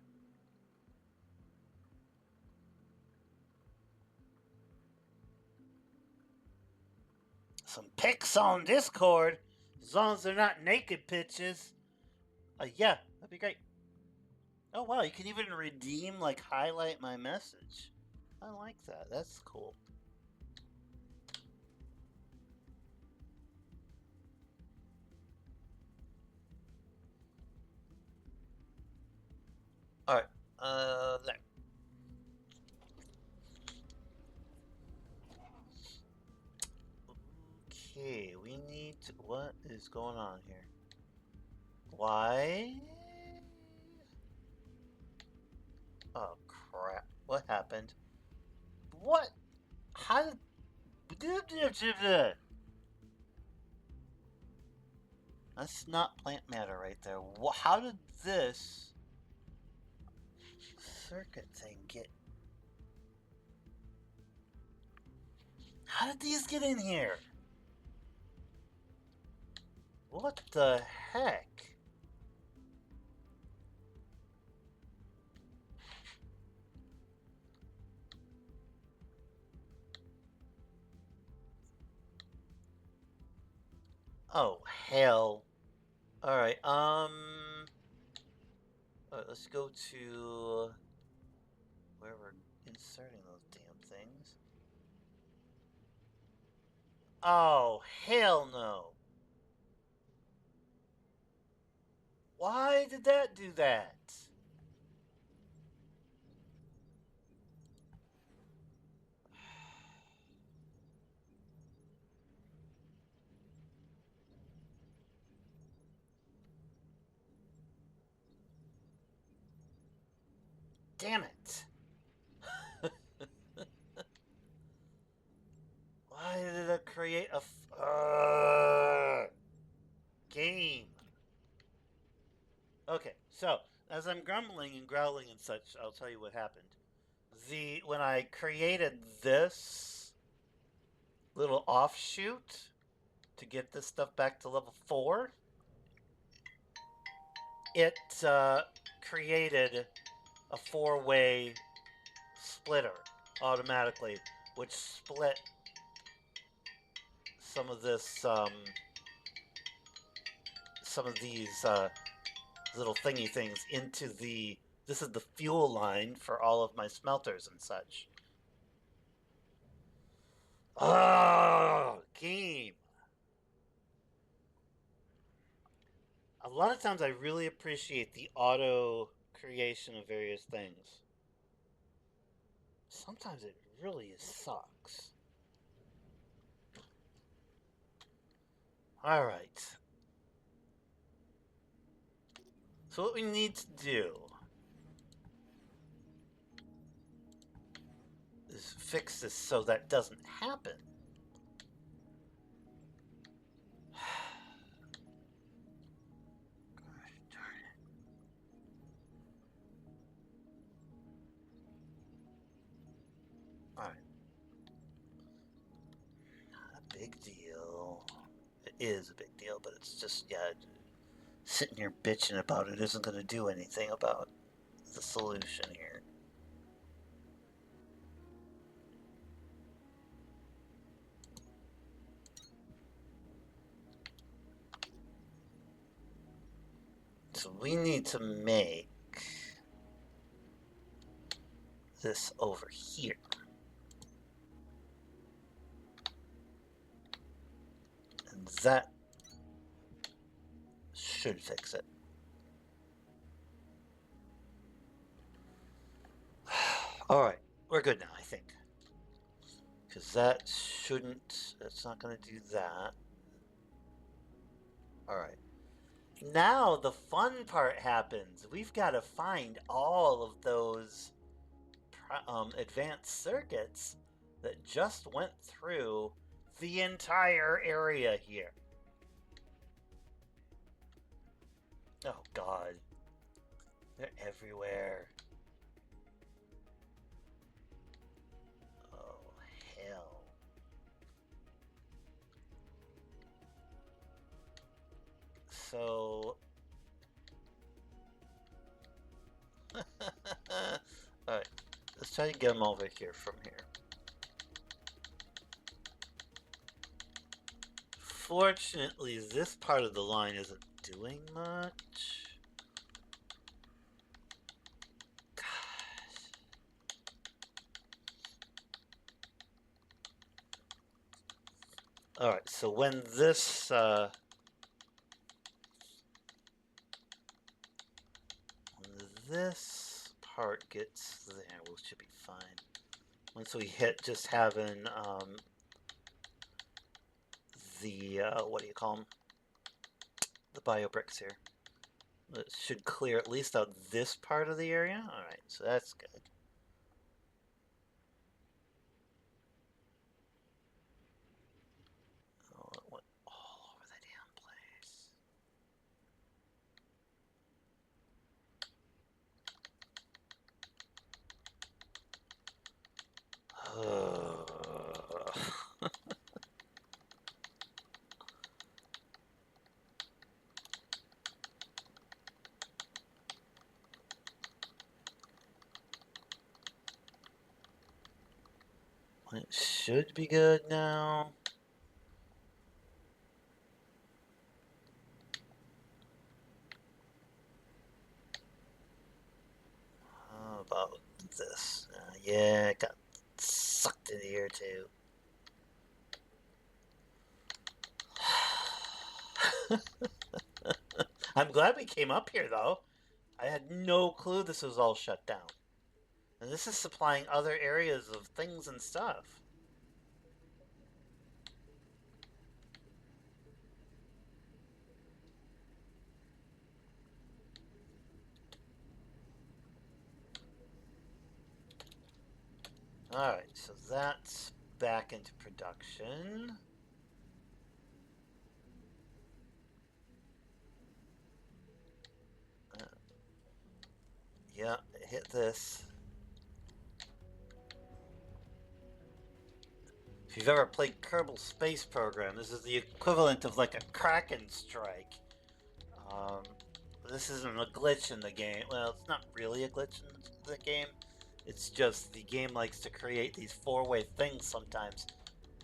Some pics on Discord, as long as they're not naked pictures. Yeah, that'd be great. Oh wow, you can even redeem, like, highlight my message. I like that. That's cool. All right. There. Okay, we need to, what is going on here? Why? Oh crap! What happened? What? How did? That's not plant matter right there. How did this circuit thing get? How did these get in here? What the heck? Oh hell! All right. Let's go to where we're inserting those damn things. Oh hell no! Why did that do that? Damn it! Why did it create a game? Okay, so as I'm grumbling and growling and such, I'll tell you what happened. When I created this little offshoot to get this stuff back to level 4, it created a 4-way splitter automatically, which split some of this some of these little thingy things into the. This is the fuel line for all of my smelters and such. Oh, game. A lot of times I really appreciate the auto creation of various things. Sometimes it really sucks. Alright. So what we need to do fix this so that doesn't happen. Gosh darn it. Alright. Not a big deal. It is a big deal, but it's just, yeah, sitting here bitching about it isn't going to do anything about the solution here. So we need to make this over here. And that should fix it. Alright, we're good now, I think. Because that shouldn't, that's not going to do that. Alright. Now the fun part happens. We've got to find all of those advanced circuits that just went through the entire area here. Oh god. They're everywhere. Oh hell. So alright, let's try to get them over here from here. Fortunately, this part of the line isn't doing much. Gosh. Alright, so when this part gets there, we should be fine. Once we hit just having the what do you call them? The bio bricks here. It should clear at least out this part of the area. Alright, so that's good. Oh, it went all over the damn place. It should be good now. How about this? Yeah, it got sucked in here too. I'm glad we came up here though. I had no clue this was all shut down. And this is supplying other areas of things and stuff. Alright, so that's back into production. Yeah, hit this. If you've ever played Kerbal Space Program, this is the equivalent of like a Kraken strike. This isn't a glitch in the game. Well, it's not really a glitch in the game. It's just the game likes to create these four-way things sometimes.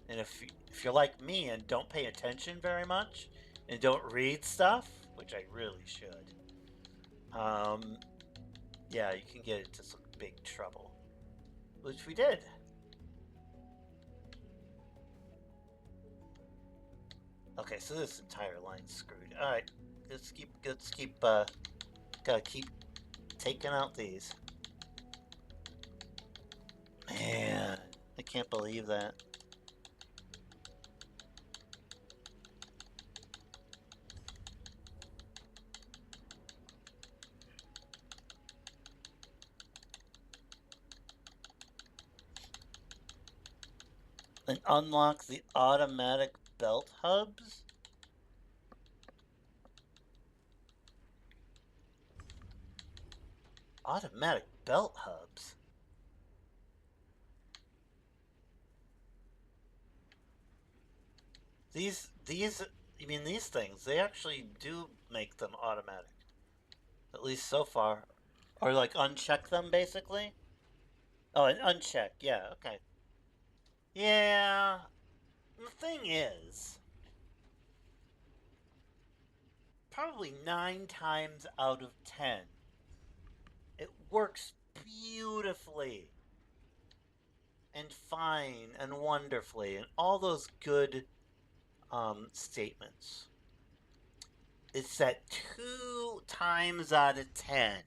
And if you're like me and don't pay attention very much and don't read stuff, which I really should, yeah, you can get into some big trouble. Which we did. Okay, so this entire line's screwed. Alright, let's keep, gotta keep taking out these. Man, I can't believe that. And unlock the automatic belt hubs? Automatic belt hubs? You mean these things, they actually do make them automatic. At least so far. Or like uncheck them, basically? Oh, and uncheck, yeah, okay. Yeah, the thing is, probably 9 times out of 10, it works beautifully and fine and wonderfully and all those good statements. It's that 2 times out of 10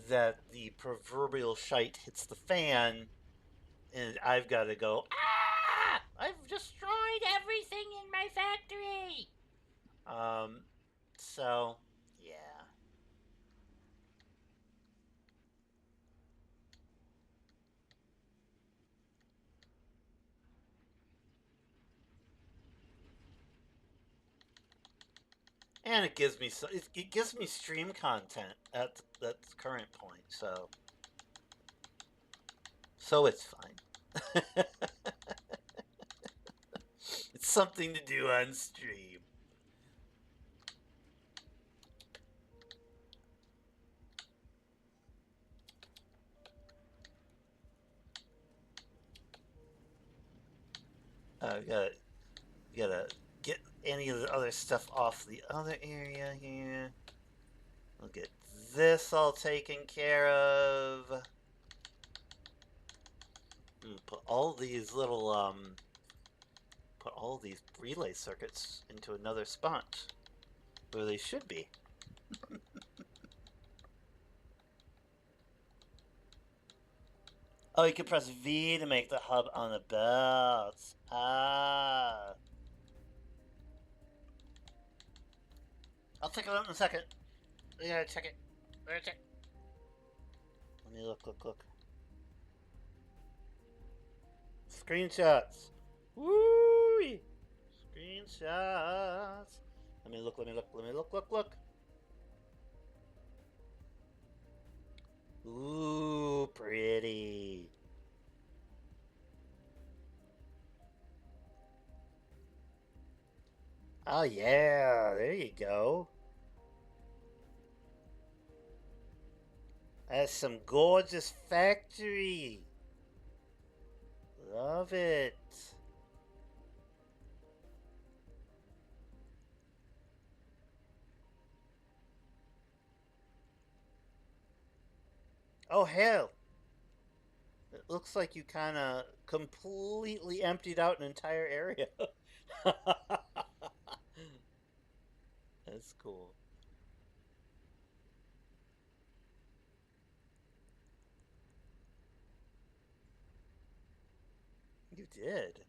that the proverbial shite hits the fan and I've got to go, ah! I've destroyed everything in my factory! So, yeah. And it gives me it gives me stream content at the current point, so it's fine. It's something to do on stream. Gotta get any of the other stuff off the other area here. We'll get this all taken care of. Put all these little put all these relay circuits into another spot where they should be. Oh, you can press V to make the hub on the belts. Ah. I'll take a look in a second. We gotta check it. We gotta check. Let me look. Screenshots. Woo! Screenshots. Let me look. Ooh, pretty. Oh yeah, there you go. That's some gorgeous factory. Love it. Oh hell. It looks like you kind of completely emptied out an entire area. That's cool. You did.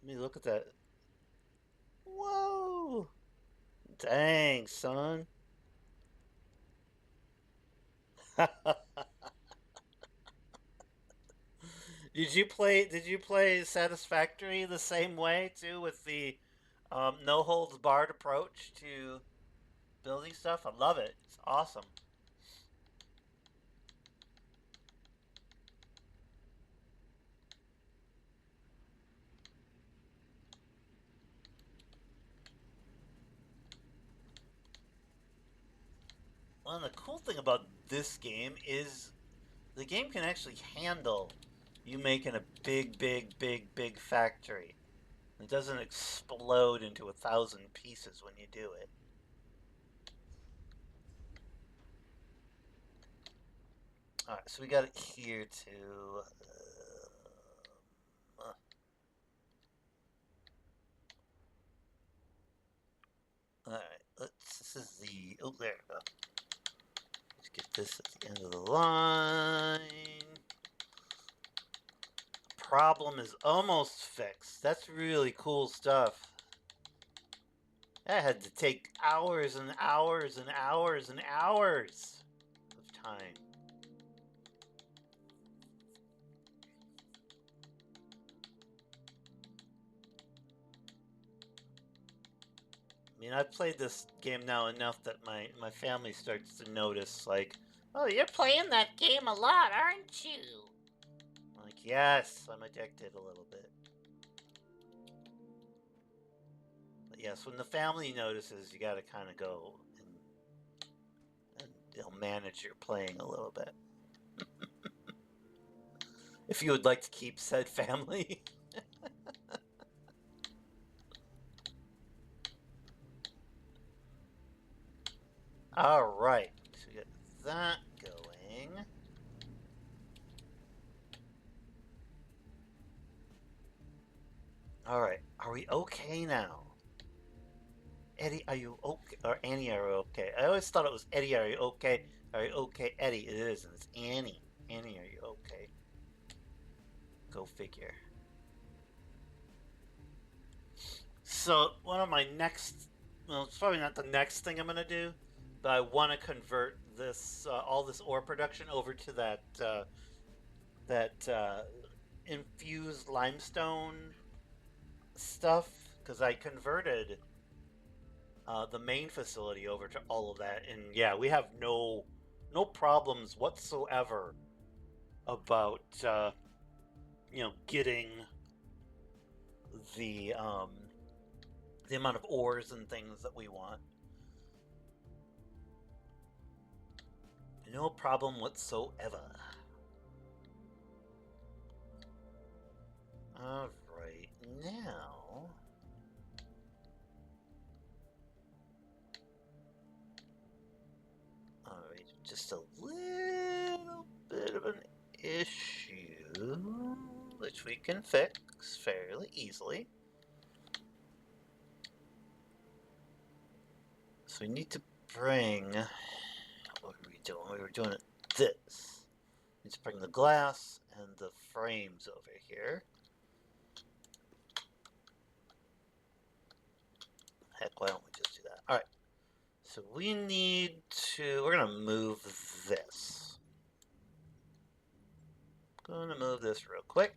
Let me look at that. Whoa! Dang, son. Did you play Satisfactory the same way too, with the no holds barred approach to building stuff? I love it. It's awesome. Well, and the cool thing about this game is the game can actually handle you making a big factory. It doesn't explode into 1,000 pieces when you do it. Alright, so we got it here too. Alright, this is the, oh, there we go. Let's get this at the end of the line. Problem is almost fixed. That's really cool stuff. That had to take hours and hours and hours and hours of time. mean, I've played this game now enough that my family starts to notice, like, oh, you're playing that game a lot, aren't you? I'm like, yes, I'm addicted a little bit. But yes, when the family notices, you gotta kind of go and they'll manage your playing a little bit. If you would like to keep said family. All right, so we get that going. All right, are we okay now? Eddie, are you okay? Or Annie, are you okay? I always thought it was Eddie, are you okay? Are you okay, Eddie? It is, and it's Annie. Annie, are you okay? Go figure. So one of my next, well, it's probably not the next thing I'm gonna do, but I want to convert this all this ore production over to that infused limestone stuff because I converted the main facility over to all of that, and yeah, we have no problems whatsoever about getting the amount of ores and things that we want. No problem whatsoever. All right, now. All right, just a little bit of an issue, which we can fix fairly easily. So we need to bring. What were we doing? We were doing it this. We need to bring the glass and the frames over here. Heck, why don't we just do that? All right. So we need to. We're gonna move this. Gonna move this real quick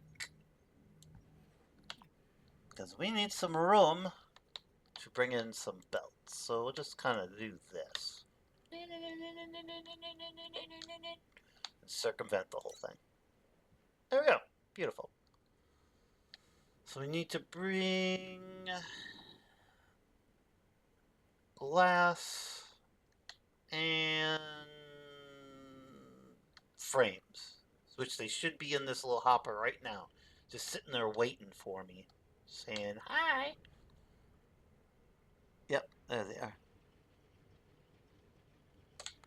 because we need some room to bring in some belts. So we'll just kind of do this. And circumvent the whole thing. There we go. Beautiful. So we need to bring glass and frames, which they should be in this little hopper right now, just sitting there waiting for me, saying hi. Yep, there they are.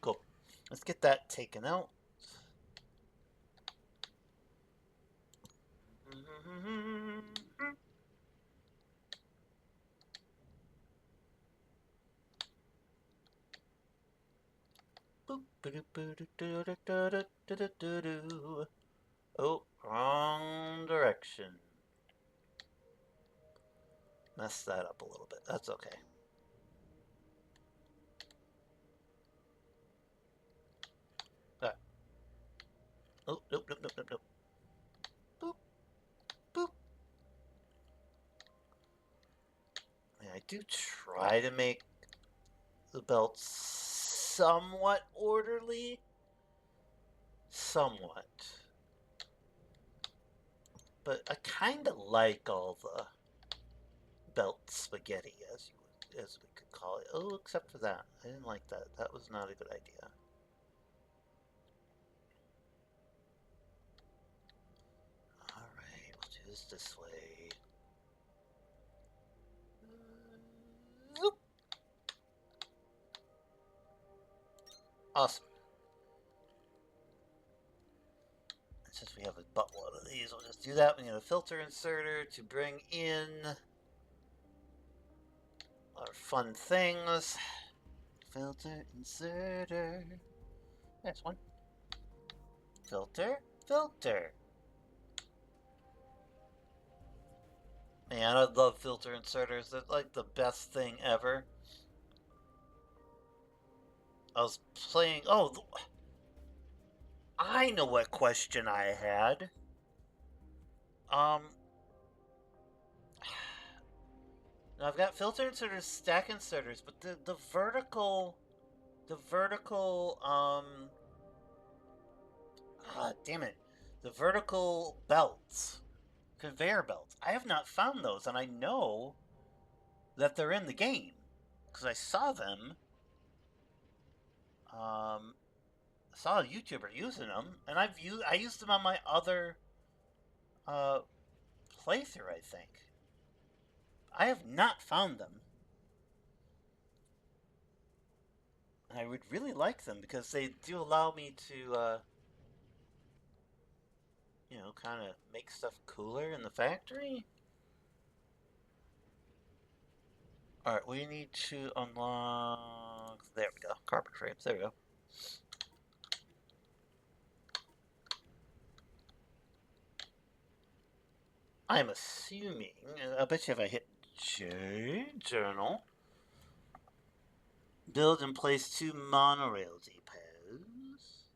Cool. Let's get that taken out. Oh, wrong direction. Messed that up a little bit. That's okay. Alright. Oh, nope, nope, nope, nope, nope. Boop. Boop. Yeah, I do try to make the belts somewhat orderly. Somewhat. But I kind of like all the belt spaghetti, as we could call it. Oh, except for that. I didn't like that. That was not a good idea. Alright, we'll do this way. Zoop. Awesome. And since we have a buttload of these, we'll just do that. We need a filter inserter to bring in our fun things. Filter inserter. There's one. Filter, filter. Man, I love filter inserters. They're like the best thing ever. I was playing. Oh, I know what question I had. I've got filter inserters, stack inserters, but the vertical, damn it, the vertical belts, conveyor belts. I have not found those, and I know that they're in the game because I saw them. Saw a YouTuber using them, and I used them on my other playthrough. I think I have not found them. And I would really like them because they do allow me to, kind of make stuff cooler in the factory. Alright, we need to unlock... There we go. Carpet frames. There we go. I'm assuming... I bet you if I hit J... Journal... Build and place 2 monorail depots.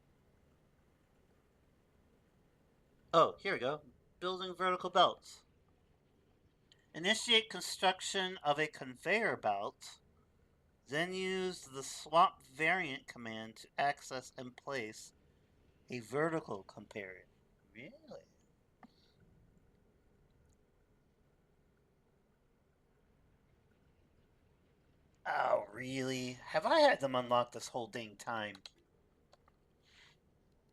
Oh, here we go. Building vertical belts. Initiate construction of a conveyor belt. Then use the swap variant command to access and place a vertical conveyor. Really? Oh, really? Have I had them unlocked this whole dang time?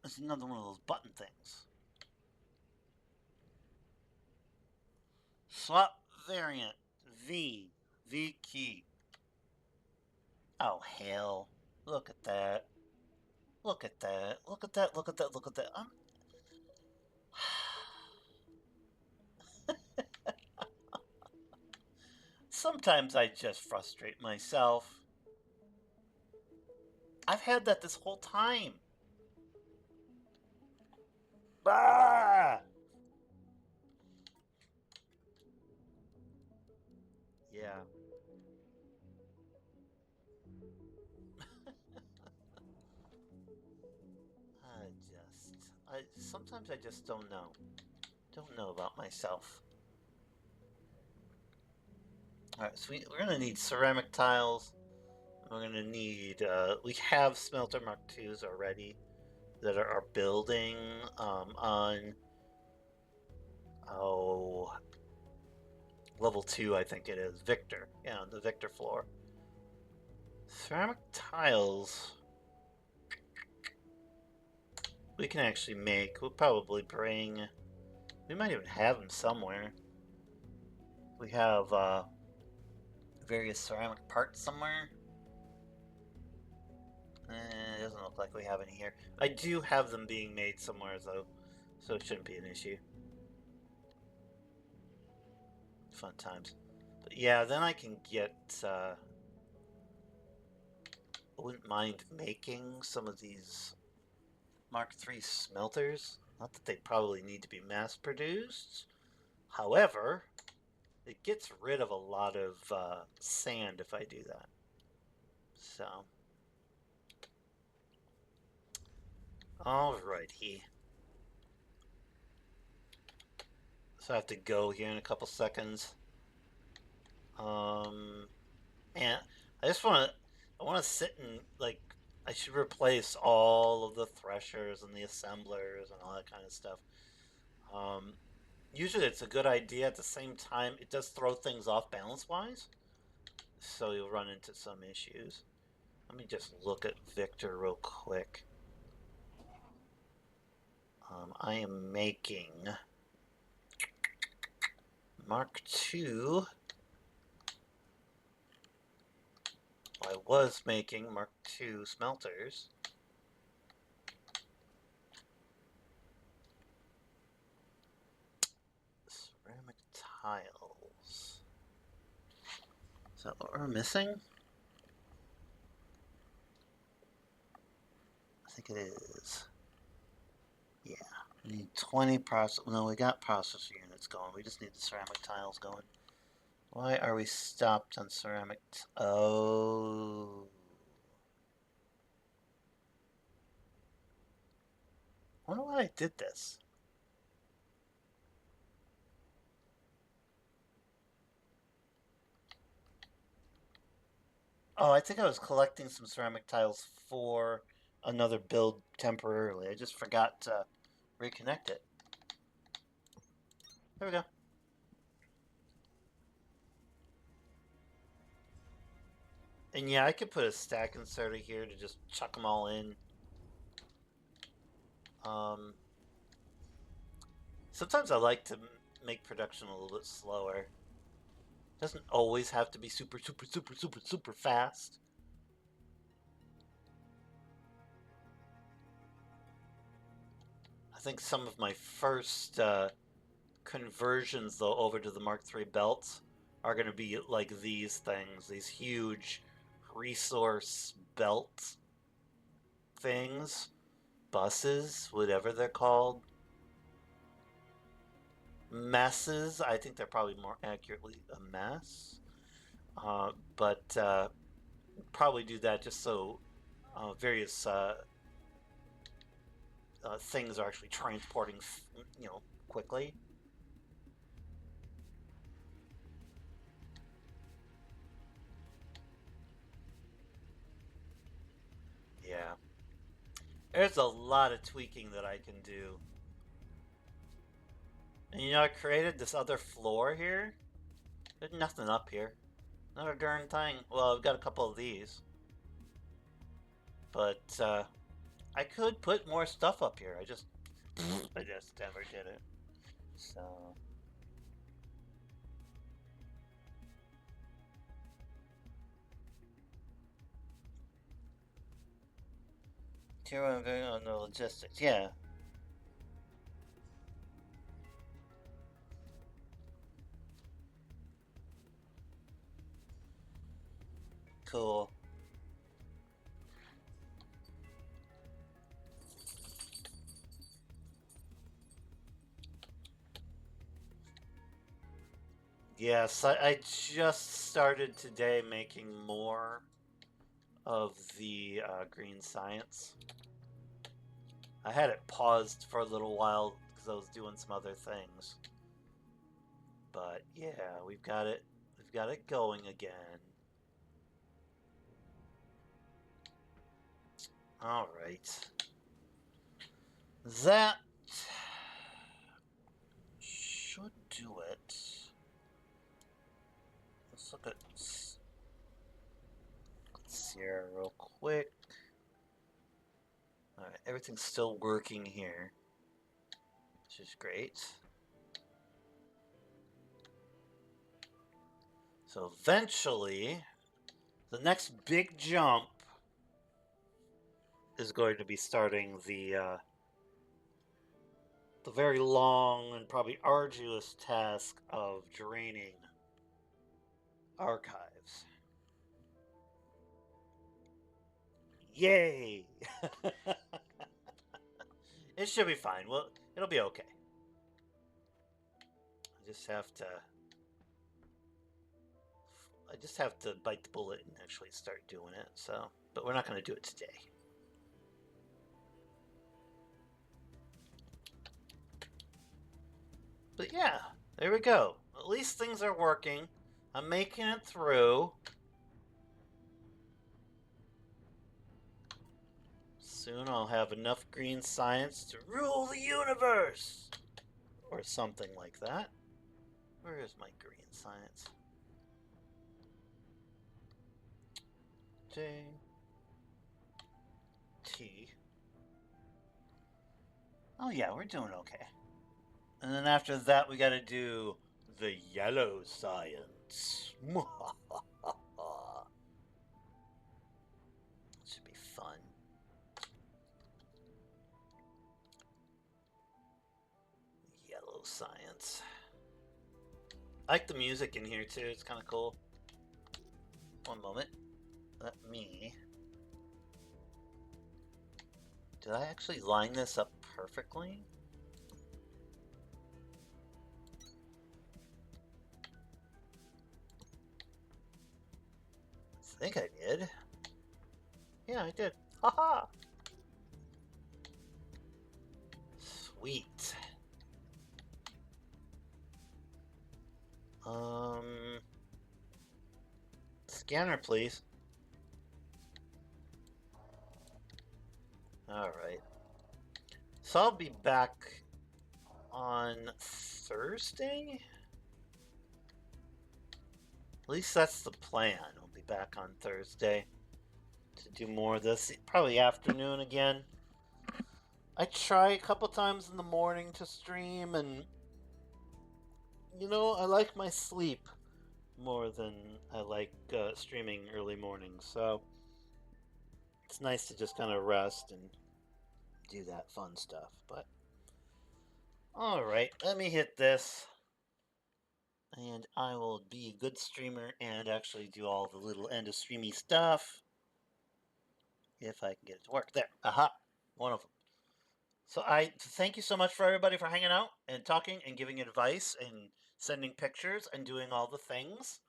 It's another one of those button things. Swap variant. V. V key. Oh, hell. Look at that. Look at that. Look at that. Look at that. Look at that. Sometimes I just frustrate myself. I've had that this whole time. Ah! Yeah. Sometimes I just don't know. Don't know about myself. Alright, so we're gonna need ceramic tiles. We're gonna need, we have smelter Mark IIs already that are building, on, level 2, I think it is. Victor. Yeah, on the Victor floor. Ceramic tiles... we can actually make. We'll probably bring... we might even have them somewhere. We have, various ceramic parts somewhere. It doesn't look like we have any here. I do have them being made somewhere, though, so it shouldn't be an issue. Fun times. But yeah, then I can get, I wouldn't mind making some of these Mark III smelters. Not that they probably need to be mass-produced. However, it gets rid of a lot of sand if I do that. So... alrighty. So I have to go here in a couple seconds. And I just want to sit and, like, I should replace all of the threshers and the assemblers and all that kind of stuff. Usually it's a good idea. At the same time, it does throw things off balance-wise, so you'll run into some issues. Let me just look at Victor real quick. I am making Mark II. I was making Mark II smelters. Ceramic tiles. Is that what we're missing? I think it is. Yeah. We need 20 process. No, we got processor units going. We just need the ceramic tiles going. Why are we stopped on ceramic? Oh. I wonder why I did this. Oh, I think I was collecting some ceramic tiles for another build temporarily. I just forgot to reconnect it. There we go. And yeah, I could put a stack inserter here to just chuck them all in. Sometimes I like to make production a little bit slower. Doesn't always have to be super, super, super, super, super fast. I think some of my first conversions, though, over to the Mark III belts are going to be like these things, these huge resource belt things, buses, whatever they're called. Messes, I think they're probably more accurately a mess. But probably do that just so various things are actually transporting, quickly. Yeah. There's a lot of tweaking that I can do. And I created this other floor here. There's nothing up here. Not a darn thing. Well, I've got a couple of these. But I could put more stuff up here. I just never did it. So here I'm going on the logistics. Yeah. Cool. Yes, I just started today making more of the green science. I had it paused for a little while because I was doing some other things. But yeah, we've got it going again. All right. That should do it. Let's look at Sierra real quick. All right, everything's still working here, which is great. So eventually, the next big jump is going to be starting the very long and probably arduous task of draining archives. Yay! It should be fine. Well, it'll be okay. I just have to bite the bullet and actually start doing it. So, but we're not going to do it today. But yeah, there we go. At least things are working. I'm making it through. Soon I'll have enough green science to rule the universe! Or something like that. Where is my green science? J. T. Oh yeah, we're doing okay. And then after that we gotta do the yellow science. Should be fun. Yellow science. I like the music in here too, it's kind of cool. One moment. Let me... Did I actually line this up perfectly? I think I did. Yeah, I did. Haha! Sweet. Scanner, please. Alright. So I'll be back on Thursday? At least that's the plan. I'll be back on Thursday to do more of this. Probably afternoon again. I try a couple times in the morning to stream, and I like my sleep more than I like streaming early mornings. So it's nice to just kind of rest and do that fun stuff. But all right, let me hit this, and I will be a good streamer and actually do all the little end of streamy stuff if I can get it to work. There, aha, one of them. So I thank you so much for everybody for hanging out and talking and giving advice and sending pictures and doing all the things.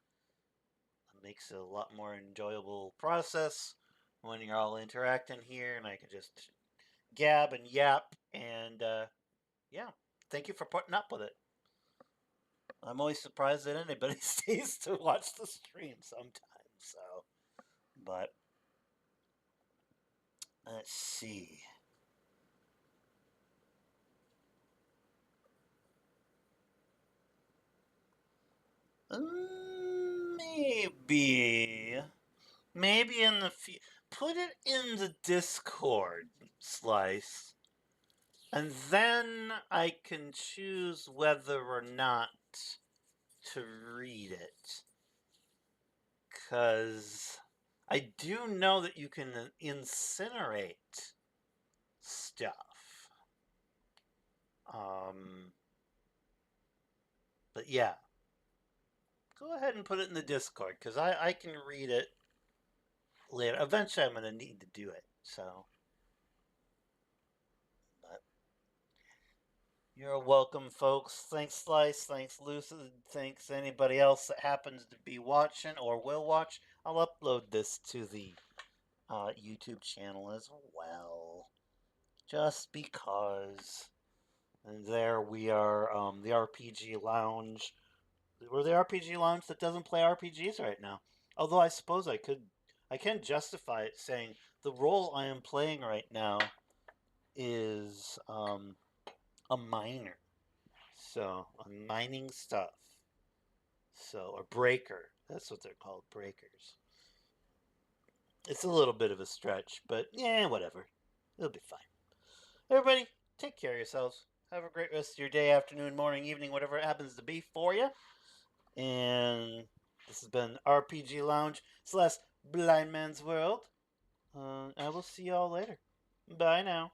It makes it a lot more enjoyable process when you're all interacting here, and I can just gab and yap, and yeah, thank you for putting up with it. I'm always surprised that anybody stays to watch the stream sometimes. So, but let's see. Maybe, maybe in the put it in the Discord, Slice, and then I can choose whether or not to read it. Because I do know that you can incinerate stuff. But yeah, go ahead and put it in the Discord, because I can read it later. Eventually, I'm going to need to do it. So, but you're welcome, folks. Thanks, Slice. Thanks, Lucid. Thanks, anybody else that happens to be watching or will watch. I'll upload this to the YouTube channel as well, just because. And there we are, the RPG Lounge. We're the RPG Lounge that doesn't play RPGs right now. Although I suppose I can justify it saying the role I am playing right now is a miner. So I'm mining stuff. So, or breaker. That's what they're called, breakers. It's a little bit of a stretch, but yeah, whatever. It'll be fine. Everybody, take care of yourselves. Have a great rest of your day, afternoon, morning, evening, whatever it happens to be for you. And this has been RPG Lounge / Blind Man's World. I will see y'all later. Bye now.